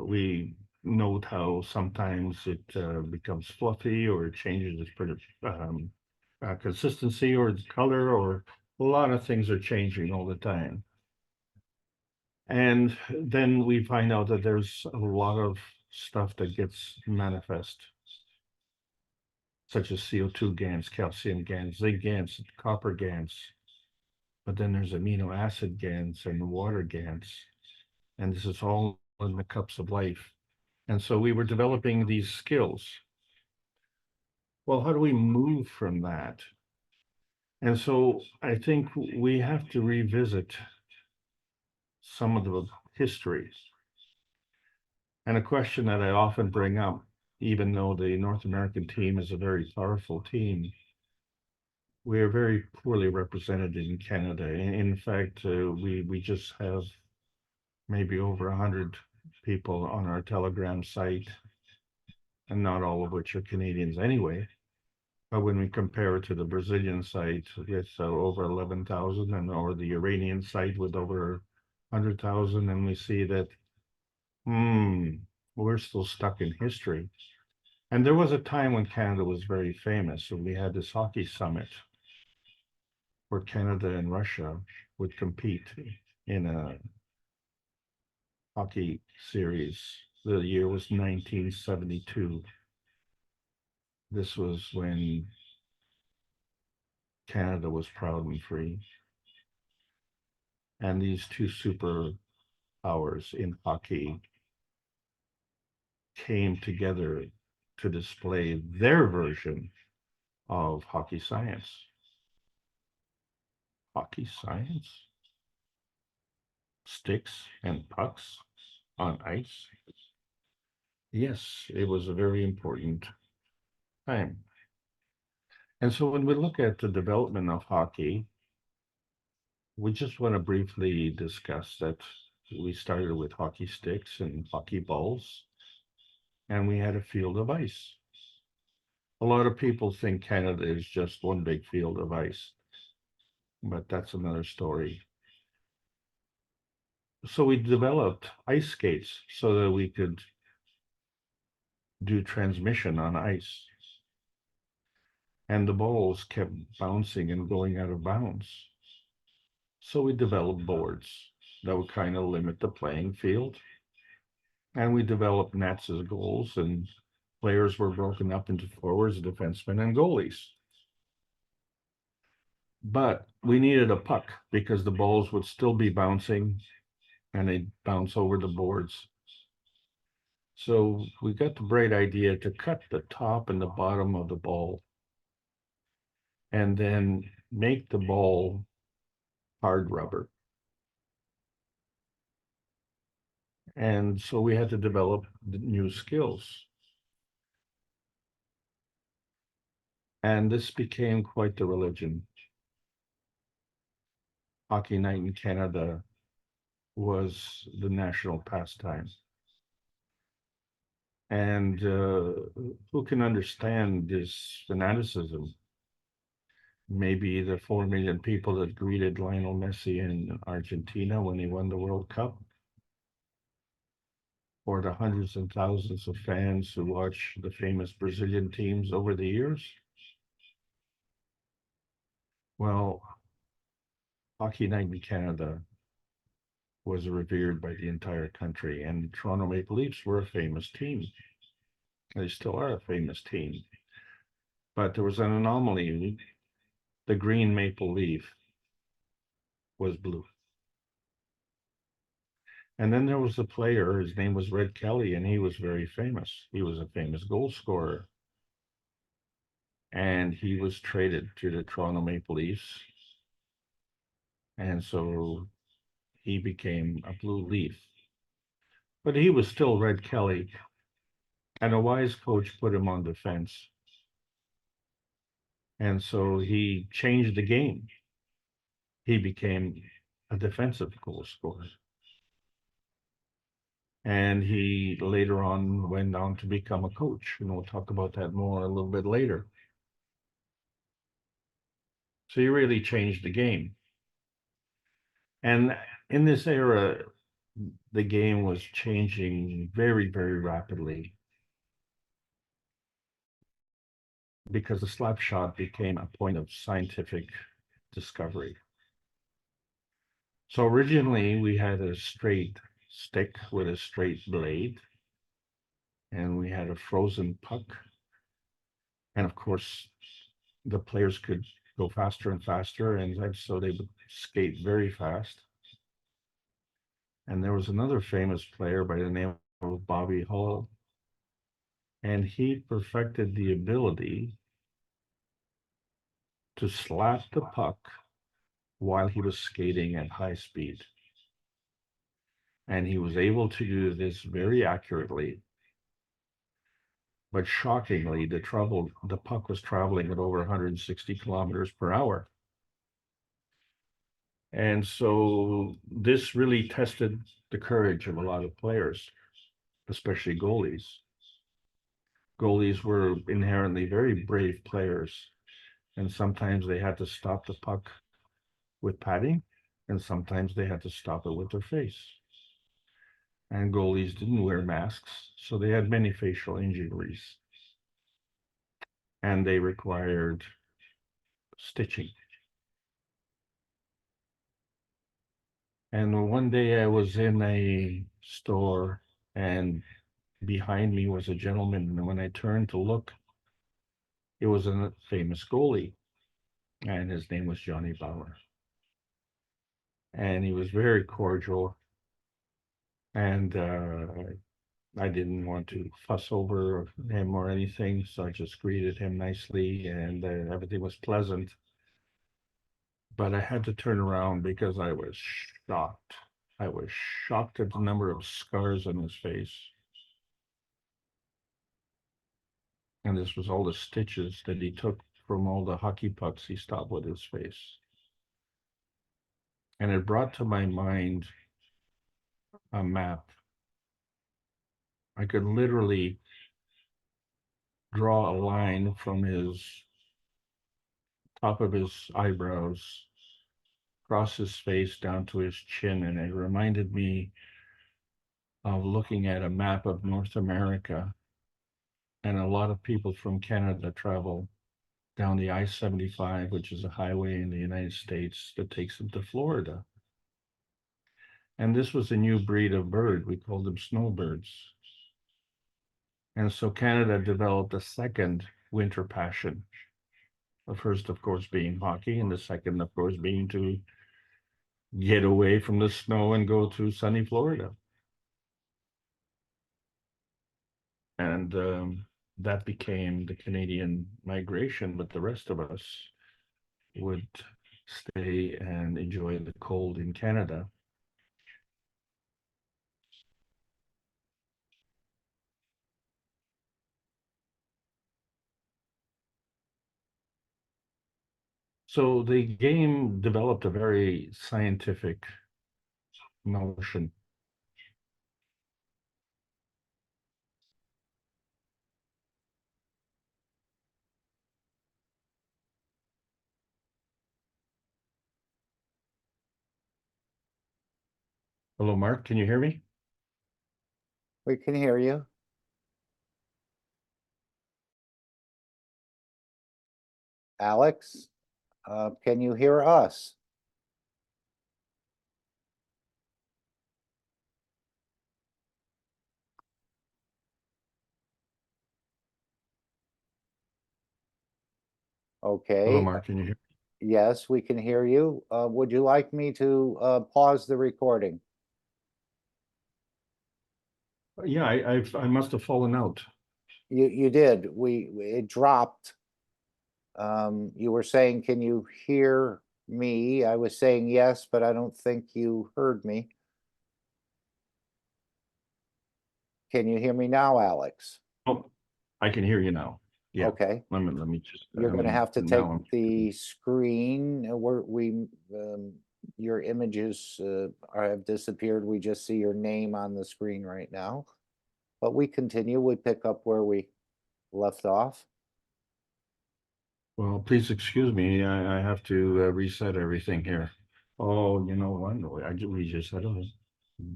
we note how sometimes it becomes fluffy, or it changes its consistency or its color, or a lot of things are changing all the time. And then we find out that there's a lot of stuff that gets manifest, such as CO2 GANs, calcium GANs, zinc GANs, copper GANs. But then there's amino acid GANs and water GANs. And this is all in the cups of life. And so we were developing these skills. Well, how do we move from that? And so I think we have to revisit some of the histories. And a question that I often bring up, even though the North American team is a very powerful team, we are very poorly represented in Canada. In fact, we just have maybe over 100 people on our Telegram site, and not all of which are Canadians anyway. But when we compare it to the Brazilian site with over 11,000, and or the Iranian site with over 100,000, and we see that, we're still stuck in history. And there was a time when Canada was very famous, and we had this hockey summit where Canada and Russia would compete in a hockey series. The year was 1972. This was when Canada was proud and free. And these two superpowers in hockey came together to display their version of hockey science. Hockey science? Sticks and pucks on ice? Yes, it was a very important time. And so when we look at the development of hockey, we just want to briefly discuss that we started with hockey sticks and hockey balls, and we had a field of ice. A lot of people think Canada is just one big field of ice, but that's another story. So we developed ice skates so that we could do transmission on ice. And the balls kept bouncing and going out of bounds. So we developed boards that would kind of limit the playing field. And we developed nets as goals, and players were broken up into forwards, defensemen, and goalies. But we needed a puck because the balls would still be bouncing and they'd bounce over the boards. So we got the bright idea to cut the top and the bottom of the ball and then make the ball hard rubber. And so we had to develop the new skills. And this became quite the religion. Hockey night in Canada was the national pastime. And who can understand this fanaticism? Maybe the 4 million people that greeted Lionel Messi in Argentina when he won the World Cup, or the hundreds and thousands of fans who watch the famous Brazilian teams over the years. Well, Hockey Night in Canada was revered by the entire country, and the Toronto Maple Leafs were a famous team. They still are a famous team. But there was an anomaly. The green maple leaf was blue. And then there was a player, his name was Red Kelly, and he was very famous. He was a famous goal scorer. And he was traded to the Toronto Maple Leafs. And so he became a blue leaf. But he was still Red Kelly. And a wise coach put him on defense. And so he changed the game. He became a defensive goal scorer. And he later on went on to become a coach. And we'll talk about that more a little bit later. So he really changed the game. And in this era, the game was changing very, very rapidly, because the slap shot became a point of scientific discovery. So originally we had a straight stick with a straight blade, and we had a frozen puck. And of course, the players could go faster and faster, and so they would skate very fast. And there was another famous player by the name of Bobby Hull, and he perfected the ability to slap the puck while he was skating at high speed. And he was able to do this very accurately. But shockingly, the puck was traveling at over 160 kilometers per hour. And so this really tested the courage of a lot of players, especially goalies. Goalies were inherently very brave players, and sometimes they had to stop the puck with padding, and sometimes they had to stop it with their face. And goalies didn't wear masks, so they had many facial injuries. And they required stitching. And one day I was in a store, and behind me was a gentleman, and when I turned to look, it was a famous goalie, and his name was Johnny Bauer. And he was very cordial, and I didn't want to fuss over him or anything, so I just greeted him nicely, and everything was pleasant. But I had to turn around because I was shocked. I was shocked at the number of scars on his face. And this was all the stitches that he took from all the hockey pucks he stopped with his face. And it brought to my mind a map. I could literally draw a line from his top of his eyebrows, across his face down to his chin, and it reminded me of looking at a map of North America. And a lot of people from Canada travel down the I-75, which is a highway in the United States that takes them to Florida. And this was a new breed of bird. We called them snowbirds. And so Canada developed a second winter passion. The first, of course, being hockey, and the second, of course, being to get away from the snow and go to sunny Florida. And that became the Canadian migration, but the rest of us would stay and enjoy the cold in Canada. So the game developed a very scientific notion. Hello, Mark, can you hear me? We can hear you. Alex, can you hear us? Hello, Okay, Mark, can you hear? yes, we can hear you. Would you like me to pause the recording? Yeah, I must have fallen out. You did. It dropped. You were saying, can you hear me? I was saying yes, but I don't think you heard me. Can you hear me now, Alex? Oh, I can hear you now. Yeah. Okay, Let me just. you're gonna have to take now I'm- the screen, your images have disappeared. We just see your name on the screen right now. But we continue, we pick up where we left off. Well, please excuse me. I have to reset everything here. Oh, you know what? No, we just had a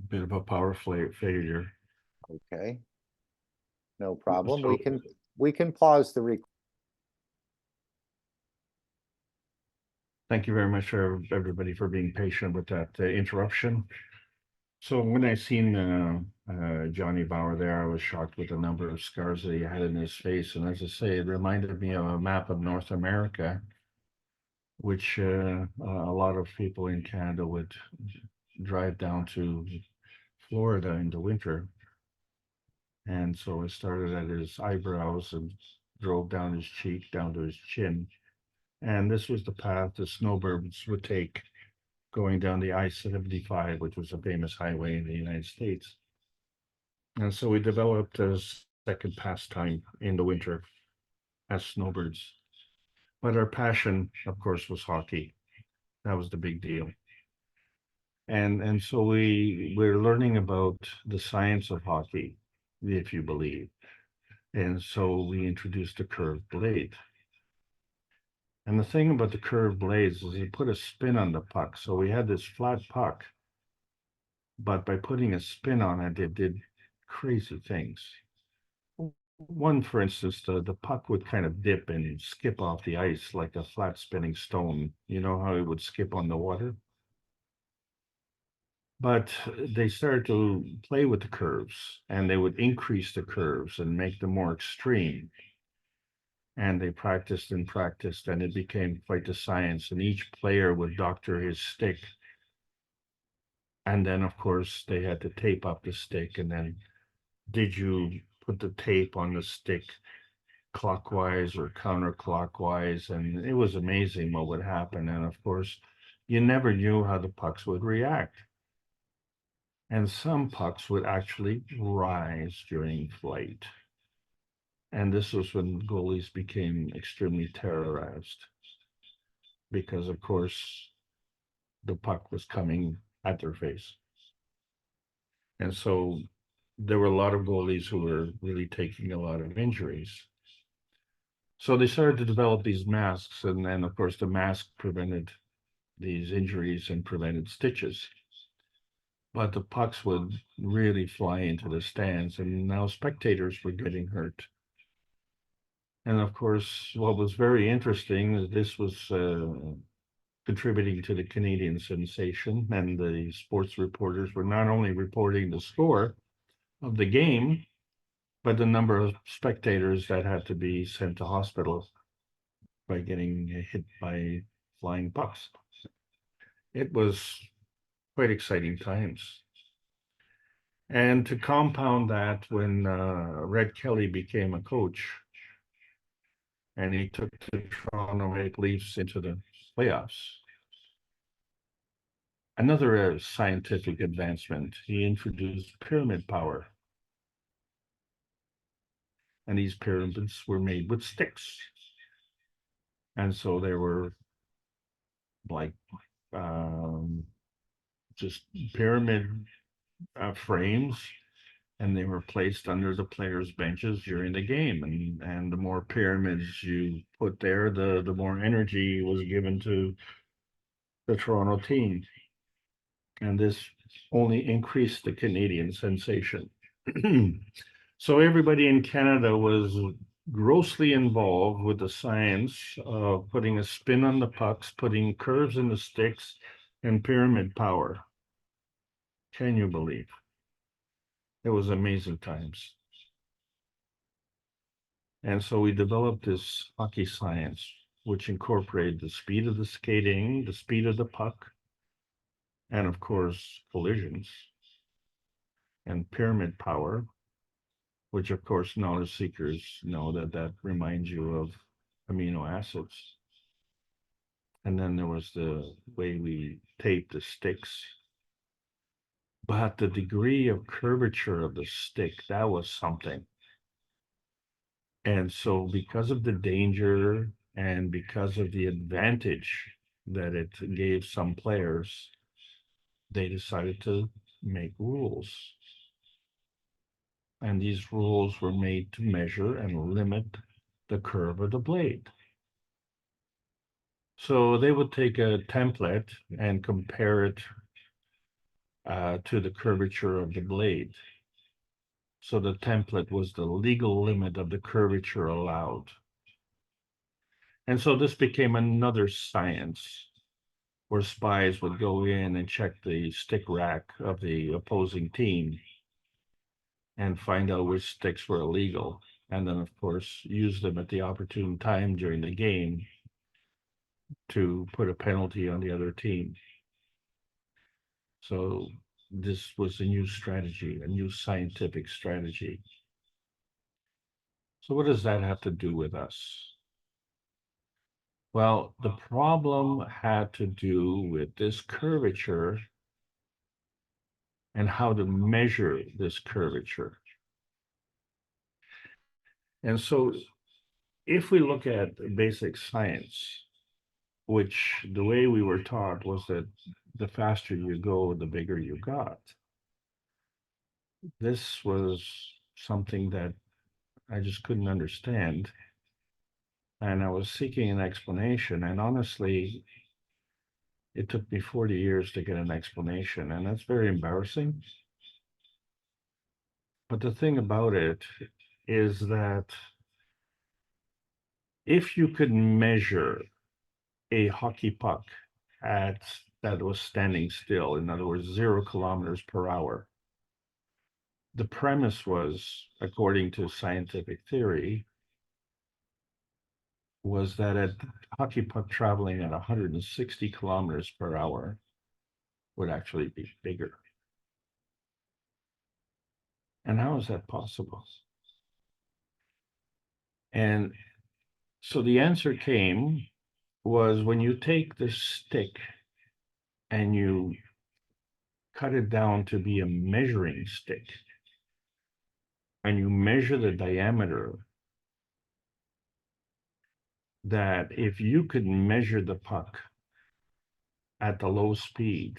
bit of a power failure. Okay. No problem. We So- can pause the recording. Thank you very much for everybody for being patient with that interruption. So when I seen Johnny Bauer there, I was shocked with the number of scars that he had in his face. And as I say, it reminded me of a map of North America, which a lot of people in Canada would drive down to Florida in the winter. And so it started at his eyebrows and drove down his cheek, down to his chin. And this was the path the snowbirds would take going down the I-75, which was a famous highway in the United States. And so we developed a second pastime in the winter as snowbirds. But our passion, of course, was hockey. That was the big deal. And so we're learning about the science of hockey, if you believe. And so we introduced the curved blade. And the thing about the curved blades is it put a spin on the puck. So we had this flat puck, but by putting a spin on it, it did crazy things. One, for instance, the puck would kind of dip and skip off the ice like a flat spinning stone. You know how it would skip on the water? But they started to play with the curves, and they would increase the curves and make them more extreme. And they practiced and practiced, and it became quite a science. And each player would doctor his stick. And then, of course, they had to tape up the stick. And then, did you put the tape on the stick clockwise or counterclockwise? And it was amazing what would happen. And of course, you never knew how the pucks would react. And some pucks would actually rise during flight. And this was when goalies became extremely terrorized because, of course, the puck was coming at their face. And so there were a lot of goalies who were really taking a lot of injuries. So they started to develop these masks, and then, of course, the mask prevented these injuries and prevented stitches. But the pucks would really fly into the stands, and now spectators were getting hurt. And of course, what was very interesting is this was contributing to the Canadian sensation, and the sports reporters were not only reporting the score of the game, but the number of spectators that had to be sent to hospital by getting hit by flying pucks. It was quite exciting times. And to compound that, when Red Kelly became a coach, and he took the Toronto Maple Leafs into the playoffs. Another scientific advancement, he introduced pyramid power. And these pyramids were made with sticks. And so they were like just pyramid frames, and they were placed under the players' benches during the game. And the more pyramids you put there, the more energy was given to the Toronto team. And this only increased the Canadian sensation. So everybody in Canada was grossly involved with the science of putting a spin on the pucks, putting curves in the sticks, and pyramid power. Can you believe? It was amazing times. And so we developed this hockey science, which incorporated the speed of the skating, the speed of the puck, and of course, collisions and pyramid power, which of course knowledge seekers know that reminds you of amino acids. And then there was the way we taped the sticks. But the degree of curvature of the stick, that was something. And so because of the danger and because of the advantage that it gave some players, they decided to make rules. And these rules were made to measure and limit the curve of the blade. So they would take a template and compare it to the curvature of the blade. So the template was the legal limit of the curvature allowed. And so this became another science where spies would go in and check the stick rack of the opposing team and find out which sticks were illegal. And then, of course, use them at the opportune time during the game to put a penalty on the other team. So this was a new strategy, a new scientific strategy. So what does that have to do with us? Well, the problem had to do with this curvature and how to measure this curvature. And so if we look at basic science, which the way we were taught was that the faster you go, the bigger you got. This was something that I just couldn't understand. And I was seeking an explanation. And honestly, it took me 40 years to get an explanation. And that's very embarrassing. But the thing about it is that if you could measure a hockey puck at that was standing still, in other words, 0 kilometers per hour, the premise was, according to scientific theory, was that a hockey puck traveling at 160 kilometers per hour would actually be bigger. And how is that possible? And so the answer came was when you take the stick and you cut it down to be a measuring stick and you measure the diameter, that if you could measure the puck at the low speed,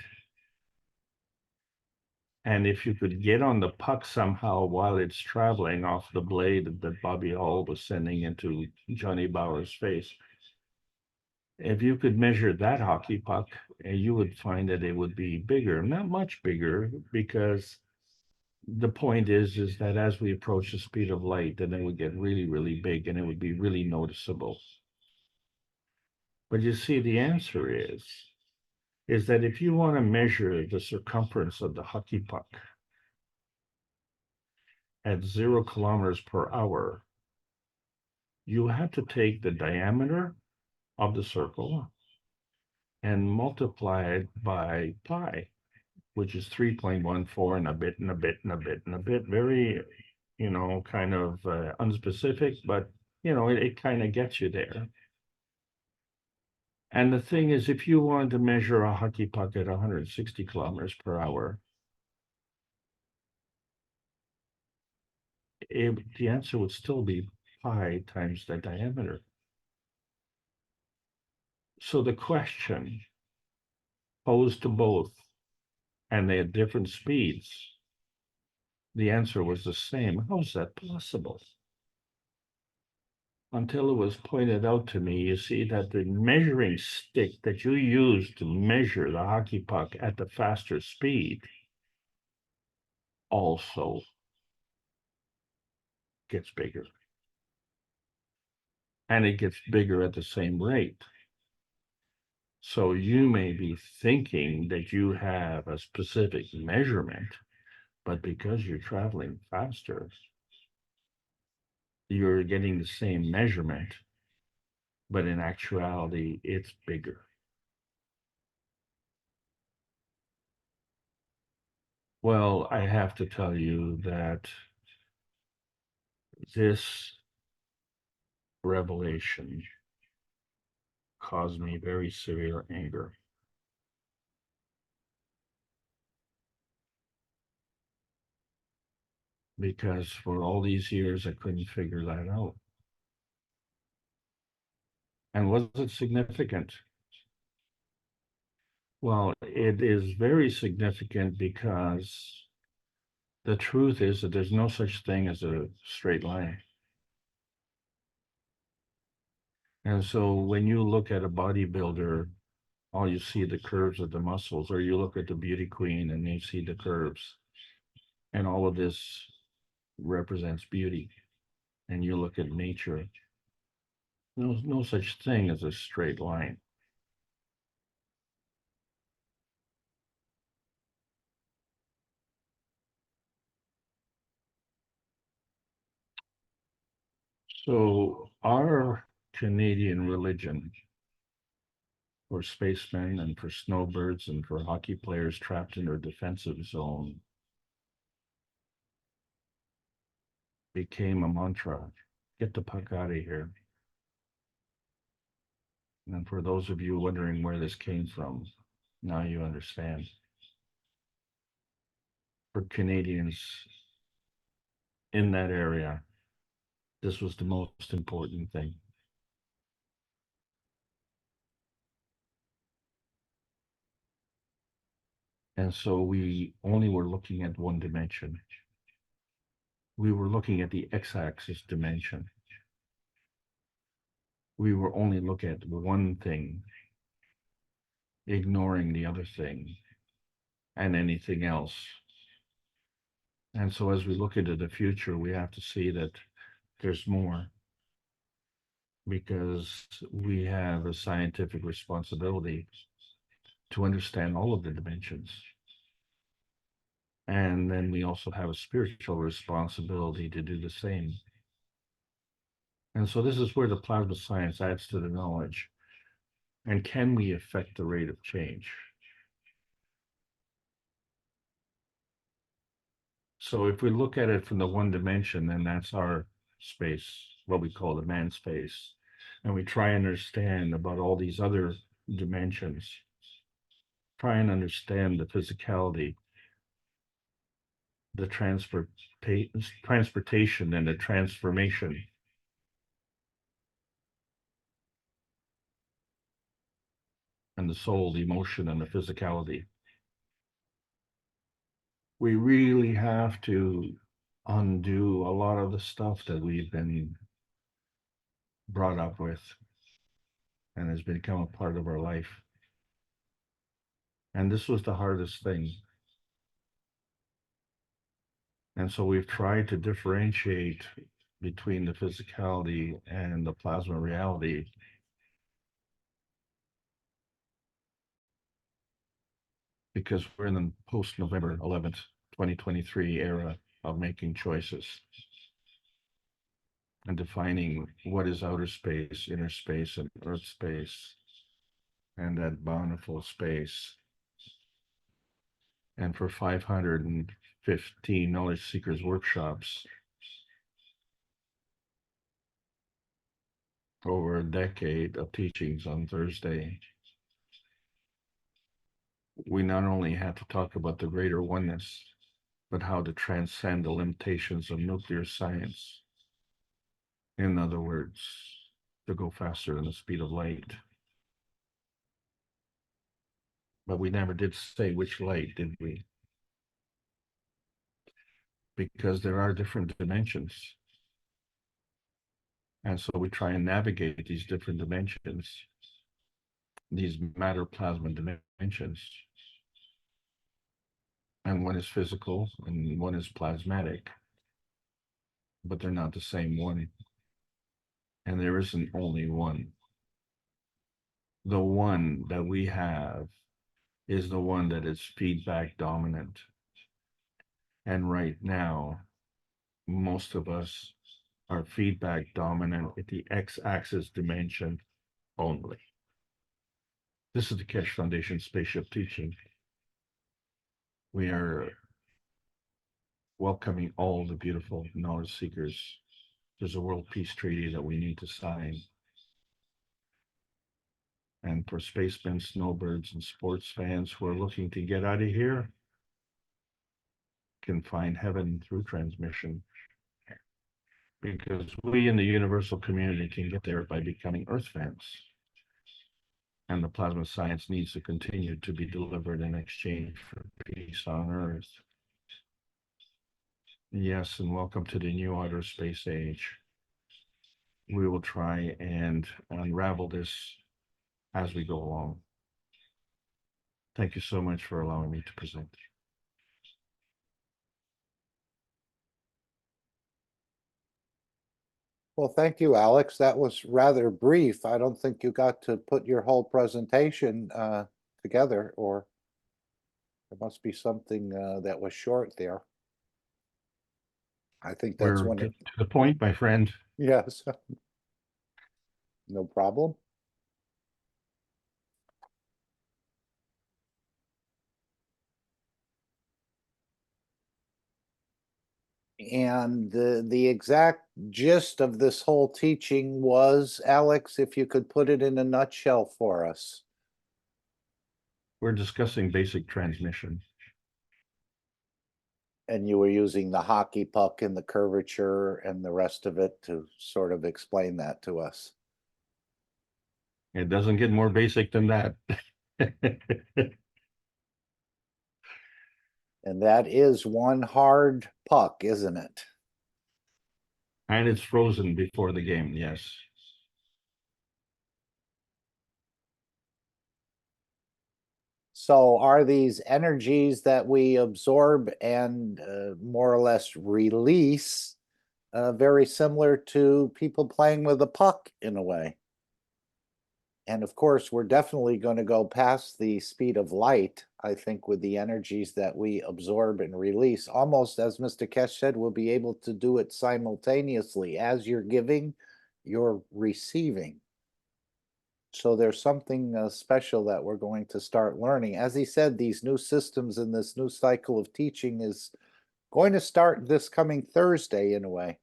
and if you could get on the puck somehow while it's traveling off the blade that Bobby Hull was sending into Johnny Bauer's face, if you could measure that hockey puck, you would find that it would be bigger, not much bigger, because the point is that as we approach the speed of light, then it would get really, really big and it would be really noticeable. But you see, the answer is that if you want to measure the circumference of the hockey puck at 0 kilometers per hour, you have to take the diameter of the circle and multiply it by pi, which is 3.14 and a bit and a bit and a bit and a bit. Very, kind of unspecific, but, it kind of gets you there. And the thing is, if you wanted to measure a hockey puck at 160 kilometers per hour, the answer would still be pi times the diameter. So the question posed to both, and they had different speeds, the answer was the same. How is that possible? Until it was pointed out to me, you see that the measuring stick that you use to measure the hockey puck at the faster speed also gets bigger. And it gets bigger at the same rate. So you may be thinking that you have a specific measurement, but because you're traveling faster, you're getting the same measurement, but in actuality, it's bigger. Well, I have to tell you that this revelation caused me very severe anger. Because for all these years, I couldn't figure that out. And was it significant? Well, it is very significant because the truth is that there's no such thing as a straight line. And so when you look at a bodybuilder, all you see the curves of the muscles, or you look at the beauty queen and you see the curves. And all of this represents beauty. And you look at nature, there's no such thing as a straight line. So our Canadian religion for spacemen and for snowbirds and for hockey players trapped in their defensive zone became a mantra. Get the puck out of here. And for those of you wondering where this came from, now you understand. For Canadians in that area, this was the most important thing. And so we only were looking at one dimension. We were looking at the x-axis dimension. We were only looking at one thing, ignoring the other thing and anything else. And so as we look into the future, we have to see that there's more, because we have a scientific responsibility to understand all of the dimensions. And then we also have a spiritual responsibility to do the same. And so this is where the plasma science adds to the knowledge. And can we affect the rate of change? So if we look at it from the one dimension, then that's our space, what we call the man space. And we try and understand about all these other dimensions. Try and understand the physicality, the transportation and the transformation. And the soul, the emotion, and the physicality. We really have to undo a lot of the stuff that we've been brought up with and has become a part of our life. And this was the hardest thing. And so we've tried to differentiate between the physicality and the plasma reality. Because we're in the post-November 11th, 2023 era of making choices and defining what is outer space, inner space, and earth space, and that bountiful space. And for 515 Knowledge Seekers workshops over a decade of teachings on Thursday, we not only had to talk about the greater oneness, but how to transcend the limitations of nuclear science. In other words, to go faster than the speed of light. But we never did say which light, did we? Because there are different dimensions. And so we try and navigate these different dimensions, these matter plasma dimensions. And one is physical and one is plasmatic, but they're not the same one. And there isn't only one. The one that we have is the one that is feedback dominant. And right now, most of us are feedback dominant at the x-axis dimension only. This is the Keshe Foundation Spaceship Teaching. We are welcoming all the beautiful knowledge seekers. There's a world peace treaty that we need to sign. And for spacemen, snowbirds, and sports fans who are looking to get out of here, can find heaven through transmission. Because we in the universal community can get there by becoming Earth fans. And the plasma science needs to continue to be delivered in exchange for peace on Earth. Yes, and welcome to the new outer space age. We will try and unravel this as we go along. Thank you so much for allowing me to present. Well, thank you, Alex. That was rather brief. I don't think you got to put your whole presentation together, or there must be something that was short there. I think that's We're one. to the point, my friend. Yes. No problem. And the exact gist of this whole teaching was, Alex, if you could put it in a nutshell for us. We're discussing basic transmission. And you were using the hockey puck and the curvature and the rest of it to sort of explain that to us. It doesn't get more basic than that. And that is one hard puck, isn't it? And it's frozen before the game, yes. So are these energies that we absorb and more or less release very similar to people playing with a puck in a way? And of course, we're definitely going to go past the speed of light, I think, with the energies that we absorb and release. Almost as Mr. Keshe said, we'll be able to do it simultaneously. As you're giving, you're receiving. So there's something special that we're going to start learning. As he said, these new systems and this new cycle of teaching is going to start this coming Thursday in a way.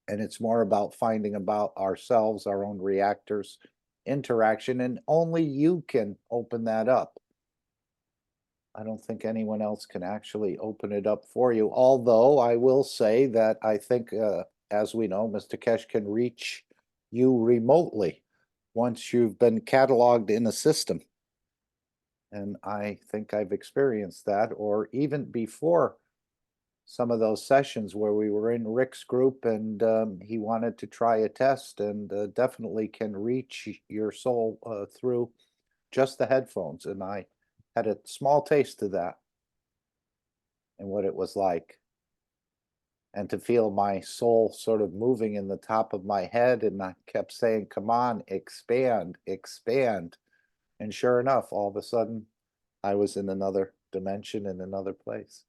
And it's more about finding about ourselves, our own reactors, interaction, and only you can open that up. I don't think anyone else can actually open it up for you. Although I will say that I think, as we know, Mr. Keshe can reach you remotely once you've been cataloged in a system. And I think I've experienced that, or even before some of those sessions where we were in Rick's group and he wanted to try a test, and definitely can reach your soul through just the headphones. And I had a small taste of that and what it was like. And to feel my soul sort of moving in the top of my head, and I kept saying, come on, expand, expand. And sure enough, all of a sudden, I was in another dimension, in another place.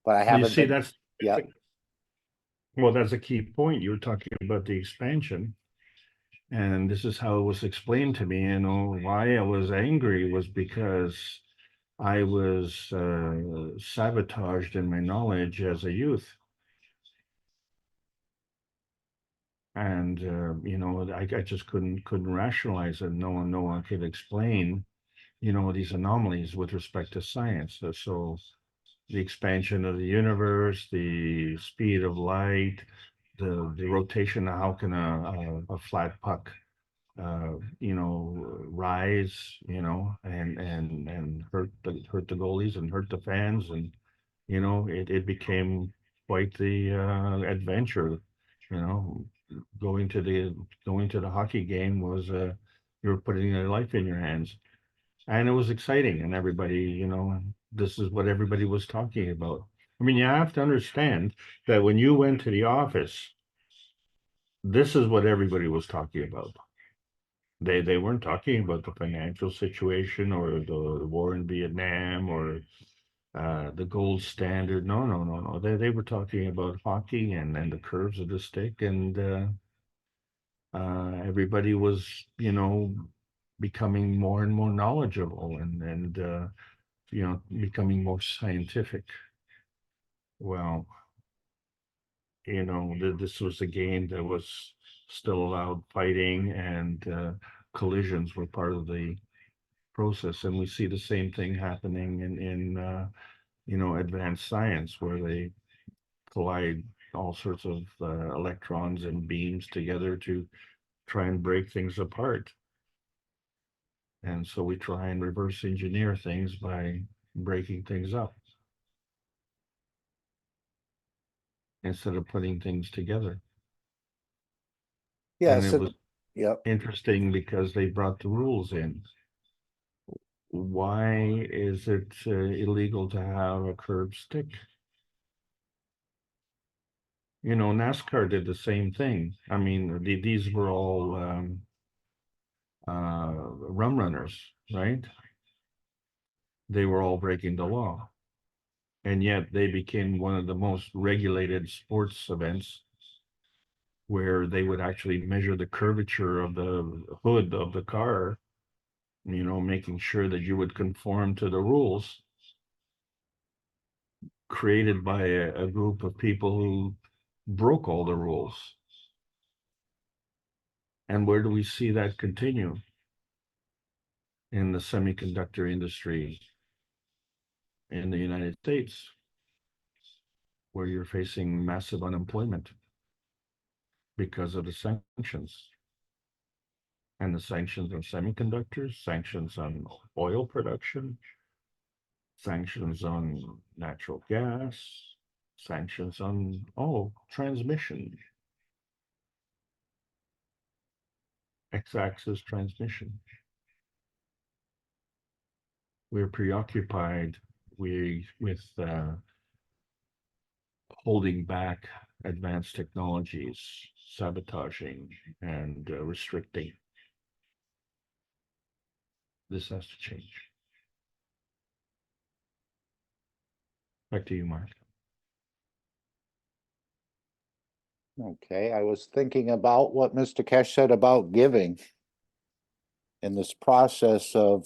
But I haven't You see, been, that's yeah. Well, that's a key point. You were talking about the expansion. And this is how it was explained to me. You know, why I was angry was because I was sabotaged in my knowledge as a youth. And you know, I just couldn't rationalize it. No one could explain, you know, these anomalies with respect to science. So the expansion of the universe, the speed of light, the rotation. How can a flat puck you know, rise, you know, and hurt the goalies and hurt the fans, and you know, it became quite the adventure. You know, going to the hockey game was you were putting your life in your hands, and it was exciting, and everybody, you know, this is what everybody was talking about. I mean, you have to understand that when you went to the office, this is what everybody was talking about. They weren't talking about the financial situation or the war in Vietnam or the gold standard. No, no, no, no. They were talking about hockey and the curves of the stick, and everybody was, you know, becoming more and more knowledgeable and you know, becoming more scientific. Well, you know, this was a game that was still allowed fighting, and collisions were part of the process, and we see the same thing happening in you know, advanced science, where they collide all sorts of electrons and beams together to try and break things apart. And so we try and reverse engineer things by breaking things up instead of putting things together. And Yes, it was yep. interesting because they brought the rules in. Why is it illegal to have a curved stick? You know, NASCAR did the same thing. I mean, these were all rum runners, right? They were all breaking the law. And yet they became one of the most regulated sports events, where they would actually measure the curvature of the hood of the car, you know, making sure that you would conform to the rules created by a group of people who broke all the rules. And where do we see that continue? In the semiconductor industry in the United States, where you're facing massive unemployment because of the sanctions. And the sanctions on semiconductors, sanctions on oil production, sanctions on natural gas, sanctions on, transmission, X-axis transmission. We're preoccupied with holding back advanced technologies, sabotaging and restricting. This has to change. Back to you, Mark. Okay, I was thinking about what Mr. Keshe said about giving in this process of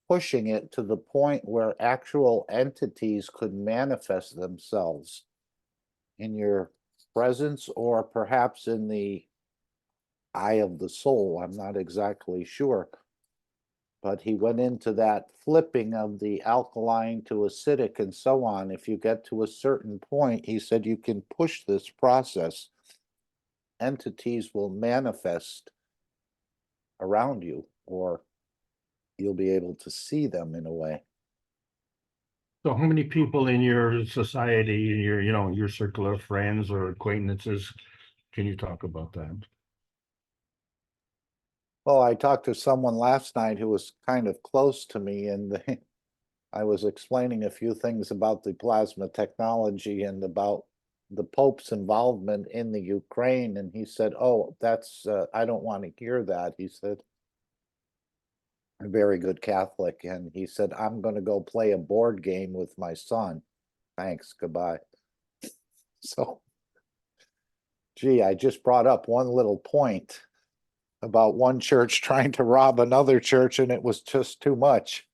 pushing it to the point where actual entities could manifest themselves in your presence, or perhaps in the eye of the soul. I'm not exactly sure. But he went into that flipping of the alkaline to acidic and so on. If you get to a certain point, he said you can push this process. Entities will manifest around you, or you'll be able to see them in a way. So how many people in your society, in your, you know, your circle of friends or acquaintances, can you talk about that? Well, I talked to someone last night who was kind of close to me, and I was explaining a few things about the plasma technology and about the Pope's involvement in the Ukraine, and he said, "Oh, that's I don't want to hear that." He said, "A very good Catholic," and he said, "I'm going to go play a board game with my son. Thanks, goodbye." So, gee, I just brought up one little point about one church trying to rob another church, and it was just too much.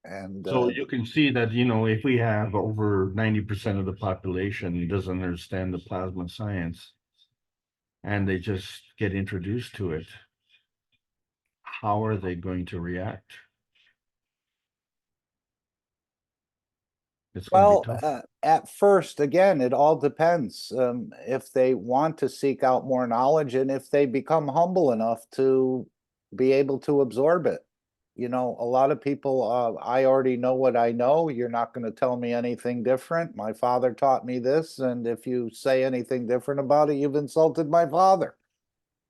And So you can see that, you know, if we have over 90% of the population doesn't understand the plasma science, and they just get introduced to it, how are they going to react? It's going to be Well, tough. at first, again, it all depends. If they want to seek out more knowledge and if they become humble enough to be able to absorb it. You know, a lot of people, I already know what I know. You're not going to tell me anything different. My father taught me this, and if you say anything different about it, you've insulted my father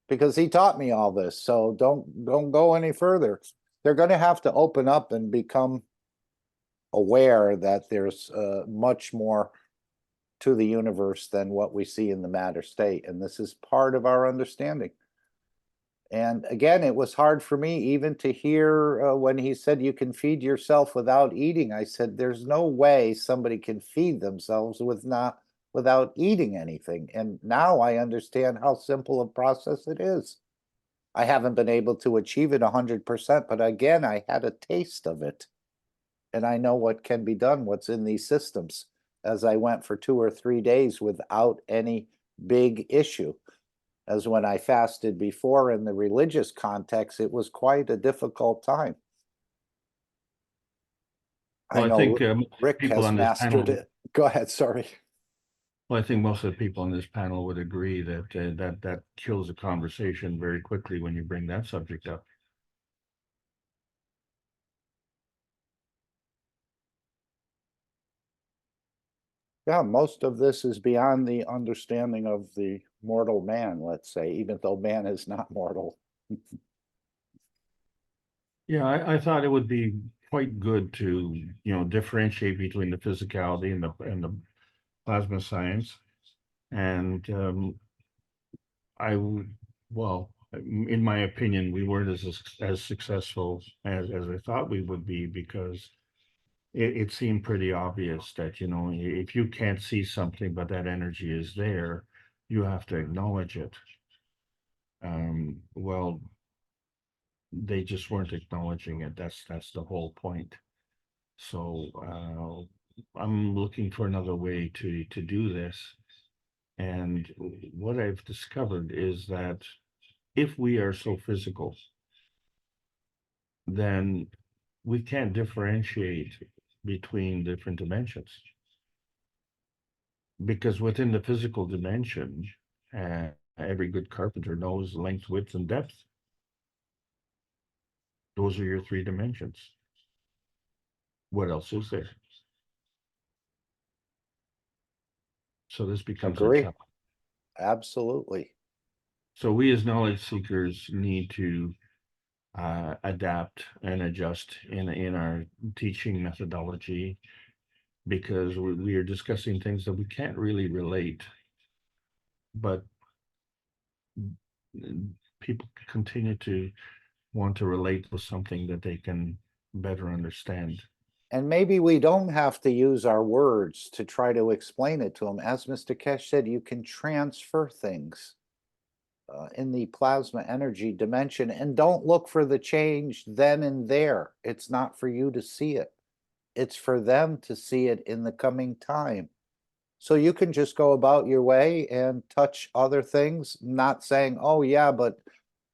because he taught me all this. So don't go any further. They're going to have to open up and become aware that there's much more to the universe than what we see in the matter state. And this is part of our understanding. And again, it was hard for me even to hear when he said you can feed yourself without eating. I said, there's no way somebody can feed themselves without eating anything. And now I understand how simple a process it is. I haven't been able to achieve it 100%, but again, I had a taste of it. And I know what can be done, what's in these systems, as I went for 2 or 3 days without any big issue. As when I fasted before in the religious context, it was quite a difficult time. Well, I I know think Rick people has on this mastered panel, it. Go ahead, sorry. well, I think most of the people on this panel would agree that that kills a conversation very quickly when you bring that subject up. Yeah, most of this is beyond the understanding of the mortal man, let's say, even though man is not mortal. Yeah, I thought it would be quite good to, differentiate between the physicality and the plasma science. And well, in my opinion, we weren't as successful as I thought we would be, because it seemed pretty obvious that, if you can't see something but that energy is there, you have to acknowledge it. Well, they just weren't acknowledging it. That's the whole point. So I'm looking for another way to do this. And what I've discovered is that if we are so physical, then we can't differentiate between different dimensions. Because within the physical dimension, every good carpenter knows length, width, and depth. Those are your 3 dimensions. What else is there? So this becomes a Agree. challenge. Absolutely. So we as knowledge seekers need to adapt and adjust in our teaching methodology, because we are discussing things that we can't really relate, but people continue to want to relate with something that they can better understand. And maybe we don't have to use our words to try to explain it to them. As Mr. Keshe said, you can transfer things in the plasma energy dimension, and don't look for the change then and there. It's not for you to see it. It's for them to see it in the coming time. So you can just go about your way and touch other things, not saying, oh yeah, but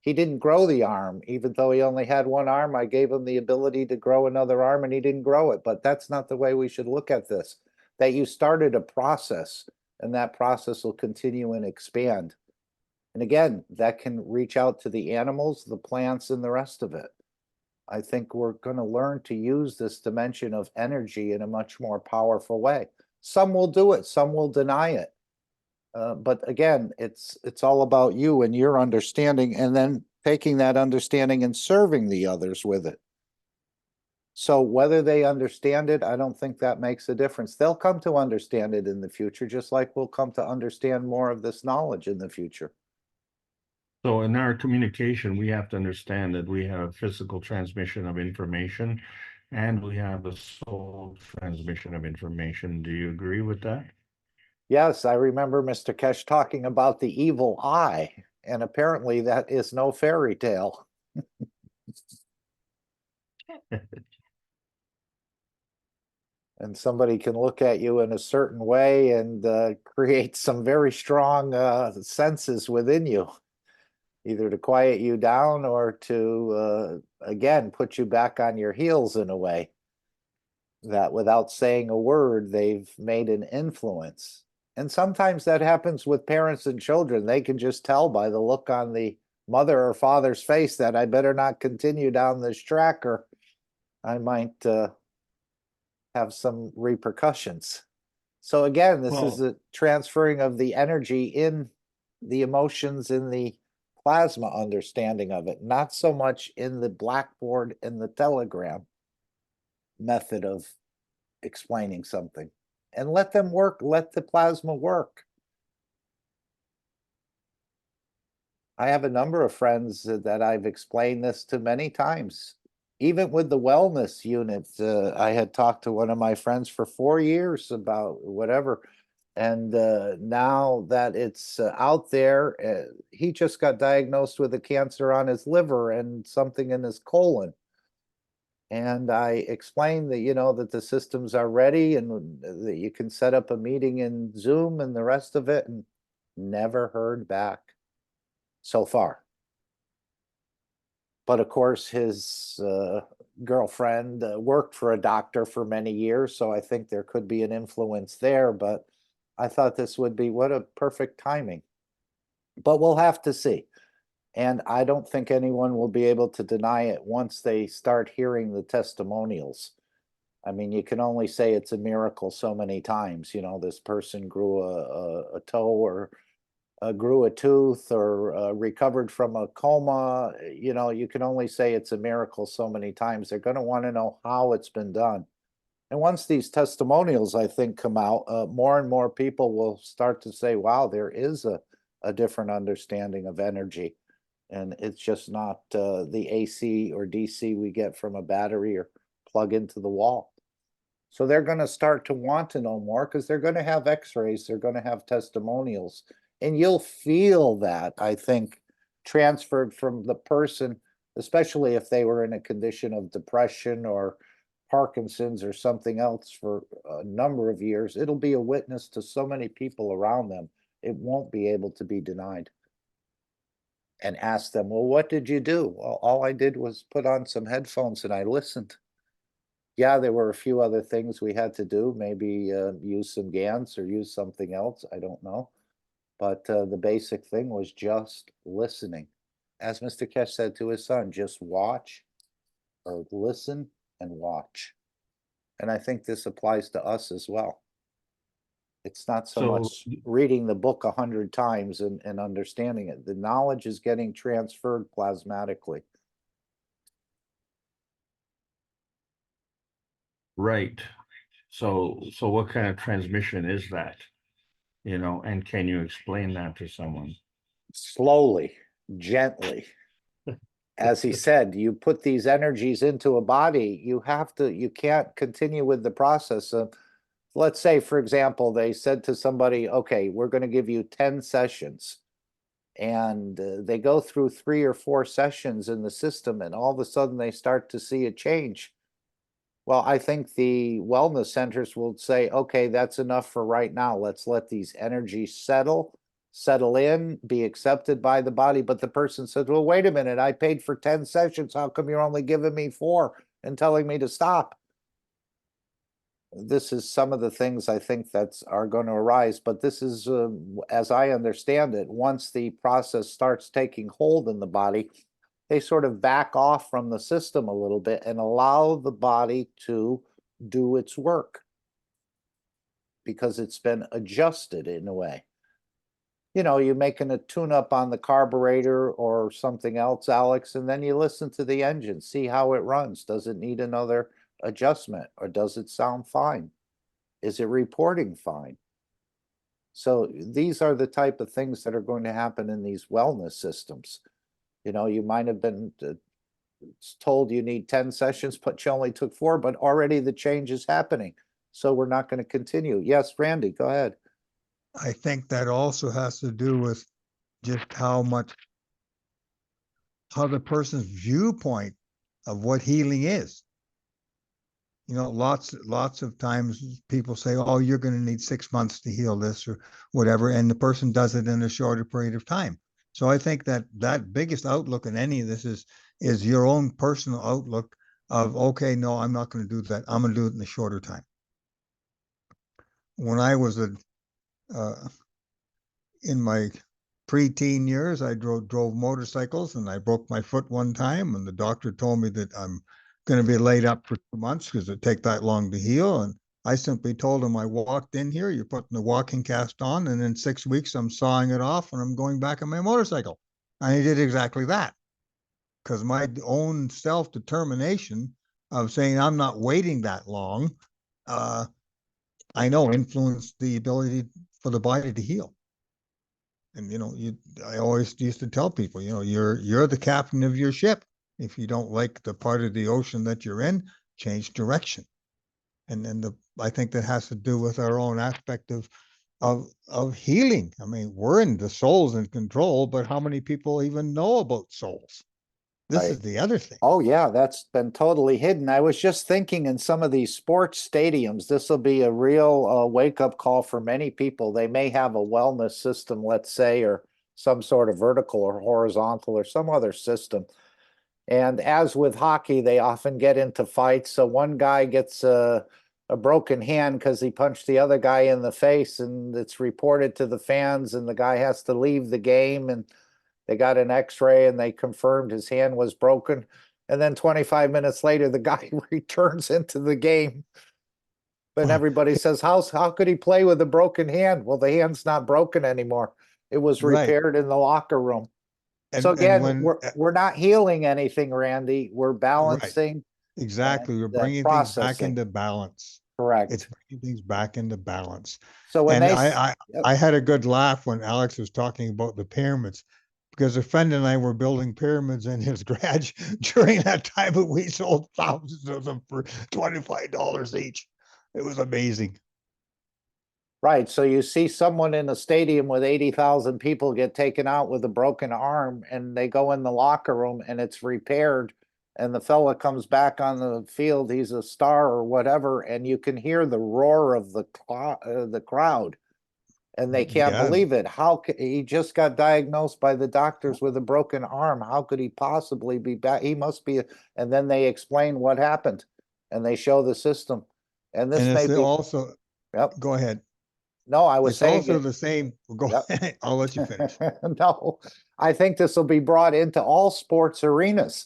he didn't grow the arm. Even though he only had one arm, I gave him the ability to grow another arm and he didn't grow it. But that's not the way we should look at this. That you started a process and that process will continue and expand. And again, that can reach out to the animals, the plants, and the rest of it. I think we're going to learn to use this dimension of energy in a much more powerful way. Some will do it, some will deny it. But again, it's all about you and your understanding, and then taking that understanding and serving the others with it. So whether they understand it, I don't think that makes a difference. They'll come to understand it in the future, just like we'll come to understand more of this knowledge in the future. So in our communication, we have to understand that we have physical transmission of information and we have a soul transmission of information. Do you agree with that? Yes, I remember Mr. Keshe talking about the evil eye, and apparently that is no fairy tale. And somebody can look at you in a certain way and create some very strong senses within you, either to quiet you down or to, again, put you back on your heels in a way. that without saying a word, they've made an influence. And sometimes that happens with parents and children. They can just tell by the look on the mother or father's face that I better not continue down this track or I might have some repercussions. So again, this is a transferring of the energy in the emotions in the plasma understanding of it, not so much in the blackboard and the telegram method of explaining something. And let them work, let the plasma work. I have a number of friends that I've explained this to many times. Even with the wellness unit, I had talked to one of my friends for 4 years about whatever. And now that it's out there, he just got diagnosed with a cancer on his liver and something in his colon. And I explained that, you know, that the systems are ready and that you can set up a meeting in Zoom and the rest of it, and never heard back so far. But of course, his girlfriend worked for a doctor for many years, so I think there could be an influence there. But I thought this would be what a perfect timing. But we'll have to see. And I don't think anyone will be able to deny it once they start hearing the testimonials. I mean, you can only say it's a miracle so many times. You know, this person grew a toe or grew a tooth or recovered from a coma. You know, you can only say it's a miracle so many times. They're going to want to know how it's been done. And once these testimonials, I think, come out, more and more people will start to say, wow, there is a different understanding of energy. And it's just not the AC or DC we get from a battery or plug into the wall. So they're going to start to want to know more because they're going to have x-rays, they're going to have testimonials. And you'll feel that, I think, transferred from the person, especially if they were in a condition of depression or Parkinson's or something else for a number of years. It'll be a witness to so many people around them. It won't be able to be denied. And ask them, well, what did you do? Well, all I did was put on some headphones and I listened. Yeah, there were a few other things we had to do, maybe use some GANs or use something else, I don't know. But the basic thing was just listening. As Mr. Keshe said to his son, just watch or listen and watch. And I think this applies to us as well. It's not so much reading the book 100 times and understanding it. The knowledge is getting transferred plasmatically. Right. So what kind of transmission is that? You know, and can you explain that to someone? Slowly, gently. As he said, you put these energies into a body, you can't continue with the process of, let's say, for example, they said to somebody, okay, we're going to give you 10 sessions. And they go through 3 or 4 sessions in the system, and all of a sudden they start to see a change. Well, I think the wellness centers will say, okay, that's enough for right now. Let's let these energies settle in, be accepted by the body. But the person said, well, wait a minute, I paid for 10 sessions. How come you're only giving me 4 and telling me to stop? This is some of the things I think are going to arise, but this is, as I understand it, once the process starts taking hold in the body, they sort of back off from the system a little bit and allow the body to do its work because it's been adjusted in a way. You know, you're making a tune-up on the carburetor or something else, Alex, and then you listen to the engine, see how it runs. Does it need another adjustment or does it sound fine? Is it reporting fine? So these are the type of things that are going to happen in these wellness systems. You know, you might have been told you need 10 sessions, but you only took 4, but already the change is happening. So we're not going to continue. Yes, Randy, go ahead. I think that also has to do with just how the person's viewpoint of what healing is. You know, lots of times people say, oh, you're going to need 6 months to heal this or whatever, and the person does it in a shorter period of time. So I think that biggest outlook in any of this is your own personal outlook of, okay, no, I'm not going to do that. I'm going to do it in a shorter time. When I was in my preteen years, I drove motorcycles, and I broke my foot one time, and the doctor told me that I'm going to be laid up for 2 months because it take that long to heal. And I simply told him, I walked in here, you're putting the walking cast on, and in 6 weeks I'm sawing it off and I'm going back on my motorcycle. And he did exactly that, because my own self-determination of saying I'm not waiting that long, I know influenced the ability for the body to heal. And I always used to tell people, you're the captain of your ship. If you don't like the part of the ocean that you're in, change direction. And then I think that has to do with our own aspect of healing. I mean, we're in the soul's in control, but how many people even know about souls? This is Right. the other thing. Oh yeah, that's been totally hidden. I was just thinking, in some of these sports stadiums, this will be a real wake-up call for many people. They may have a wellness system, let's say, or some sort of vertical or horizontal or some other system. And as with hockey, they often get into fights. So one guy gets a broken hand because he punched the other guy in the face, and it's reported to the fans, and the guy has to leave the game, and they got an x-ray and they confirmed his hand was broken. And then 25 minutes later, the guy returns into the game. And everybody says, how could he play with a broken hand? Well, the hand's not broken anymore. It was Right. repaired in the locker room. So And again, when we're not healing anything, Randy. We're right, balancing exactly, and we're bringing things back processing. into balance. Correct. It's bringing things back into balance. So when And they I had a good laugh when Alex was talking about the pyramids, because a friend and I were building pyramids in his garage during that time, and we sold thousands of them for $25 each. It was amazing. Right. So you see someone in a stadium with 80,000 people get taken out with a broken arm, and they go in the locker room and it's repaired. And the fella comes back on the field, he's a star or whatever, and you can hear the roar of the crowd. And they can't Yeah. believe it. He just got diagnosed by the doctors with a broken arm. How could he possibly be back? He must be. And then they explain what happened, and they show the system. And this And may it's be. also, Yep. go ahead. No, I was It's saying also it. the same. Go Yep. ahead. I'll let you finish. No, I think this will be brought into all sports arenas.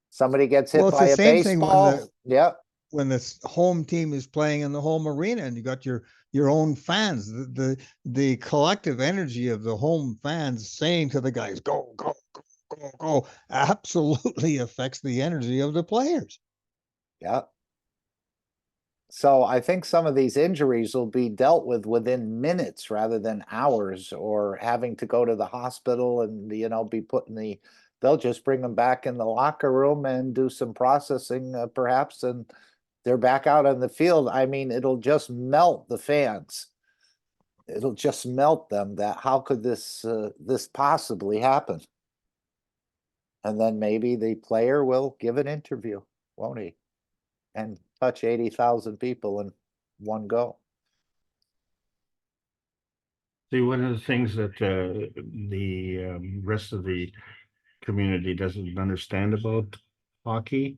Somebody gets hit Well, it's by the a same thing baseball. Yep. when the home team is playing in the home arena, and you got your own fans, the collective energy of the home fans saying to the guys, go, go, go, go, go, absolutely affects the energy of the players. Yep. So I think some of these injuries will be dealt with within minutes rather than hours, or having to go to the hospital and be put in they'll just bring them back in the locker room and do some processing perhaps, and they're back out on the field. I mean, it'll just melt the fans. It'll just melt them, that how could this possibly happen? And then maybe the player will give an interview, won't he? And touch 80,000 people in one go. See, one of the things that the rest of the community doesn't understand about hockey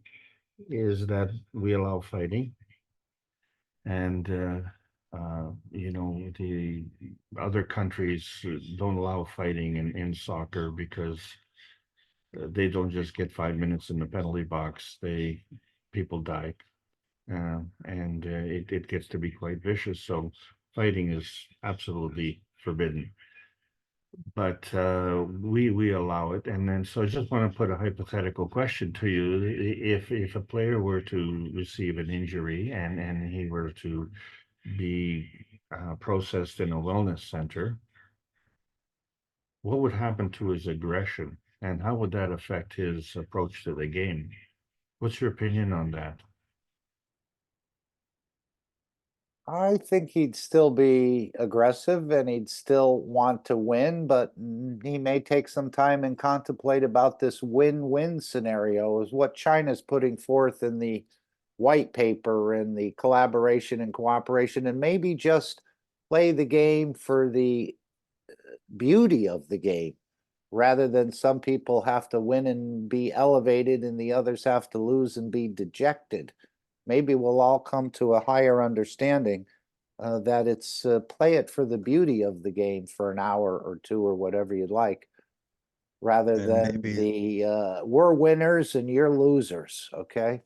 is that we allow fighting. And, the other countries don't allow fighting in soccer because they don't just get 5 minutes in the penalty box. People die. And it gets to be quite vicious. So fighting is absolutely forbidden. But we allow it, and then so I just want to put a hypothetical question to you: if a player were to receive an injury and he were to be processed in a wellness center, what would happen to his aggression, and how would that affect his approach to the game? What's your opinion on that? I think he'd still be aggressive and he'd still want to win, but he may take some time and contemplate about this win-win scenario, is what China's putting forth in the white paper and the collaboration and cooperation, and maybe just play the game for the beauty of the game. rather than some people have to win and be elevated and the others have to lose and be dejected. Maybe we'll all come to a higher understanding that it's play it for the beauty of the game for an hour or two or whatever you'd like, rather And than maybe- the we're winners and you're losers, okay?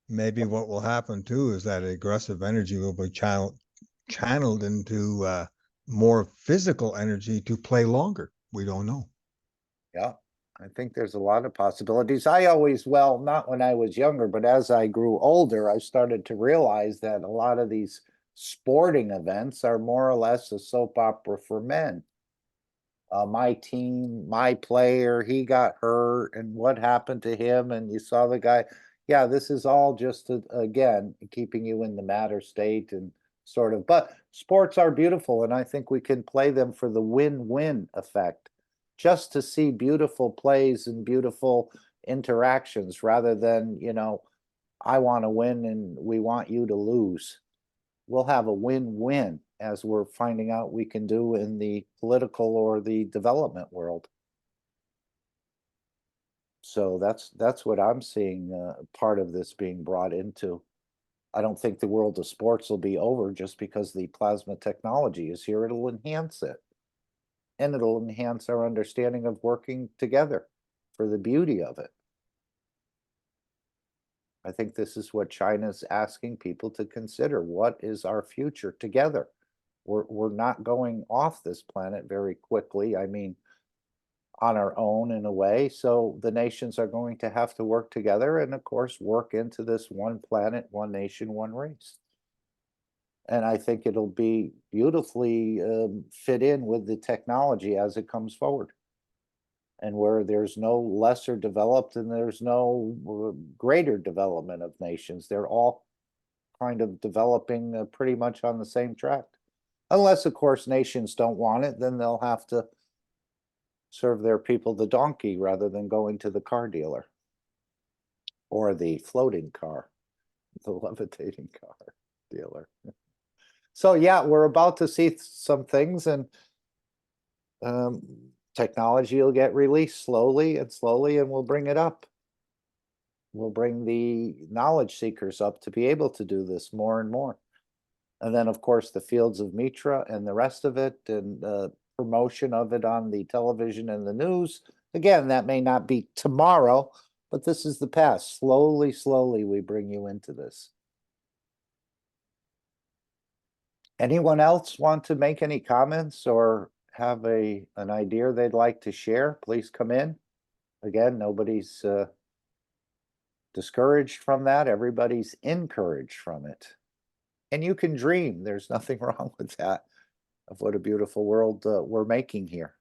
Maybe what will happen too is that aggressive energy will be channeled into more physical energy to play longer. We don't know. Yeah, I think there's a lot of possibilities. I always, well, not when I was younger, but as I grew older, I started to realize that a lot of these sporting events are more or less a soap opera for men. My team, my player, he got hurt, and what happened to him? And you saw the guy. Yeah, this is all just again keeping you in the matter state and sort of. But sports are beautiful, and I think we can play them for the win-win effect, just to see beautiful plays and beautiful interactions, rather than I want to win and we want you to lose. We'll have a win-win, as we're finding out we can do in the political or the development world. So that's what I'm seeing part of this being brought into. I don't think the world of sports will be over just because the plasma technology is here. It'll enhance it. And it'll enhance our understanding of working together for the beauty of it. I think this is what China's asking people to consider. What is our future together? We're not going off this planet very quickly. I mean, on our own in a way. So the nations are going to have to work together and, of course, work into this one planet, one nation, one race. And I think it'll be beautifully fit in with the technology as it comes forward. And where there's no lesser developed and there's no greater development of nations. They're all kind of developing pretty much on the same track. Unless, of course, nations don't want it, then they'll have to serve their people the donkey rather than going to the car dealer. Or the floating car, the levitating car dealer. So yeah, we're about to see some things, and technology will get released slowly, and we'll bring it up. We'll bring the knowledge seekers up to be able to do this more and more. And then, of course, the fields of Mitra and the rest of it, and promotion of it on the television and the news. Again, that may not be tomorrow, but this is the past. Slowly, slowly, we bring you into this. Anyone else want to make any comments or have an idea they'd like to share? Please come in. Again, nobody's discouraged from that. Everybody's encouraged from it. And you can dream. There's nothing wrong with that, of what a beautiful world we're making here.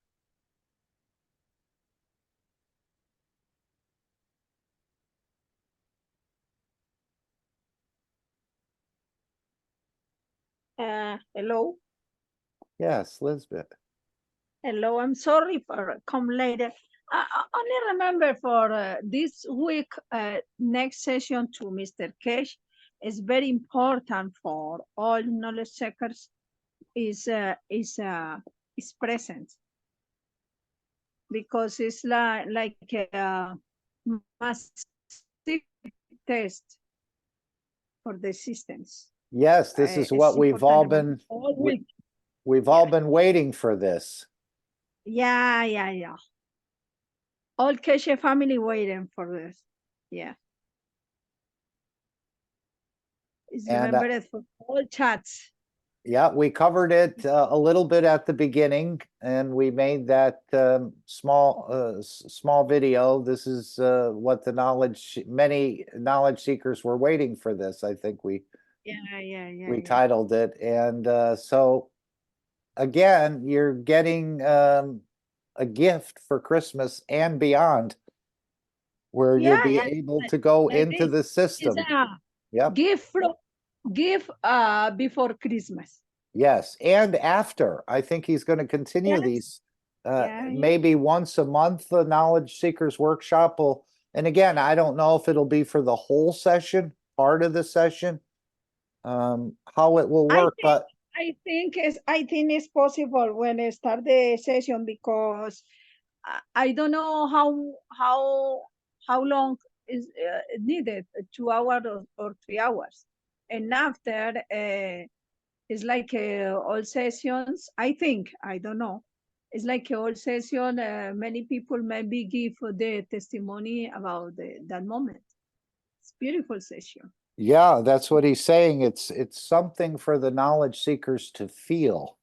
Hello. Yes, Lisbeth. Hello. I'm sorry for come later. I only remember for this week, next session to Mr. Keshe is very important for all knowledge seekers. Is present, because it's like a massive test for the systems. Yes, this is what we've all been we've all been waiting for this. Yeah. All Keshe family waiting for this. Yeah. It's remembered for all chats. Yeah, we covered it a little bit at the beginning, and we made that small video. This is what the many knowledge seekers were waiting for this. I think we titled it. And so again, you're getting a gift for Christmas and beyond, where you'll be able to go into the system. Yeah. Give before Christmas. Yes, and after. I think he's going to continue these. Maybe once a month, the Knowledge Seekers Workshop will. And again, I don't know if it'll be for the whole session, part of the session, how it will work. But I think it's possible when I start the session, because I don't know how long is needed, 2 hours or 3 hours. And after, it's like all sessions, I think, I don't know. It's like all session, many people maybe give the testimony about that moment. It's beautiful session. Yeah, that's what he's saying. It's something for the knowledge seekers to feel.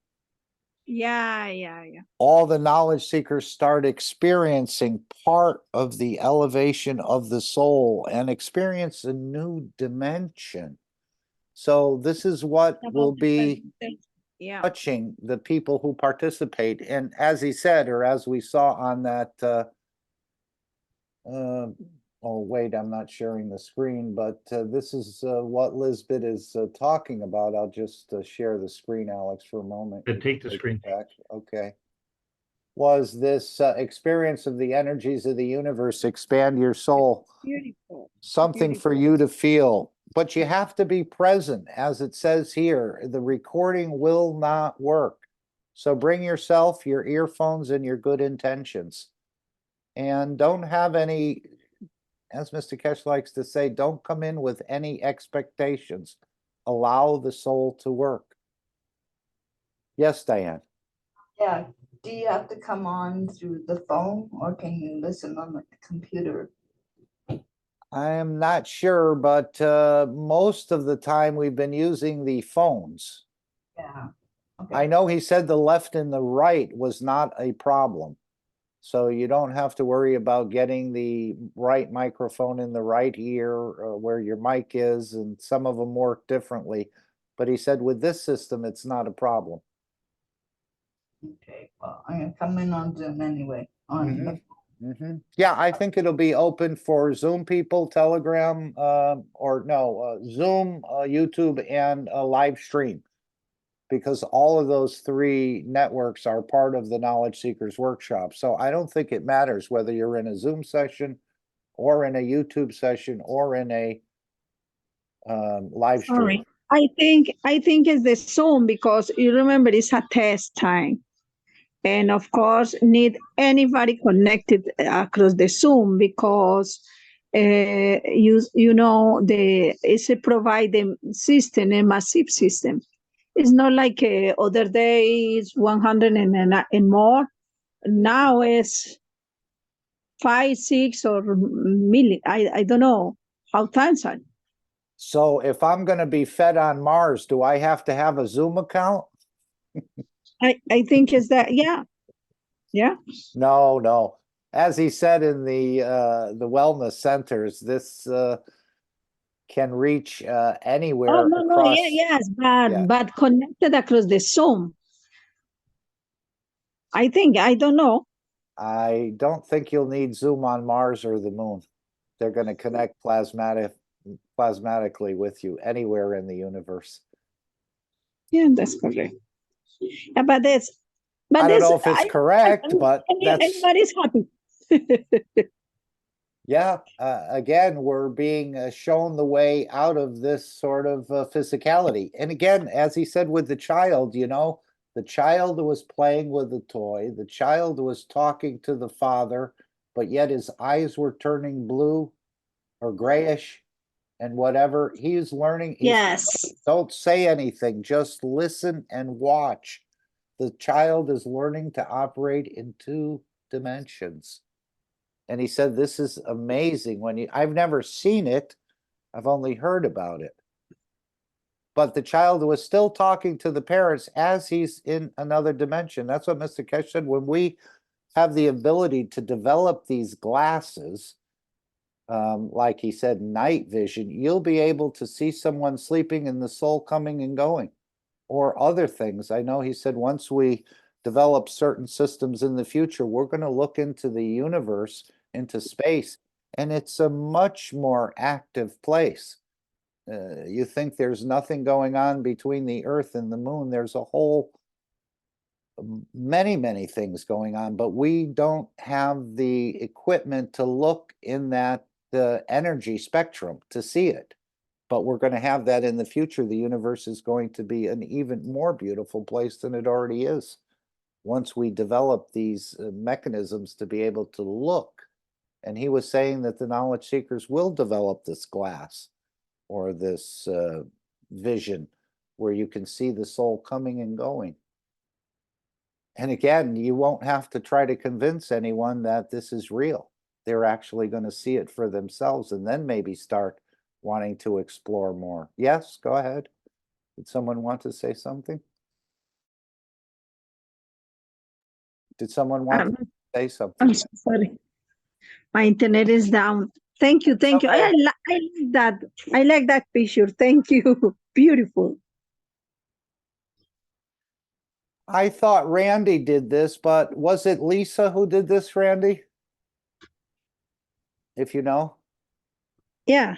Yeah. All the knowledge seekers start experiencing part of the elevation of the soul and experience a new dimension. So this is what will be Yeah. touching the people who participate. And as he said, or as we saw on that, oh, wait, I'm not sharing the screen, but this is what Lisbeth is talking about. I'll just share the screen, Alex, for a moment. Yeah, You take can the it screen. back. Okay. Was this experience of the energies of the universe expand your soul? Beautiful. Something for you to feel, but you have to be present. As it says here, the recording will not work. So bring yourself, your earphones, and your good intentions. And don't have any, as Mr. Keshe likes to say, don't come in with any expectations. Allow the soul to work. Yes, Diane. Yeah. Do you have to come on through the phone or can you listen on the computer? I am not sure, but most of the time we've been using the phones. Yeah. I know he said the left and the right was not a problem. So you don't have to worry about getting the right microphone in the right ear where your mic is, and some of them work differently. But he said with this system, it's not a problem. Okay, well, I'm gonna come in on Zoom anyway. On the Yeah, I think it'll be open for Zoom people, Telegram, or no, Zoom, YouTube, and a live stream. Because all of those three networks are part of the Knowledge Seekers Workshop. So I don't think it matters whether you're in a Zoom session or in a YouTube session or in a live stream. Sorry. I think it's the Zoom because you remember it's a test time. And of course, need anybody connected across the Zoom because you know it's a providing system, a massive system. It's not like other days 100 and more. Now it's 5, 6 or million. I don't know how times are. So if I'm going to be fed on Mars, do I have to have a Zoom account? I think it's that, yeah. No. As he said in the wellness centers, this can reach anywhere Oh, no, across. yes, but connected across the Zoom. I don't know. I don't think you'll need Zoom on Mars or the moon. They're going to connect plasmatically with you anywhere in the universe. Yeah, that's correct. Yeah, but I don't know if it's correct, but everybody's happy. Yeah, again, we're being shown the way out of this sort of physicality. And again, as he said with the child, you know, the child was playing with a toy, the child was talking to the father, but yet his eyes were turning blue or grayish and whatever. He's learning. Don't say anything, just listen and watch. The child is learning to operate in 2 dimensions. And he said, this is amazing. I've never seen it. I've only heard about it. But the child was still talking to the parents as he's in another dimension. That's what Mr. Keshe said. When we have the ability to develop these glasses, like he said, night vision, you'll be able to see someone sleeping and the soul coming and going, or other things. I know he said once we develop certain systems in the future, we're going to look into the universe, into space, and it's a much more active place. You think there's nothing going on between the Earth and the moon. There's a whole many things going on, but we don't have the equipment to look in that energy spectrum to see it. But we're going to have that in the future. The universe is going to be an even more beautiful place than it already is. once we develop these mechanisms to be able to look. And he was saying that the knowledge seekers will develop this glass or this vision where you can see the soul coming and going. And again, you won't have to try to convince anyone that this is real. They're actually going to see it for themselves and then maybe start wanting to explore more. Yes, go ahead. Did someone want to say something? Did someone want to say something? I'm so sorry. My internet is down. Thank you. Thank you. Okay. I like that. I like that picture. Thank you. Beautiful. I thought Randy did this, but was it Lisa who did this, Randy? If you know? Yeah.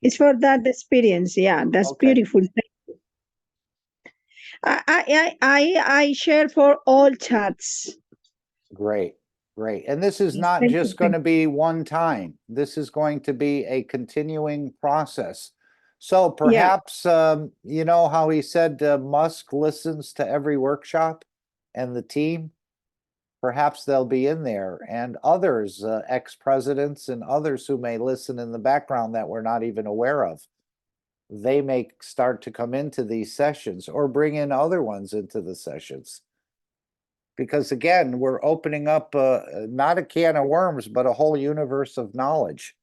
It's for that experience. Yeah, that's Okay. beautiful. Thank you. I share for all chats. Great, great. And this is Yes, not thank you, just going to be one time. This is going to be a continuing process. So perhaps, you know how he said Musk listens to every workshop and the team? Perhaps they'll be in there, and others, ex-presidents and others who may listen in the background that we're not even aware of. They may start to come into these sessions or bring in other ones into the sessions. Because again, we're opening up not a can of worms, but a whole universe of knowledge.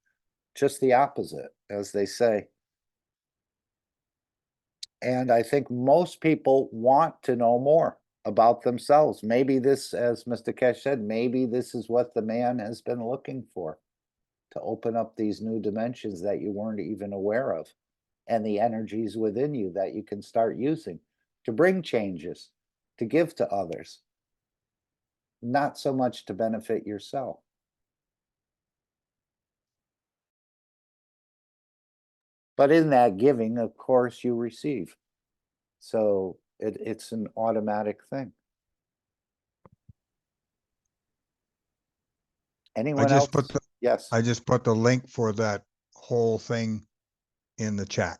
Just the opposite, as they say. And I think most people want to know more about themselves. Maybe this, as Mr. Keshe said, maybe this is what the man has been looking for, to open up these new dimensions that you weren't even aware of, and the energies within you that you can start using to bring changes, to give to others, not so much to benefit yourself. But in that giving, of course, you receive. So it's an automatic thing. Anyone else? Yes. I just put the link for that whole thing in the chat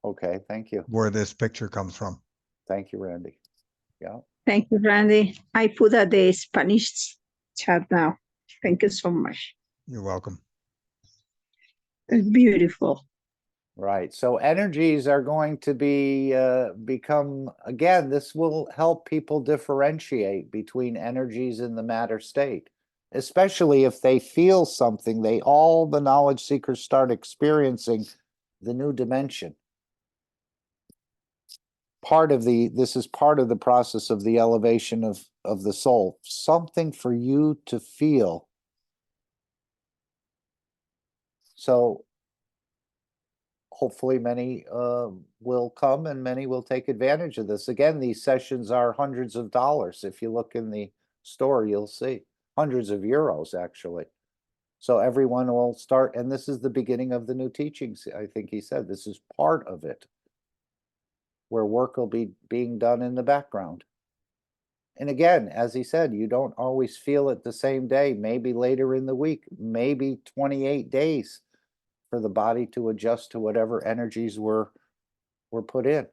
Okay, thank you. where this picture comes from. Thank you, Randy. Yeah. Thank you, Randy. I put at the Spanish chat now. Thank you so much. You're welcome. It's beautiful. Right. So energies are going to be become, again, this will help people differentiate between energies in the matter state, especially if they feel something. All the knowledge seekers start experiencing the new dimension. This is part of the process of the elevation of the soul. Something for you to feel. So hopefully many will come and many will take advantage of this. Again, these sessions are hundreds of dollars. If you look in the store, you'll see hundreds of euros, actually. So everyone will start, and this is the beginning of the new teachings. I think he said this is part of it, where work will be being done in the background. And again, as he said, you don't always feel it the same day, maybe later in the week, maybe 28 days for the body to adjust to whatever energies were put in.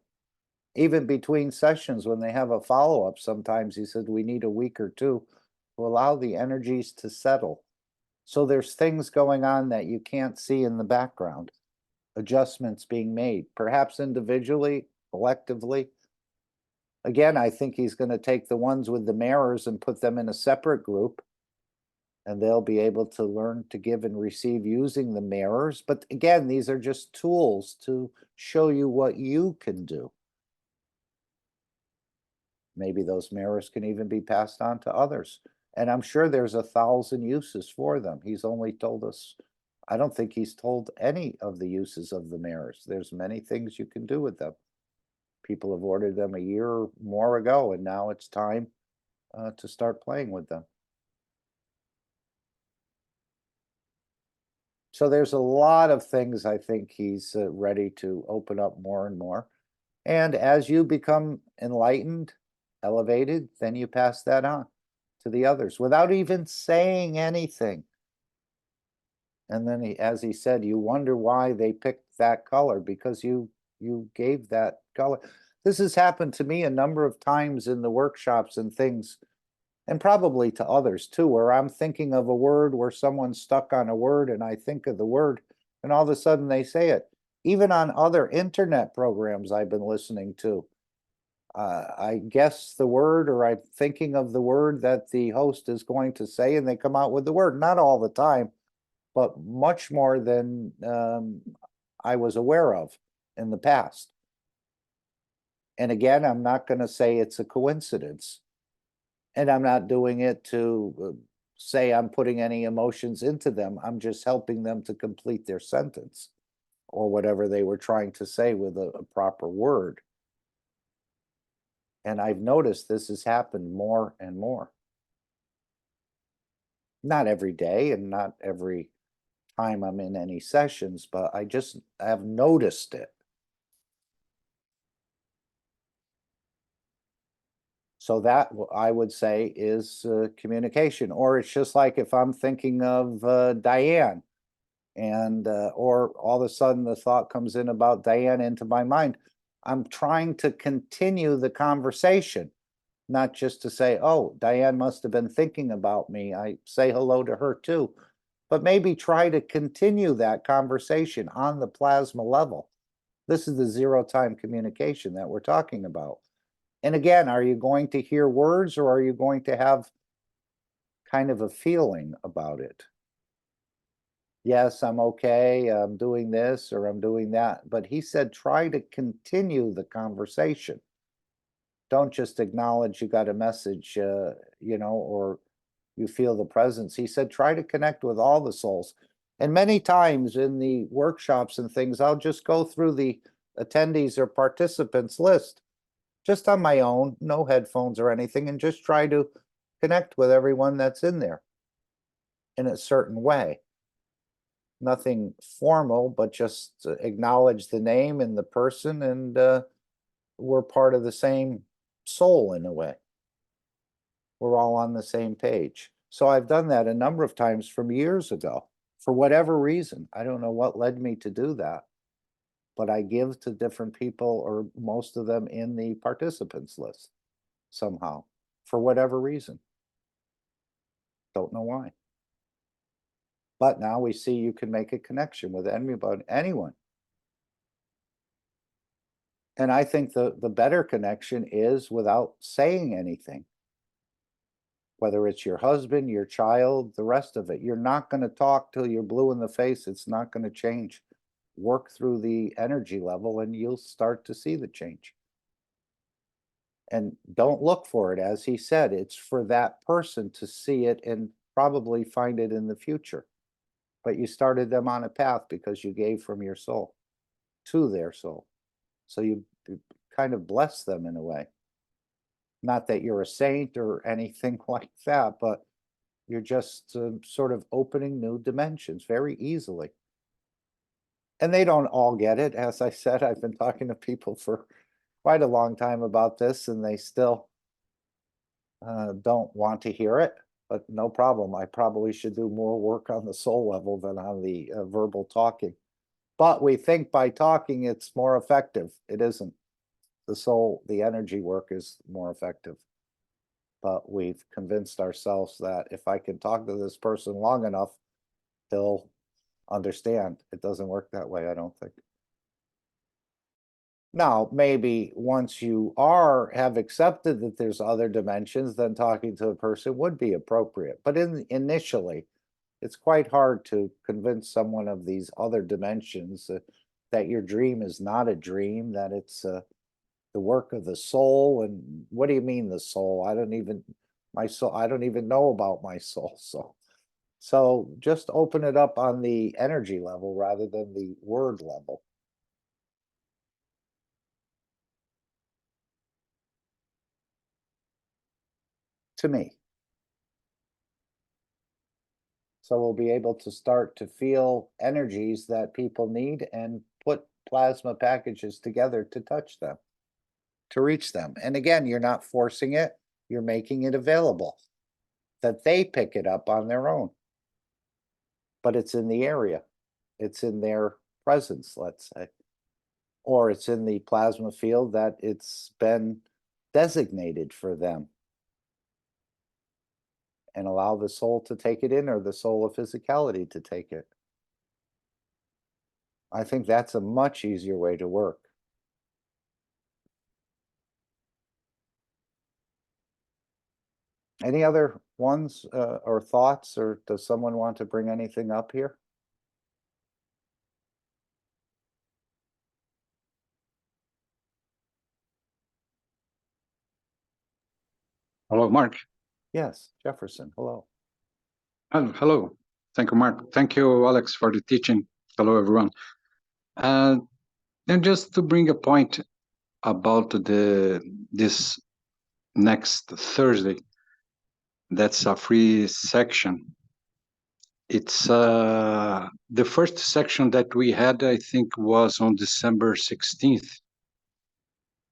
Even between sessions, when they have a follow-up, sometimes he said we need a week or two to allow the energies to settle. So there's things going on that you can't see in the background, adjustments being made, perhaps individually, collectively. Again, I think he's going to take the ones with the mirrors and put them in a separate group, and they'll be able to learn to give and receive using the mirrors. But again, these are just tools to show you what you can do. Maybe those mirrors can even be passed on to others. And I'm sure there's 1,000 uses for them. He's only told us, I don't think he's told any of the uses of the mirrors. There's many things you can do with them. People have ordered them a year or more ago, and now it's time to start playing with them. So there's a lot of things I think he's ready to open up more and more. And as you become enlightened, elevated, then you pass that on to the others without even saying anything. And then as he said, you wonder why they picked that color, because you gave that color. This has happened to me a number of times in the workshops and things and probably to others too, where I'm thinking of a word, where someone's stuck on a word and I think of the word and all of a sudden they say it. Even on other internet programs I've been listening to, I guess the word, or I'm thinking of the word that the host is going to say, and they come out with the word. Not all the time, but much more than I was aware of in the past. And again, I'm not going to say it's a coincidence. And I'm not doing it to say I'm putting any emotions into them. I'm just helping them to complete their sentence or whatever they were trying to say with a proper word. And I've noticed this has happened more and more. Not every day and not every time I'm in any sessions, but I have noticed it. So that I would say is communication. Or it's just like if I'm thinking of Diane, and or all of a sudden the thought comes in about Diane into my mind, I'm trying to continue the conversation, not just to say, oh, Diane must have been thinking about me. I say hello to her too, but maybe try to continue that conversation on the plasma level. This is the zero-time communication that we're talking about. And again, are you going to hear words, or are you going to have kind of a feeling about it? Yes, I'm okay, I'm doing this or I'm doing that. But he said, try to continue the conversation. Don't just acknowledge you got a message, or you feel the presence. He said, try to connect with all the souls. And many times in the workshops and things, I'll just go through the attendees or participants list just on my own, no headphones or anything, and just try to connect with everyone that's in there in a certain way. Nothing formal, but just acknowledge the name and the person, and we're part of the same soul in a way. We're all on the same page. So I've done that a number of times from years ago, for whatever reason. I don't know what led me to do that, but I give to different people, or most of them in the participants list somehow, for whatever reason. Don't know why. But now we see you can make a connection with anybody, anyone. And I think the better connection is without saying anything. Whether it's your husband, your child, the rest of it. You're not going to talk till you're blue in the face. It's not going to change. Work through the energy level and you'll start to see the change. And don't look for it. As he said, it's for that person to see it and probably find it in the future. But you started them on a path because you gave from your soul to their soul. So you kind of bless them in a way. Not that you're a saint or anything like that, but you're just sort of opening new dimensions very easily. And they don't all get it. As I said, I've been talking to people for quite a long time about this, and they still don't want to hear it, but no problem. I probably should do more work on the soul level than on the verbal talking. But we think by talking it's more effective. It isn't. The soul, the energy work is more effective. But we've convinced ourselves that if I can talk to this person long enough, he'll understand. It doesn't work that way, I don't think. Now, maybe once you have accepted that there's other dimensions, then talking to a person would be appropriate. But initially, it's quite hard to convince someone of these other dimensions, that your dream is not a dream, that it's the work of the soul. And what do you mean the soul? I don't even know about my soul. So just open it up on the energy level rather than the word level. To me. So we'll be able to start to feel energies that people need and put plasma packages together to touch them, to reach them. And again, you're not forcing it, you're making it available, that they pick it up on their own. But it's in the area, it's in their presence, let's say, or it's in the plasma field that it's been designated for them. and allow the soul to take it in, or the soul of physicality to take it. I think that's a much easier way to work. Any other ones or thoughts, or does someone want to bring anything up here? Hello, Mark. Yes, Jefferson, hello. Hello. Thank you, Mark. Thank you, Alex, for the teaching. Hello, everyone. And just to bring a point about this next Thursday, that's a free section. It's the first section that we had, I think, was on December 16th.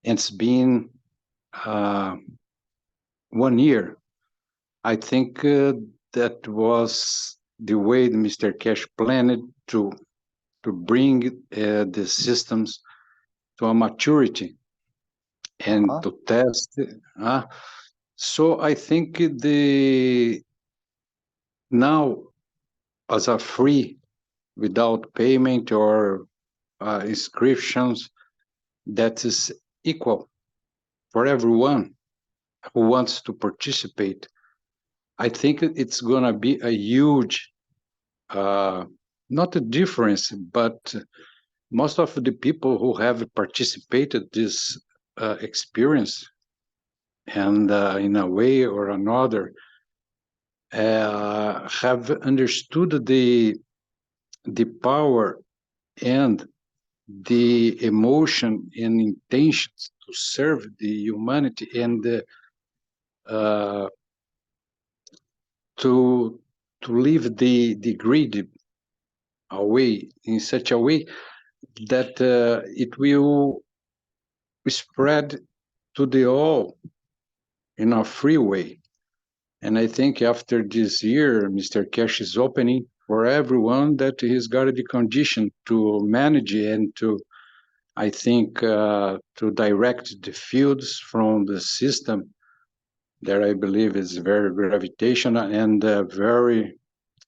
It's been 1 year. I think that was the way Mr. Keshe planned to bring the systems to a maturity and to test. So I think now as a free, without payment or inscriptions, that is equal for everyone who wants to participate. I think it's going to be a huge, not a difference, but most of the people who have participated this experience, and in a way or another, have understood the power and the emotion and intentions to serve the humanity, and to leave the greed away in such a way that it will spread to the all in a free way. And I think after this year, Mr. Keshe is opening for everyone that he's got the condition to manage and to, I think, to direct the fields from the system that I believe is very gravitational and very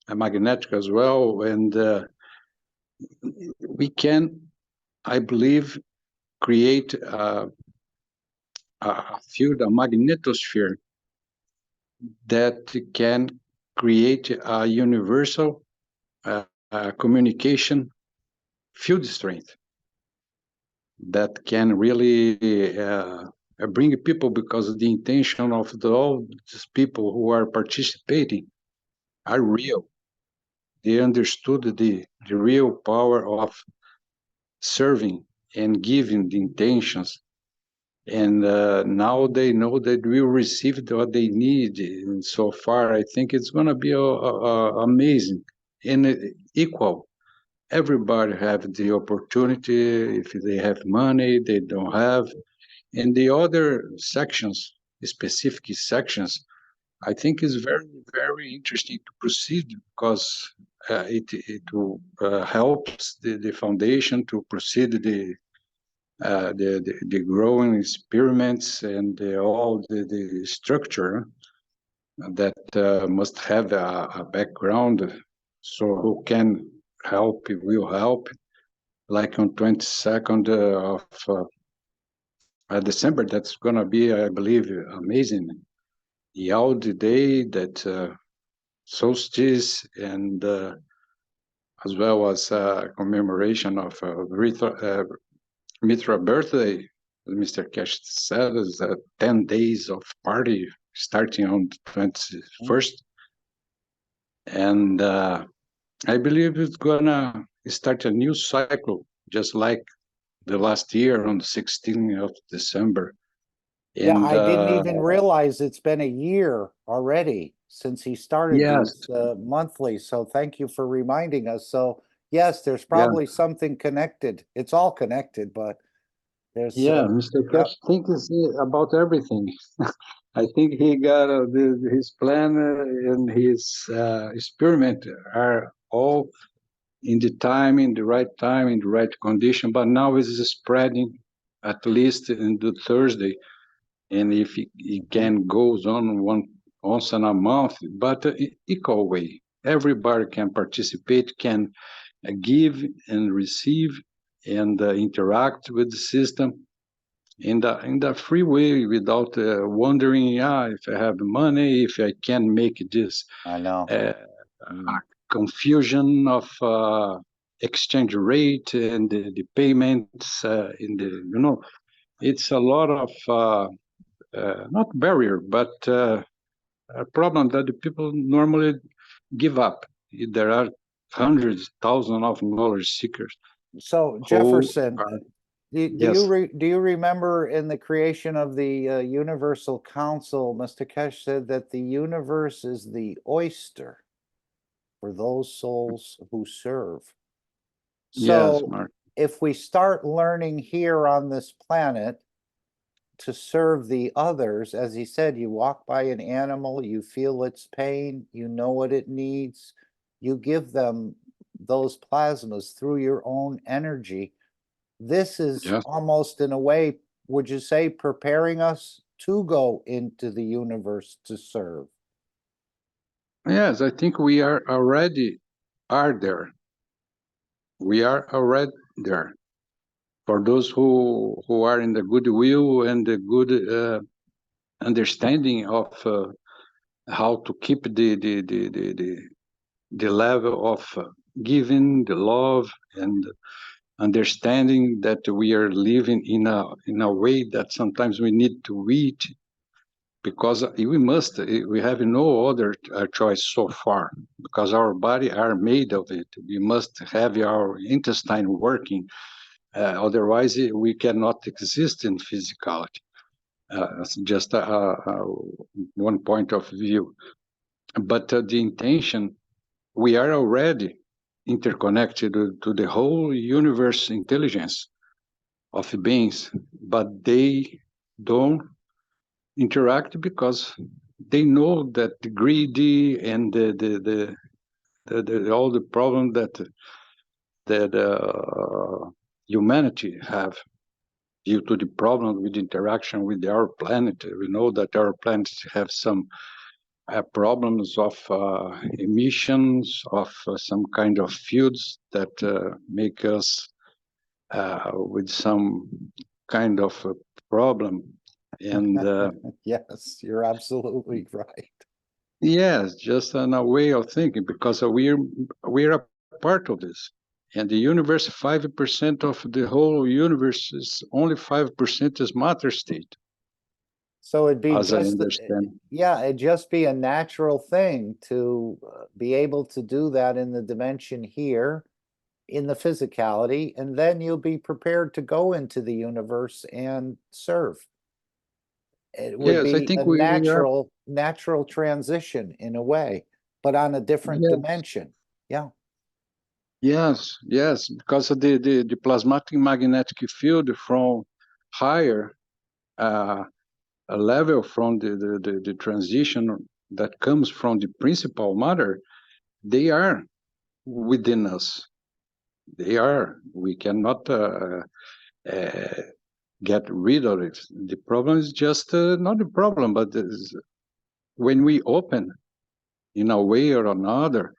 magnetic as well. And we can, I believe, create a field, a magnetosphere that can create a universal communication field strength that can really bring people, because the intention of all these people who are participating are real. They understood the real power of serving and giving the intentions. And now they know that we received what they need. And so far, I think it's going to be amazing and equal. Everybody have the opportunity. If they have money, they don't have. And the other sections, specific sections, I think is very, very interesting to proceed, because it will helps the foundation to proceed the growing experiments and all the structure that must have a background, so who can help, will help. Like on 22nd of December, that's going to be, I believe, amazing. The Audi Day, that solstice, and as well as commemoration of Mitra birthday. Mr. Keshe said is 10 days of party starting on the 21st. And I believe it's gonna start a new cycle, just like the last year on the 16th of December. Yeah, And, I didn't even realize it's been a year already since he started yes, these monthly. So thank you for reminding us. So yes, there's probably something connected. It's all connected, but there's Mr. Keshe thinks about everything. I think he got his plan and his experiment are all in the right time, in the right condition. But now it's spreading, at least in the Thursday. And if it can goes on once in a month, but equal way. Everybody can participate, can give and receive and interact with the system in the free way without wondering, if I have money, if I can make this. I know. Confusion of exchange rate and the payments in the, it's a lot of not barrier, but a problem that the people normally give up. There are hundreds, thousands of knowledge seekers. So who Jefferson, are- do yes. you remember in the creation of the Universal Council, Mr. Keshe said that the universe is the oyster for those souls who serve. Yes, So Mark. if we start learning here on this planet to serve the others, as he said, you walk by an animal, you feel its pain, you know what it needs, you give them those plasmas through your own energy. This is Yes. almost in a way, would you say, preparing us to go into the universe to serve? Yes, I think we are there. We are already there. For those who are in the goodwill and the good understanding of how to keep the level of giving, the love, and understanding that we are living in a way that sometimes we need to eat, because we have no other choice so far, because our body are made of it. We must have our intestine working, otherwise we cannot exist in physicality. It's just one point of view. But the intention, we are already interconnected to the whole universe intelligence of beings, but they don't interact because they know that the greedy and all the problem that humanity have due to the problem with interaction with our planet. We know that our planet have some problems of emissions of some kind of fuels that make us with some kind of a problem. And yes, you're absolutely right. yes, just in a way of thinking, because we're a part of this. And the universe, 5% of the whole universe is only 5% is matter state. So it'd be as I just, understand. yeah, it'd just be a natural thing to be able to do that in the dimension here, in the physicality, and then you'll be prepared to go into the universe and serve. It would Yes, I be think a we are. natural transition in a way, but on a different Yes. dimension. Yeah. Yes, yes, because of the plasmatic magnetic field from higher a level from the transition that comes from the principal matter, they are within us. They are. We cannot get rid of it. The problem is just not a problem, but when we open in a way or another,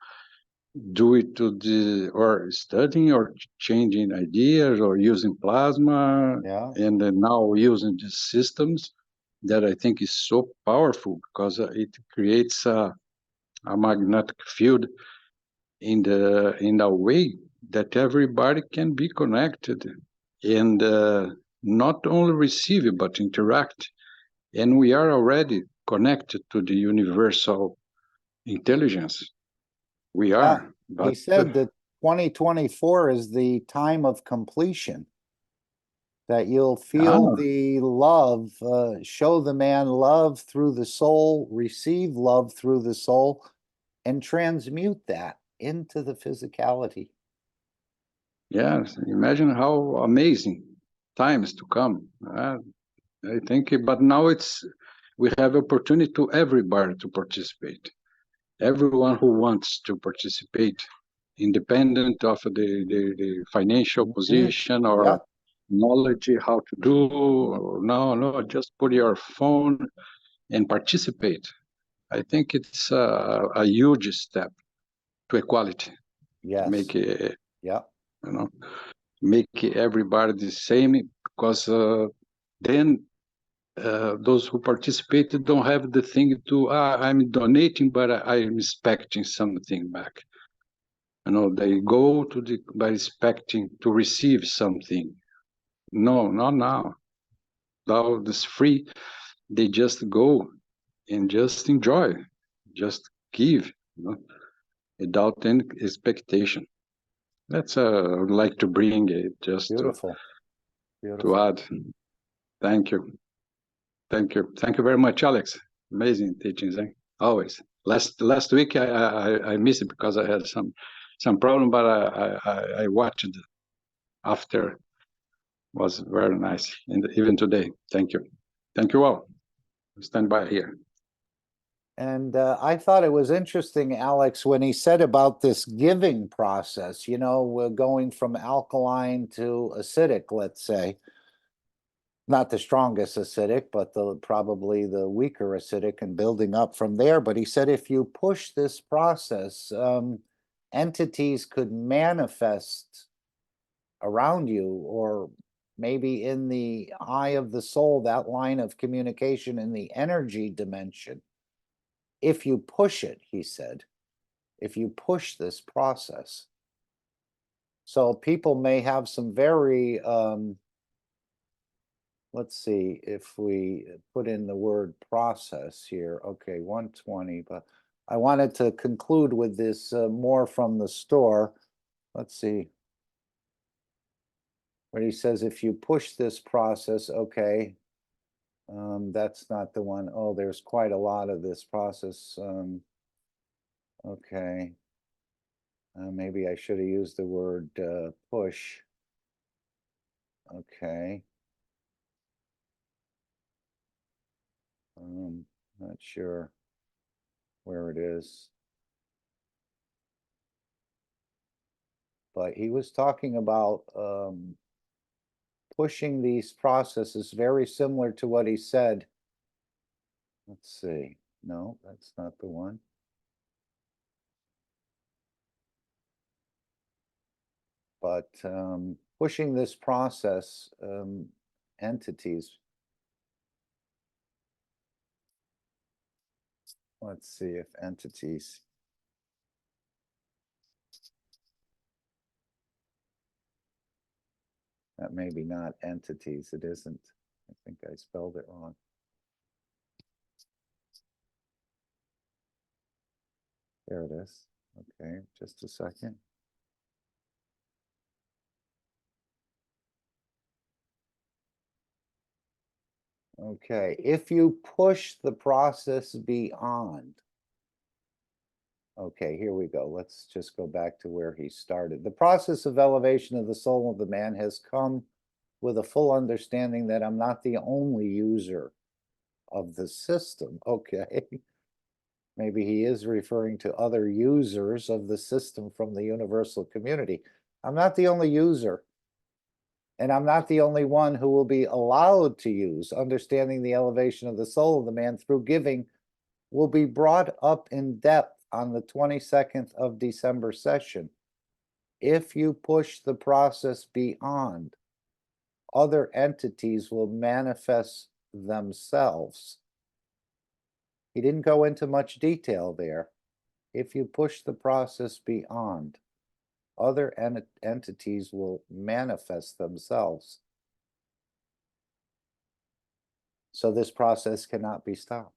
do it to or studying or changing ideas or using plasma, and then now using these systems that I think is so powerful, because it creates a magnetic field in a way that everybody can be connected and not only receive but interact. And we are already connected to the universal intelligence. We are. But he said that 2024 is the time of completion, that you'll feel the love, show the man love through the soul, receive love through the soul, and transmute that into the physicality. Yes, imagine how amazing times to come. I think, but now we have opportunity to everybody to participate. Everyone who wants to participate, independent of the financial position or knowledge how to do. No, just put your phone and participate. I think it's a huge step to equality. Yes. Make it, Yeah. you know, make everybody the same, because then those who participated don't have the thing to, I'm donating, but I'm expecting something back. You know, they go to by expecting to receive something. No, not now. Now this free, they just go and just enjoy, just give, you know, without any expectation. That's I would like to bring it just Beautiful. to Beautiful. add. Thank you. Thank you. Thank you very much, Alex. Amazing teachings, eh? Always. Last week I missed it because I had some problem, but I watched it after. Was very nice, and even today. Thank you. Thank you all. Stand by here. And I thought it was interesting, Alex, when he said about this giving process, you know, we're going from alkaline to acidic, let's say. Not the strongest acidic, but probably the weaker acidic, and building up from there. But he said if you push this process, entities could manifest around you, or maybe in the eye of the soul, that line of communication in the energy dimension. If you push it, he said, if you push this process. So people may have some very, let's see if we put in the word process here. Okay, 120, but I wanted to conclude with this more from the store. Let's see. Where he says, if you push this process, okay, that's not the one. Oh, there's quite a lot of this process. Okay. Maybe I should have used the word push. Okay. Not sure where it is. But he was talking about pushing these processes, very similar to what he said. Let's see. No, that's not the one. But pushing this process, entities. Let's see if entities. That may be not entities. It isn't. I think I spelled it wrong. There it is. Okay, just a second. Okay, if you push the process beyond. Okay, here we go. Let's just go back to where he started. The process of elevation of the soul of the man has come with a full understanding that I'm not the only user of the system. Okay. Maybe he is referring to other users of the system from the universal community. I'm not the only user. And I'm not the only one who will be allowed to use. Understanding the elevation of the soul of the man through giving will be brought up in depth on the 22nd of December session. If you push the process beyond, other entities will manifest themselves. He didn't go into much detail there. If you push the process beyond, other entities will manifest themselves. So this process cannot be stopped.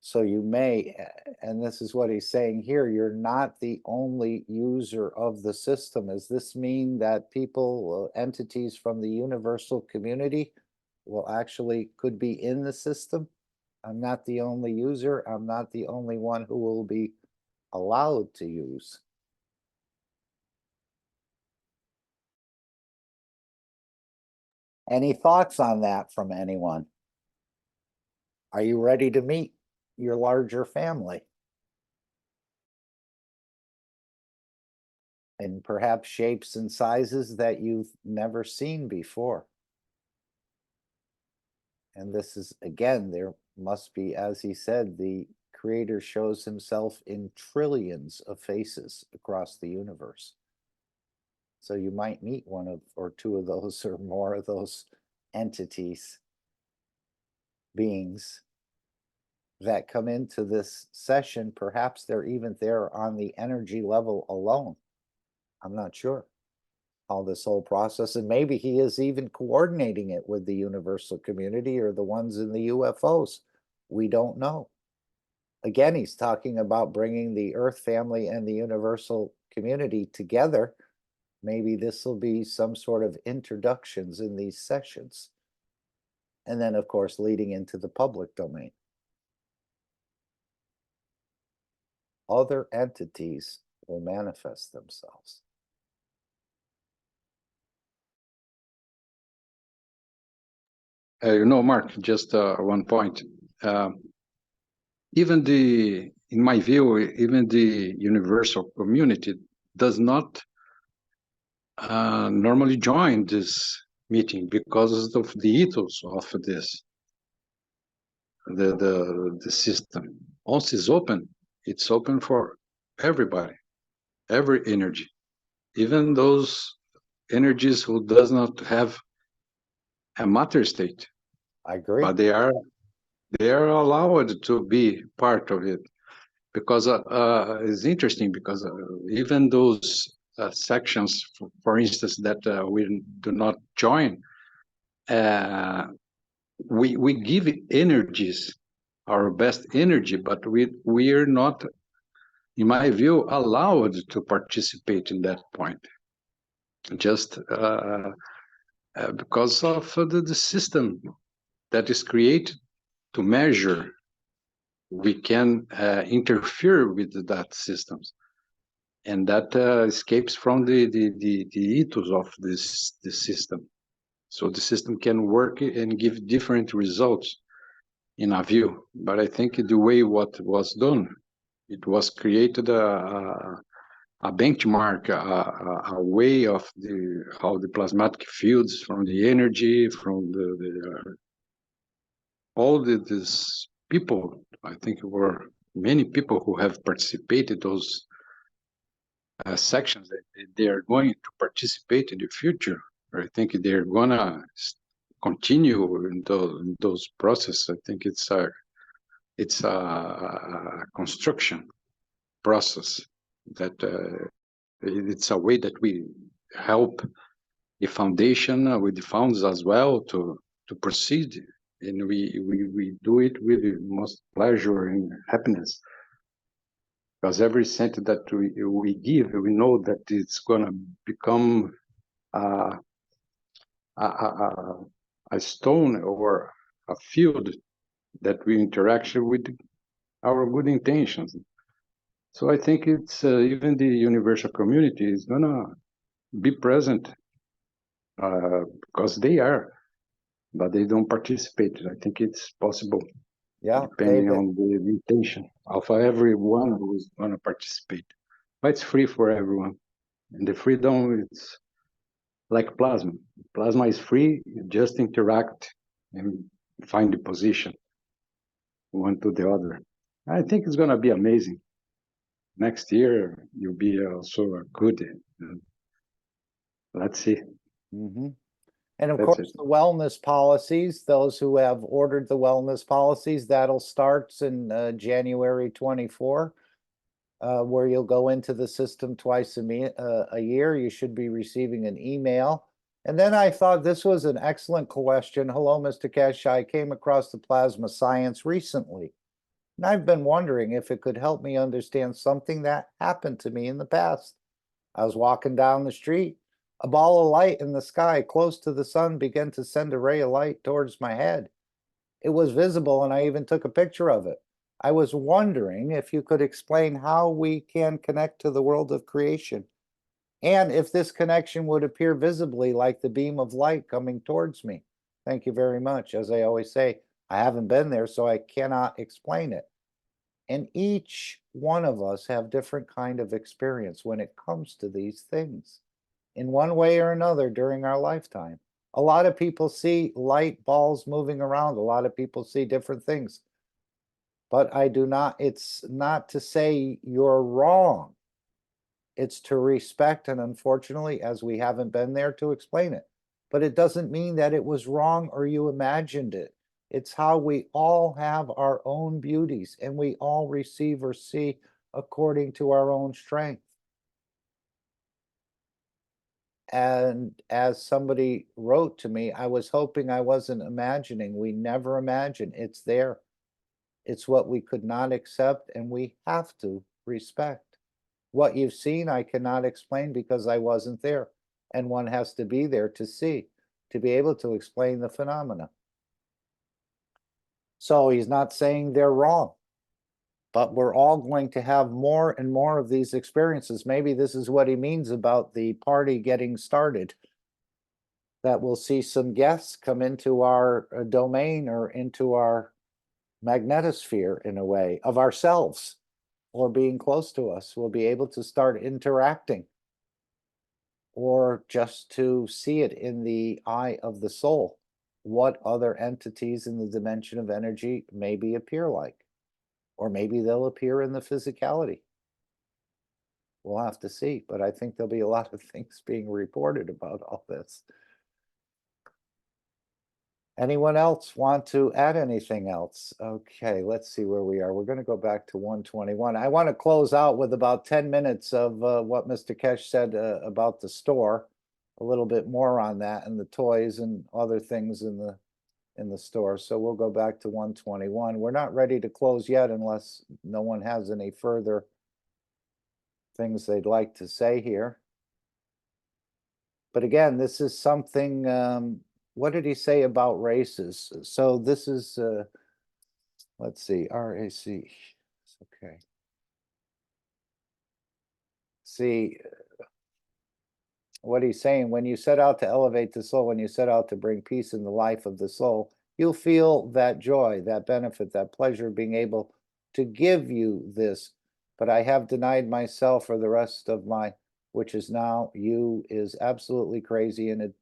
So you may, and this is what he's saying here, you're not the only user of the system. Does this mean that people, entities from the universal community will actually could be in the system? I'm not the only user. I'm not the only one who will be allowed to use. Any thoughts on that from anyone? Are you ready to meet your larger family? In perhaps shapes and sizes that you've never seen before. And this is, again, there must be, as he said, the creator shows himself in trillions of faces across the universe. So you might meet one of or two of those or more of those entities, beings that come into this session. Perhaps they're even there on the energy level alone. I'm not sure how this whole process, and maybe he is even coordinating it with the universal community or the ones in the UFOs. We don't know. Again, he's talking about bringing the Earth family and the universal community together. Maybe this will be some sort of introductions in these sessions. And then, of course, leading into the public domain. Other entities will manifest themselves. Mark, just one point. Even in my view, even the universal community does not normally join this meeting because of the ethos of this, the system. Once it's open for everybody, every energy, even those energies who does not have a matter state. I agree. But they are allowed to be part of it, because it's interesting, because even those sections, for instance, that we do not join, we give energies, our best energy, but we are not, in my view, allowed to participate in that point, just because of the system that is created to measure. We can interfere with that systems, and that escapes from the ethos of this system. So the system can work and give different results in a view. But I think the way what was done, it was created a benchmark, a way of how the plasmatic fields from the energy, from all these people. I think there were many people who have participated those sections that they are going to participate in the future. I think they're gonna continue in those processes. I think it's a construction process that it's a way that we help the foundation with the funds as well to proceed, and we do it with the most pleasure and happiness, because every cent that we give, we know that it's going to become a stone or a field that we interact with our good intentions. So I think it's even the universal community is going to be present because they are, but they don't participate. I think it's possible, depending on the intention of everyone who's going to participate. But it's free for everyone, and the freedom, it's like plasma. Plasma is free. You just interact and find the position one to the other. I think it's going to be amazing. Next year, you'll be also a good. Let's see. Mm-hmm. And of That's course, it. the wellness policies, those who have ordered the wellness policies, that'll start in January 24, where you'll go into the system twice a year. You should be receiving an email. And then I thought this was an excellent question. Hello, Mr. Keshe. I came across the plasma science recently, and I've been wondering if it could help me understand something that happened to me in the past. I was walking down the street. A ball of light in the sky close to the sun began to send a ray of light towards my head. It was visible, and I even took a picture of it. I was wondering if you could explain how we can connect to the world of creation, and if this connection would appear visibly like the beam of light coming towards me. Thank you very much. As I always say, I haven't been there, so I cannot explain it. And each one of us have different kind of experience when it comes to these things, in one way or another during our lifetime. A lot of people see light balls moving around. A lot of people see different things. But I do not, it's not to say you're wrong. It's to respect, and unfortunately, as we haven't been there, to explain it. But it doesn't mean that it was wrong or you imagined it. It's how we all have our own beauties, and we all receive or see according to our own strength. And as somebody wrote to me, I was hoping I wasn't imagining. We never imagine. It's there. It's what we could not accept, and we have to respect. What you've seen, I cannot explain because I wasn't there. And one has to be there to see, to be able to explain the phenomena. So he's not saying they're wrong, but we're all going to have more and more of these experiences. Maybe this is what he means about the party getting started, that we'll see some guests come into our domain or into our magnetosphere in a way of ourselves, or being close to us. We'll be able to start interacting, or just to see it in the eye of the soul, what other entities in the dimension of energy maybe appear like, or maybe they'll appear in the physicality. We'll have to see, but I think there'll be a lot of things being reported about all this. Anyone else want to add anything else? Okay, let's see where we are. We're going to go back to 121. I want to close out with about 10 minutes of what Mr. Keshe said about the store, a little bit more on that, and the toys and other things in the store. So we'll go back to 121. We're not ready to close yet unless no one has any further things they'd like to say here. But again, this is something, what did he say about races? So this is, let's see, RAC, okay. See, what he's saying, when you set out to elevate the soul, when you set out to bring peace in the life of the soul, you'll feel that joy, that benefit, that pleasure of being able to give you this. But I have denied myself for the rest of my, which is now you, is absolutely crazy, and it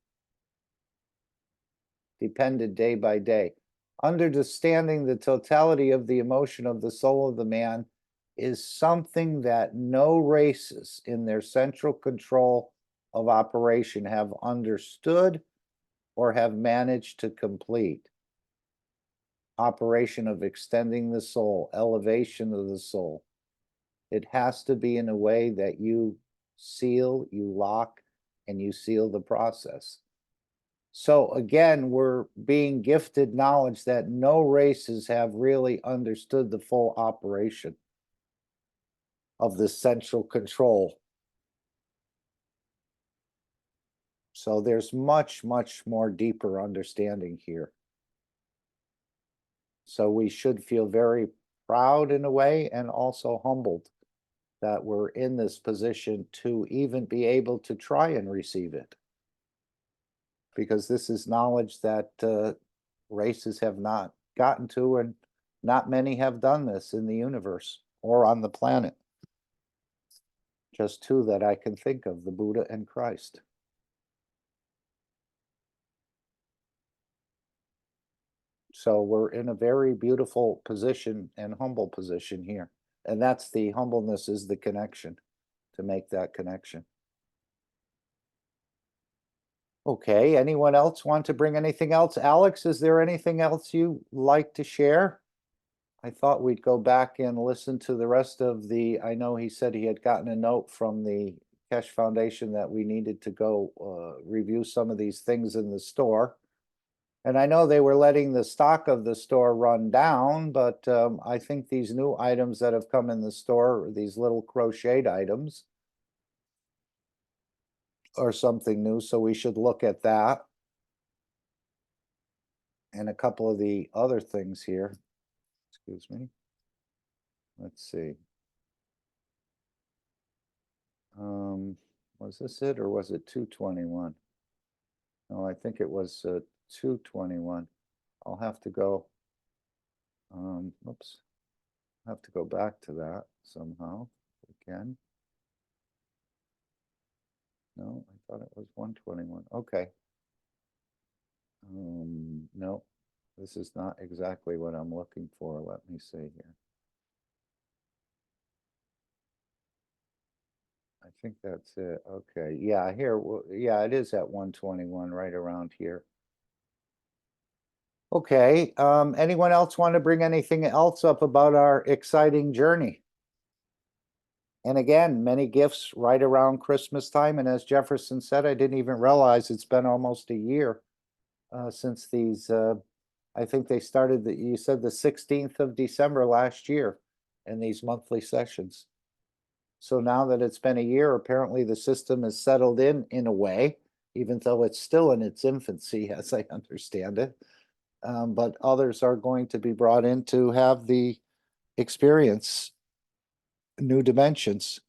depended day by day. Understanding the totality of the emotion of the soul of the man is something that no races in their central control of operation have understood or have managed to complete. Operation of extending the soul, elevation of the soul. It has to be in a way that you seal, you lock, and you seal the process. So again, we're being gifted knowledge that no races have really understood the full operation of the central control. So there's much, much more deeper understanding here. So we should feel very proud in a way, and also humbled that we're in this position to even be able to try and receive it. Because this is knowledge that races have not gotten to, and not many have done this in the universe or on the planet. Just two that I can think of, the Buddha and Christ. So we're in a very beautiful position and humble position here. And that's the humbleness, is the connection, to make that connection. Okay, anyone else want to bring anything else? Alex, is there anything else you like to share? I thought we'd go back and listen to the rest of the, I know he said he had gotten a note from the Keshe Foundation that we needed to go review some of these things in the store. And I know they were letting the stock of the store run down, but I think these new items that have come in the store, these little crocheted items, are something new, so we should look at that. And a couple of the other things here. Excuse me. Let's see. Was this it, or was it 221? No, I think it was 221. I'll have to go. Oops. I'll have to go back to that somehow again. No, I thought it was 121. Okay. No, this is not exactly what I'm looking for. Let me see here. I think that's it. Okay, yeah, here, yeah, it is at 121, right around here. Okay, anyone else want to bring anything else up about our exciting journey? And again, many gifts right around Christmas time. And as Jefferson said, I didn't even realize it's been almost a year since these, I think they started, you said the 16th of December last year in these monthly sessions. So now that it's been a year, apparently the system is settled in a way, even though it's still in its infancy, as I understand it. But others are going to be brought in to have the experience new dimensions,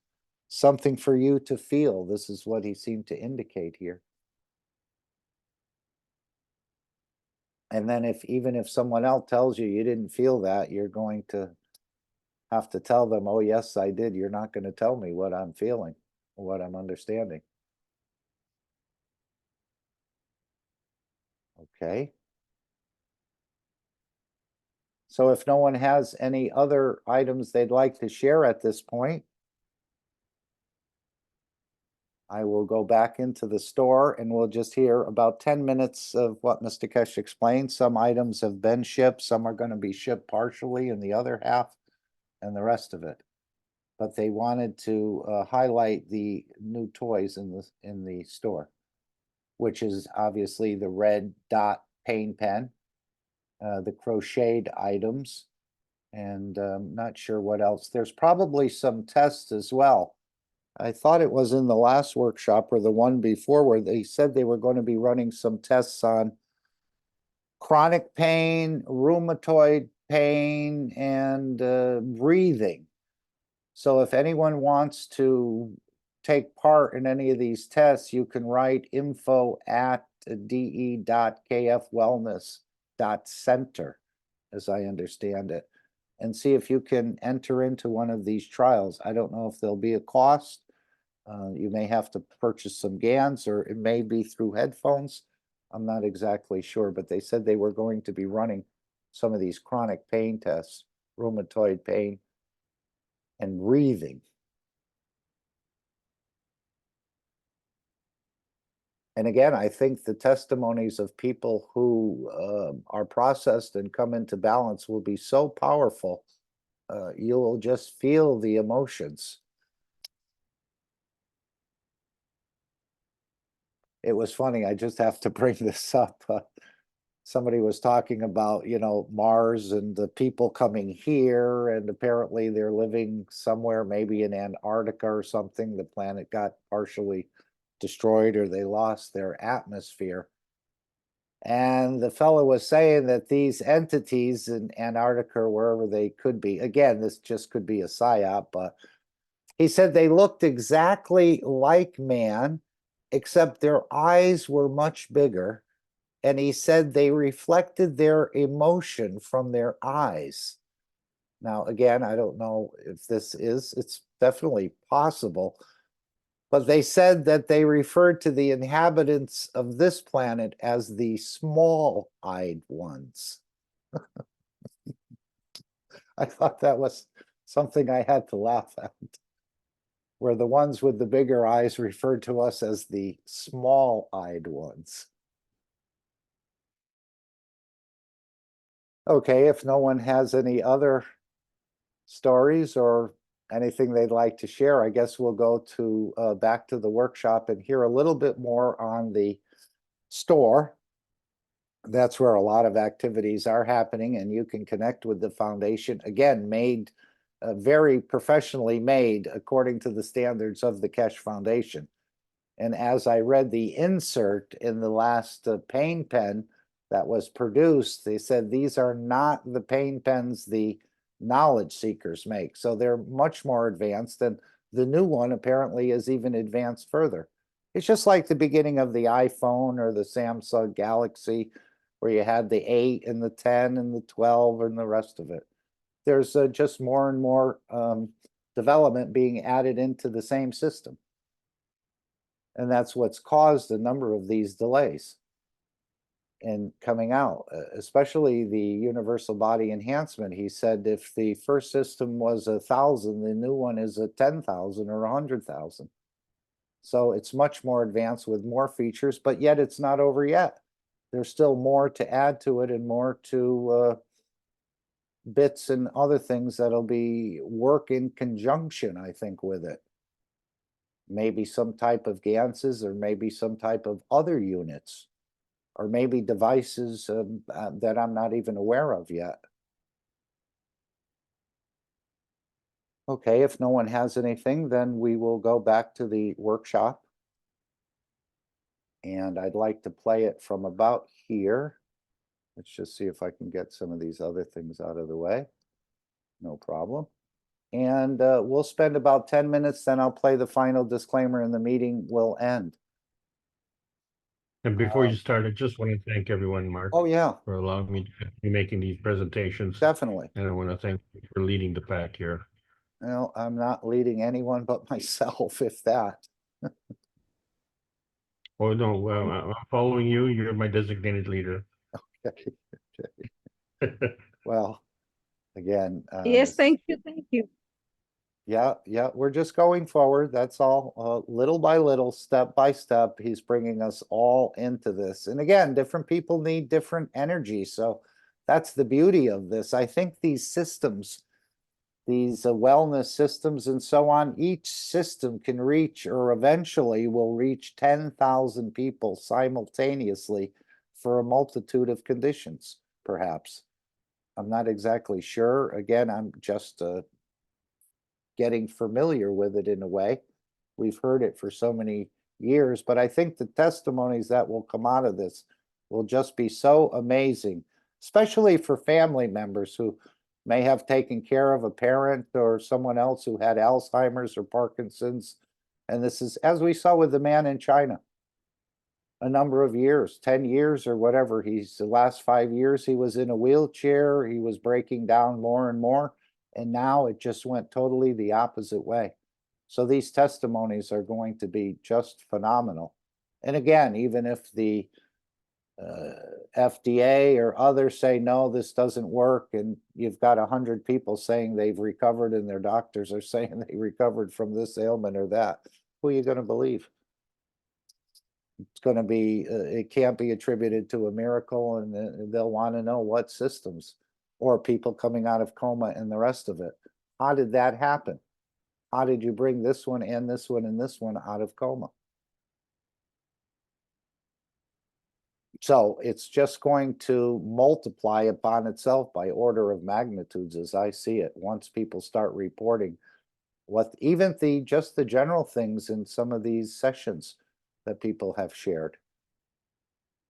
something for you to feel. This is what he seemed to indicate here. And then even if someone else tells you you didn't feel that, you're going to have to tell them, oh, yes, I did. You're not going to tell me what I'm feeling or what I'm understanding. Okay. So if no one has any other items they'd like to share at this point, I will go back into the store and we'll just hear about 10 minutes of what Mr. Keshe explained. Some items have been shipped, some are going to be shipped partially in the other half and the rest of it. But they wanted to highlight the new toys in the store, which is obviously the red dot paint pen, the crocheted items, and not sure what else. There's probably some tests as well. I thought it was in the last workshop or the one before where they said they were going to be running some tests on chronic pain, rheumatoid pain, and breathing. So if anyone wants to take part in any of these tests, you can write info@de.kfwellness.center, as I understand it, and see if you can enter into one of these trials. I don't know if there'll be a cost. You may have to purchase some GANs, or it may be through headphones. I'm not exactly sure, but they said they were going to be running some of these chronic pain tests, rheumatoid pain, and breathing. And again, I think the testimonies of people who are processed and come into balance will be so powerful. You'll just feel the emotions. It was funny, I just have to bring this up. Somebody was talking about, Mars and the people coming here, and apparently they're living somewhere, maybe in Antarctica or something. The planet got partially destroyed or they lost their atmosphere. And the fellow was saying that these entities in Antarctica or wherever they could be, again, this just could be a psyop, but he said they looked exactly like man, except their eyes were much bigger. And he said they reflected their emotion from their eyes. Now, again, I don't know if it's definitely possible, but they said that they referred to the inhabitants of this planet as the small-eyed ones. I thought that was something I had to laugh at, where the ones with the bigger eyes referred to us as the small-eyed ones. Okay, if no one has any other stories or anything they'd like to share, I guess we'll go to back to the workshop and hear a little bit more on the store. That's where a lot of activities are happening, and you can connect with the foundation. Again, made very professionally made according to the standards of the Keshe Foundation. And as I read the insert in the last pain pen that was produced, they said these are not the pain pens the knowledge seekers make. So they're much more advanced, and the new one apparently is even advanced further. It's just like the beginning of the iPhone or the Samsung Galaxy, where you had the 8 and the 10 and the 12 and the rest of it. There's just more and more development being added into the same system. And that's what's caused a number of these delays. and coming out, especially the universal body enhancement. He said if the first system was 1,000, the new one is a 10,000 or 100,000. So it's much more advanced with more features, but yet it's not over yet. There's still more to add to it and more to bits and other things that'll be work in conjunction, I think, with it. Maybe some type of GANSs, or maybe some type of other units, or maybe devices that I'm not even aware of yet. Okay, if no one has anything, then we will go back to the workshop. And I'd like to play it from about here. Let's just see if I can get some of these other things out of the way. No problem. And we'll spend about 10 minutes, then I'll play the final disclaimer and the meeting will end. And before you start, I just want to thank everyone, Mark. Oh, yeah. For allowing me to be making these presentations. Definitely. And I want to thank you for leading the pack here. Well, I'm not leading anyone but myself, if that. Oh, no, well, I'm following you. You're my designated leader. Okay. Well, again. Yes, thank you, thank you. Yeah, we're just going forward. That's all. Little by little, step by step, he's bringing us all into this. And again, different people need different energy. So that's the beauty of this. I think these systems, these wellness systems and so on, each system can reach, or eventually will reach 10,000 people simultaneously for a multitude of conditions, perhaps. I'm not exactly sure. Again, I'm just getting familiar with it in a way. We've heard it for so many years, but I think the testimonies that will come out of this will just be so amazing, especially for family members who may have taken care of a parent or someone else who had Alzheimer's or Parkinson's. And this is, as we saw with the man in China, a number of years, 10 years or whatever. The last 5 years, he was in a wheelchair. He was breaking down more and more. And now it just went totally the opposite way. So these testimonies are going to be just phenomenal. And again, even if the FDA or others say, no, this doesn't work, and you've got 100 people saying they've recovered and their doctors are saying they recovered from this ailment or that, who are you going to believe? It's going to be, it can't be attributed to a miracle, and they'll want to know what systems, or people coming out of coma and the rest of it. How did that happen? How did you bring this one and this one and this one out of coma? So it's just going to multiply upon itself by order of magnitudes, as I see it, once people start reporting what even just the general things in some of these sessions that people have shared.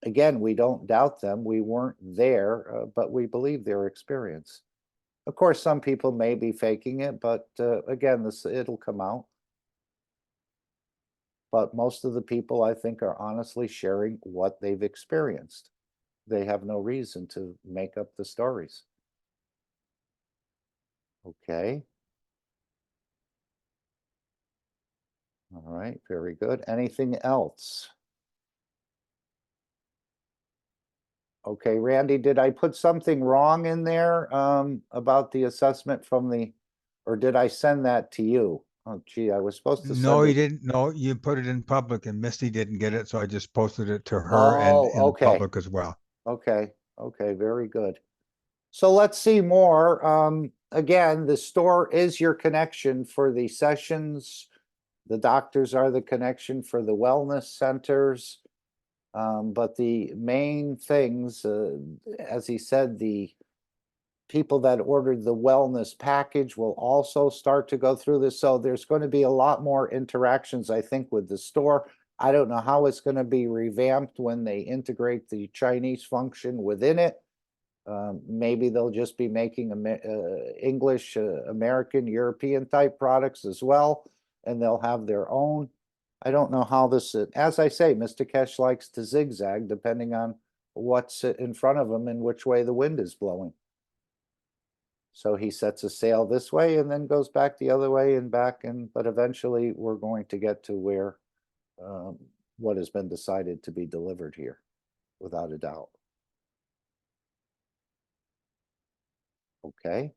Again, we don't doubt them. We weren't there, but we believe their experience. Of course, some people may be faking it, but again, it'll come out. But most of the people, I think, are honestly sharing what they've experienced. They have no reason to make up the stories. Okay. All right, very good. Anything else? Okay, Randy, did I put something wrong in there about the assessment from or did I send that to you? Oh, gee, I was supposed to send No, you it. didn't. No, you put it in public and Misty didn't get it, so I just posted it to her Oh, and in okay. public as well. Okay, very good. So let's see more. Again, the store is your connection for the sessions. The doctors are the connection for the wellness centers. But the main things, as he said, the people that ordered the wellness package will also start to go through this. So there's going to be a lot more interactions, I think, with the store. I don't know how it's going to be revamped when they integrate the Chinese function within it. Maybe they'll just be making English, American, European type products as well, and they'll have their own. I don't know how this, as I say, Mr. Keshe likes to zigzag depending on what's in front of him and which way the wind is blowing. So he sets a sail this way and then goes back the other way and back, but eventually we're going to get to where what has been decided to be delivered here. without a doubt. Okay.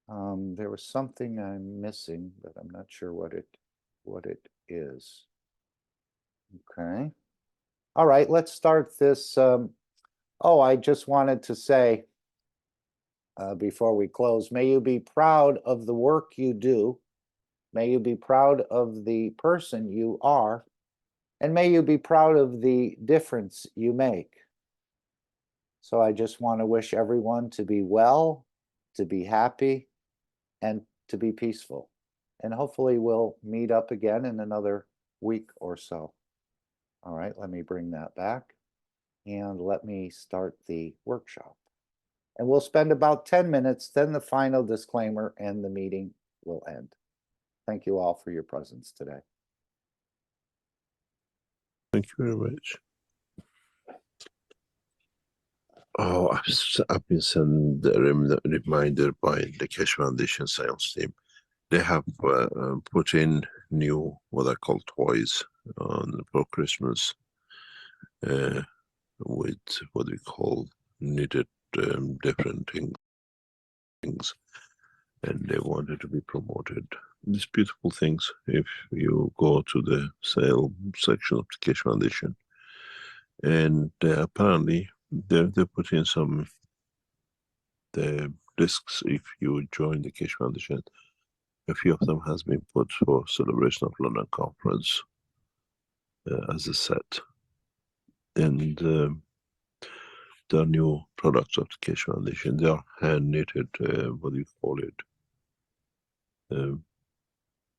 There was something I'm missing, but I'm not sure what it is. Okay. All right, let's start this. Oh, I just wanted to say before we close, may you be proud of the work you do. May you be proud of the person you are, and may you be proud of the difference you make. So I just want to wish everyone to be well, to be happy, and to be peaceful. And hopefully we'll meet up again in another week or so. All right, let me bring that back and let me start the workshop. And we'll spend about 10 minutes, then the final disclaimer, and the meeting will end. Thank you all for your presence today. Thank you very much. Oh, I've been sent a reminder by the Keshe Foundation sales team. They have put in new, what I call toys for Christmas with what we call needed different things, and they wanted to be promoted. These beautiful things, if you go to the sale section of the Keshe Foundation, and apparently they put in some the discs. If you join the Keshe Foundation, a few of them has been put for celebration of London conference as a set, and the new products of the Keshe Foundation, they are hand knitted, what do you call it,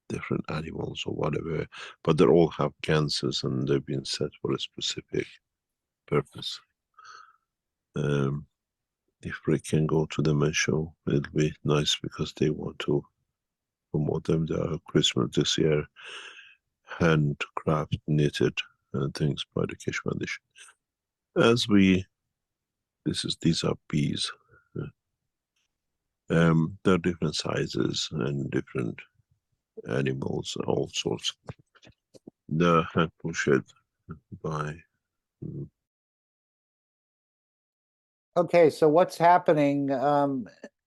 different animals or whatever, but they all have cancers and they've been set for a specific purpose. If we can go to them and show, it'll be nice, because they want to promote them. They are Christmas this year, handcraft knitted things by the Keshe Foundation. As we, these are bees. There are different sizes and different animals, all sorts. The hand crochet by. Okay, so what's happening,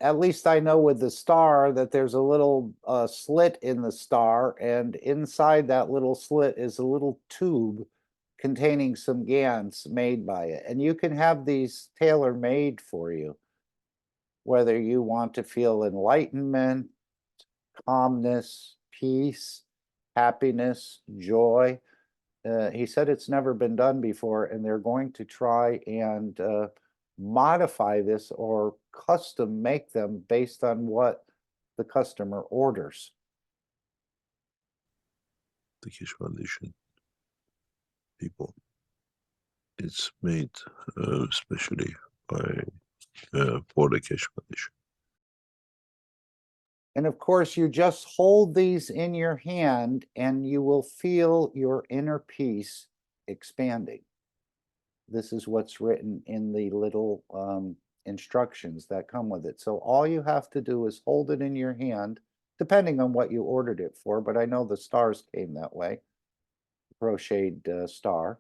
at least I know with the star that there's a little slit in the star, and inside that little slit is a little tube containing some GANs made by it. And you can have these tailor-made for you, whether you want to feel enlightenment, calmness, peace, happiness, joy. He said it's never been done before, and they're going to try and modify this or custom make them based on what the customer orders. The Keshe Foundation people. It's made especially by for the Keshe Foundation. And of course, you just hold these in your hand and you will feel your inner peace expanding. This is what's written in the little instructions that come with it. So all you have to do is hold it in your hand, depending on what you ordered it for, but I know the stars came that way, crocheted star.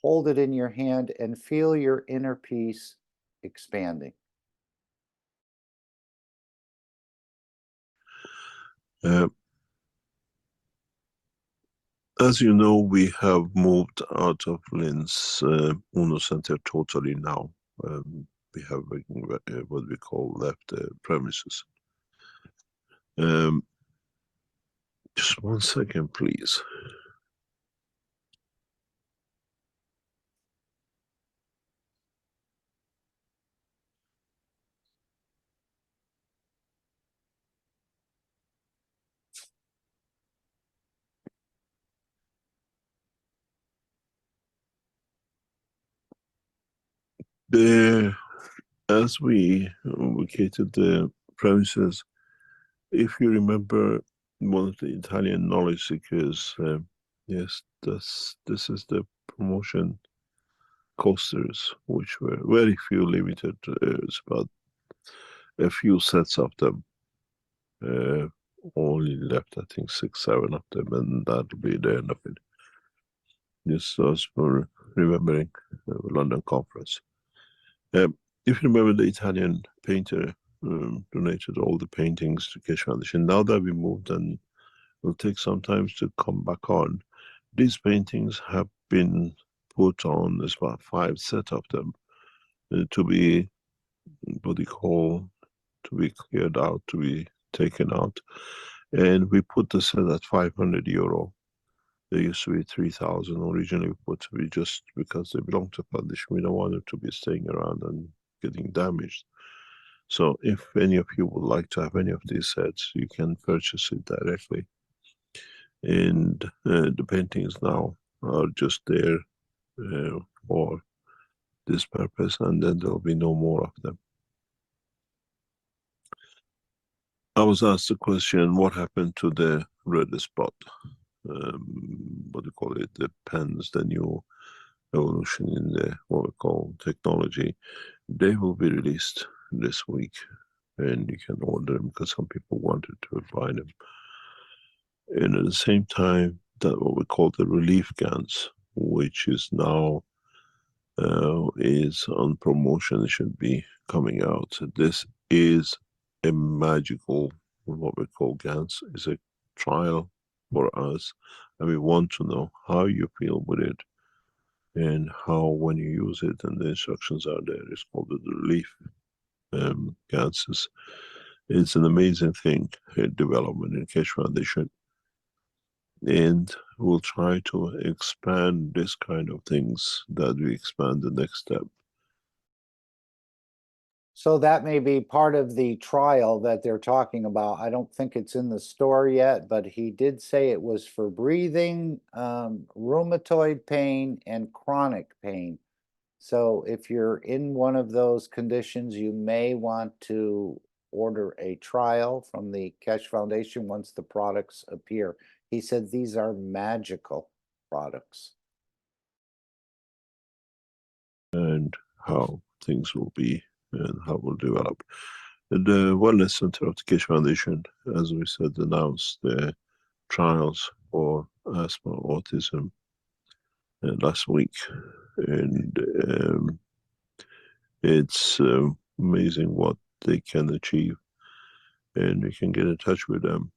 Hold it in your hand and feel your inner peace expanding. As you know, we have moved out of Lynn's UNO Center totally now. We have what we call left premises. Just 1 second, please. As we vacated the premises, if you remember, one of the Italian knowledge seekers, yes, this is the promotion coasters, which were very few, limited. It's about a few sets of them. Only left, I think, 6, 7 of them, and that'll be the end of it. This was for remembering London conference. If you remember, the Italian painter donated all the paintings to Keshe Foundation. Now that we moved and will take some time to come back on, these paintings have been put on, there's about 5 sets of them, to be, what they call, to be cleared out, to be taken out. And we put the set at €500. They used to be 3,000 originally, but we just, because they belong to foundation, we don't want them to be staying around and getting damaged. So if any of you would like to have any of these sets, you can purchase it directly. And the paintings now are just there for this purpose, and then there'll be no more of them. I was asked the question, what happened to the red spot? What do you call it? The pens, the new evolution in the, what we call, technology. They will be released this week, and you can order them because some people wanted to buy them. And at the same time, that what we call the relief GANs, which is now is on promotion, it should be coming out. So this is a magical, what we call GANs, is a trial for us, and we want to know how you feel with it and how when you use it, and the instructions are there. It's called the relief GANs. It's an amazing thing, development in Keshe Foundation, and we'll try to expand this kind of things, that we expand the next step. So that may be part of the trial that they're talking about. I don't think it's in the store yet, but he did say it was for breathing, rheumatoid pain, and chronic pain. So if you're in one of those conditions, you may want to order a trial from the Keshe Foundation once the products appear. He said these are magical products. And how things will be and how we'll develop. The Wellness Center of the Keshe Foundation, as we said, announced the trials for asthma, autism last week. And it's amazing what they can achieve. And we can get in touch with them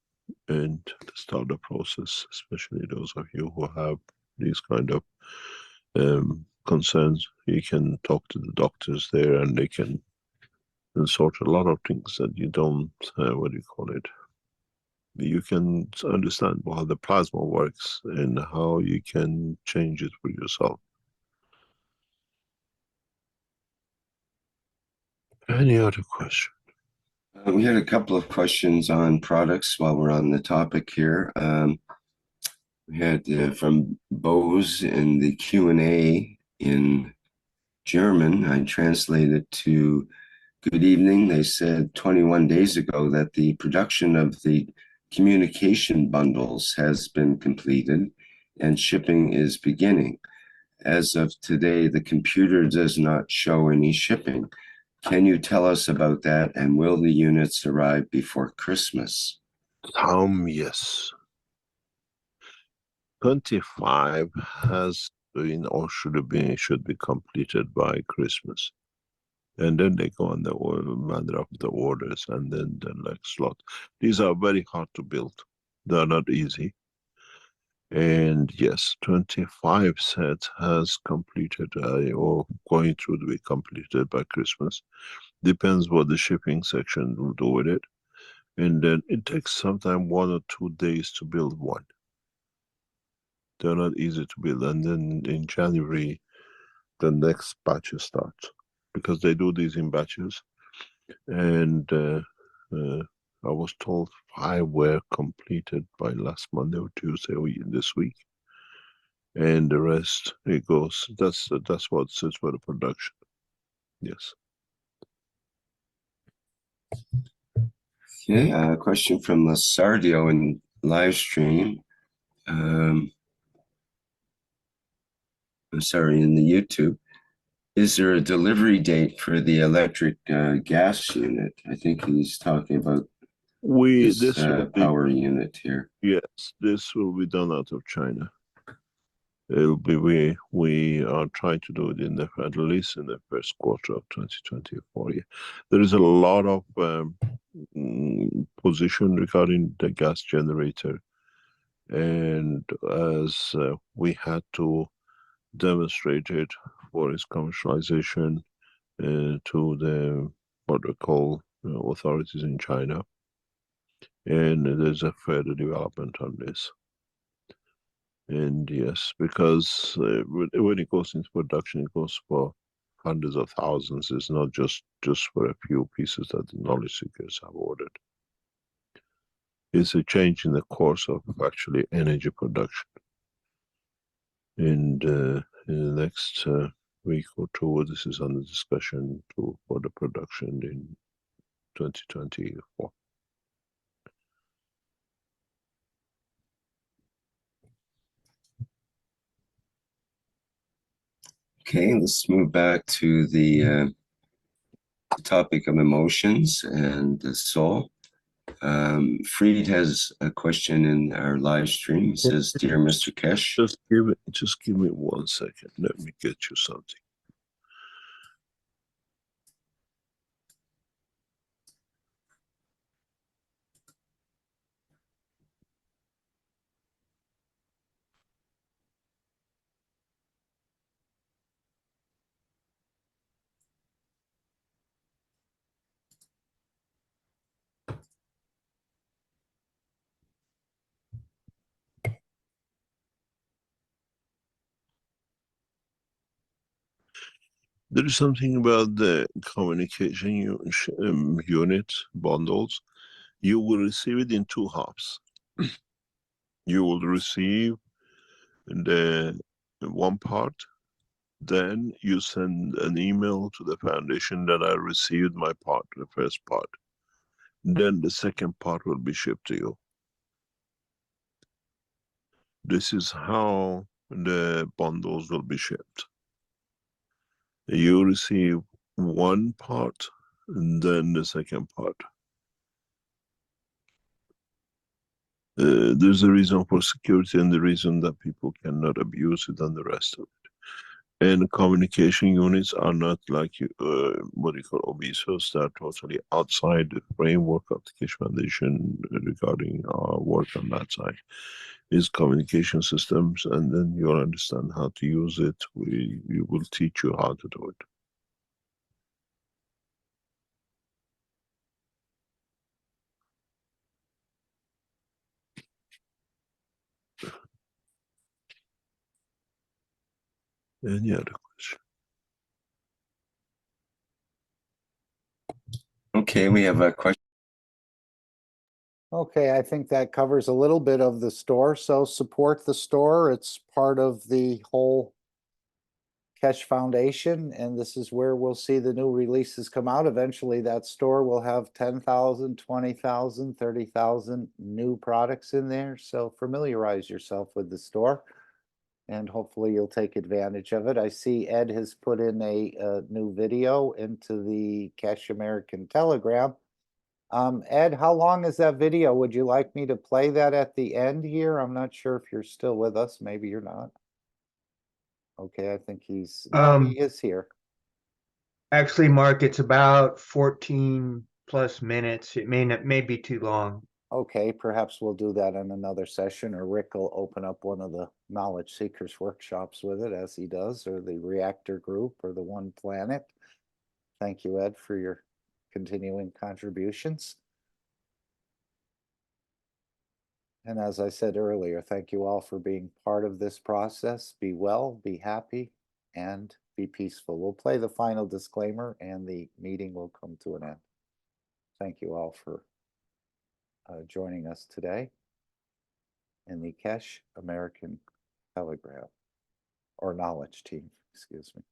and start the process, especially those of you who have these kind of concerns. You can talk to the doctors there, and they can sort a lot of things that you don't, what do you call it? You can understand how the plasma works and how you can change it for yourself. Any other question? We had a couple of questions on products while we're on the topic here. We had from Bose in the Q&A in German. I translated to good evening. They said 21 days ago that the production of the communication bundles has been completed and shipping is beginning. As of today, the computer does not show any shipping. Can you tell us about that, and will the units arrive before Christmas? Yes. 25 has been, or should be completed by Christmas. And then they go on the matter of the orders, and then the next lot. These are very hard to build. They're not easy. And yes, 25 sets has completed or going through to be completed by Christmas. Depends what the shipping section will do with it. And then it takes sometimes 1 or 2 days to build one. They're not easy to build. And then in January, the next batches start, because they do these in batches. And I was told 5 were completed by last Monday or Tuesday or this week. And the rest, it goes, that's what sits for the production. Yes. Okay, a question from Lasardio in live stream. I'm sorry, in the YouTube. Is there a delivery date for the electric gas unit? I think he's talking about this power unit here. Yes, this will be done out of China. We are trying to do it at least in the first quarter of 2024. Yeah. There is a lot of position regarding the gas generator, and as we had to demonstrate it for its commercialization to the what we call authorities in China, and there's a further development on this. And yes, because when it goes into production, it goes for hundreds of thousands. It's not just for a few pieces that the knowledge seekers have ordered. It's a change in the course of actually energy production. And in the next week or two, this is under discussion for the production in 2024. Okay, let's move back to the topic of emotions and the soul. Fried has a question in our live stream. It says, "Dear Mr. Keshe." Just give me 1 second. Let me get you something. There is something about the communication unit bundles. You will receive it in 2 halves. You will receive the one part, then you send an email to the foundation that I received my part, the first part. Then the second part will be shipped to you. This is how the bundles will be shipped. You receive one part, and then the second part. There's a reason for security and the reason that people cannot abuse it and the rest of it. And communication units are not like what you call obesos, that are totally outside the framework of the Keshe Foundation regarding our work on that side. Is communication systems, and then you'll understand how to use it. We will teach you how to do it. Any other question? Okay, we have a question. Okay, I think that covers a little bit of the store. So support the store. It's part of the whole Keshe Foundation, and this is where we'll see the new releases come out. Eventually, that store will have 10,000, 20,000, 30,000 new products in there. So familiarize yourself with the store, and hopefully you'll take advantage of it. I see Ed has put in a new video into the Keshe American Telegram. Ed, how long is that video? Would you like me to play that at the end here? I'm not sure if you're still with us. Maybe you're not. Okay, I think he's, no, he is here. Actually, Mark, it's about 14 plus minutes. It may be too long. Okay, perhaps we'll do that in another session, or Rick will open up one of the Knowledge Seekers workshops with it, as he does, or the Reactor Group, or the One Planet. Thank you, Ed, for your continuing contributions. And as I said earlier, thank you all for being part of this process. Be well, be happy, and be peaceful. We'll play the final disclaimer and the meeting will come to an end. Thank you all for joining us today in the Keshe American Telegram, or Knowledge Team, excuse me.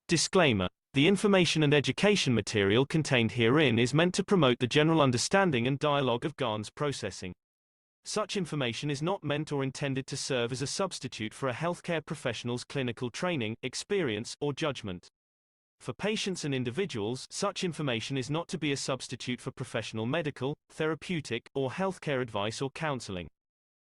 Disclaimer. The information and education material contained herein is meant to promote the general understanding and dialogue of GAN's processing. Such information is not meant or intended to serve as a substitute for a healthcare professional's clinical training, experience, or judgment. For patients and individuals, such information is not to be a substitute for professional medical, therapeutic, or healthcare advice or counseling.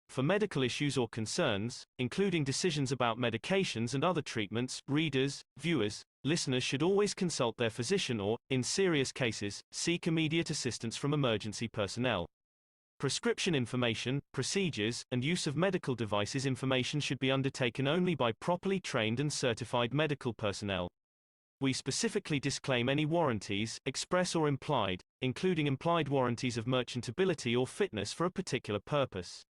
For medical issues or concerns, including decisions about medications and other treatments, readers, viewers, listeners should always consult their physician or, in serious cases, seek immediate assistance from emergency personnel. Prescription information, procedures, and use of medical devices information should be undertaken only by properly trained and certified medical personnel. We specifically disclaim any warranties, express or implied, including implied warranties of merchantability or fitness for a particular purpose.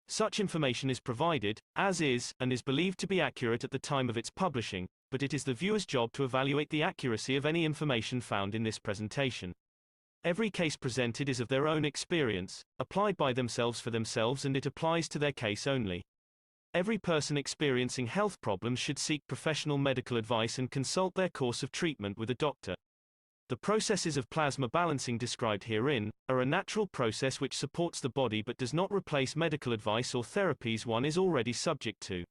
Such information is provided, as is, and is believed to be accurate at the time of its publishing, but it is the viewer's job to evaluate the accuracy of any information found in this presentation. Every case presented is of their own experience, applied by themselves for themselves, and it applies to their case only. Every person experiencing health problems should seek professional medical advice and consult their course of treatment with a doctor. The processes of plasma balancing described herein are a natural process which supports the body but does not replace medical advice or therapies one is already subject to.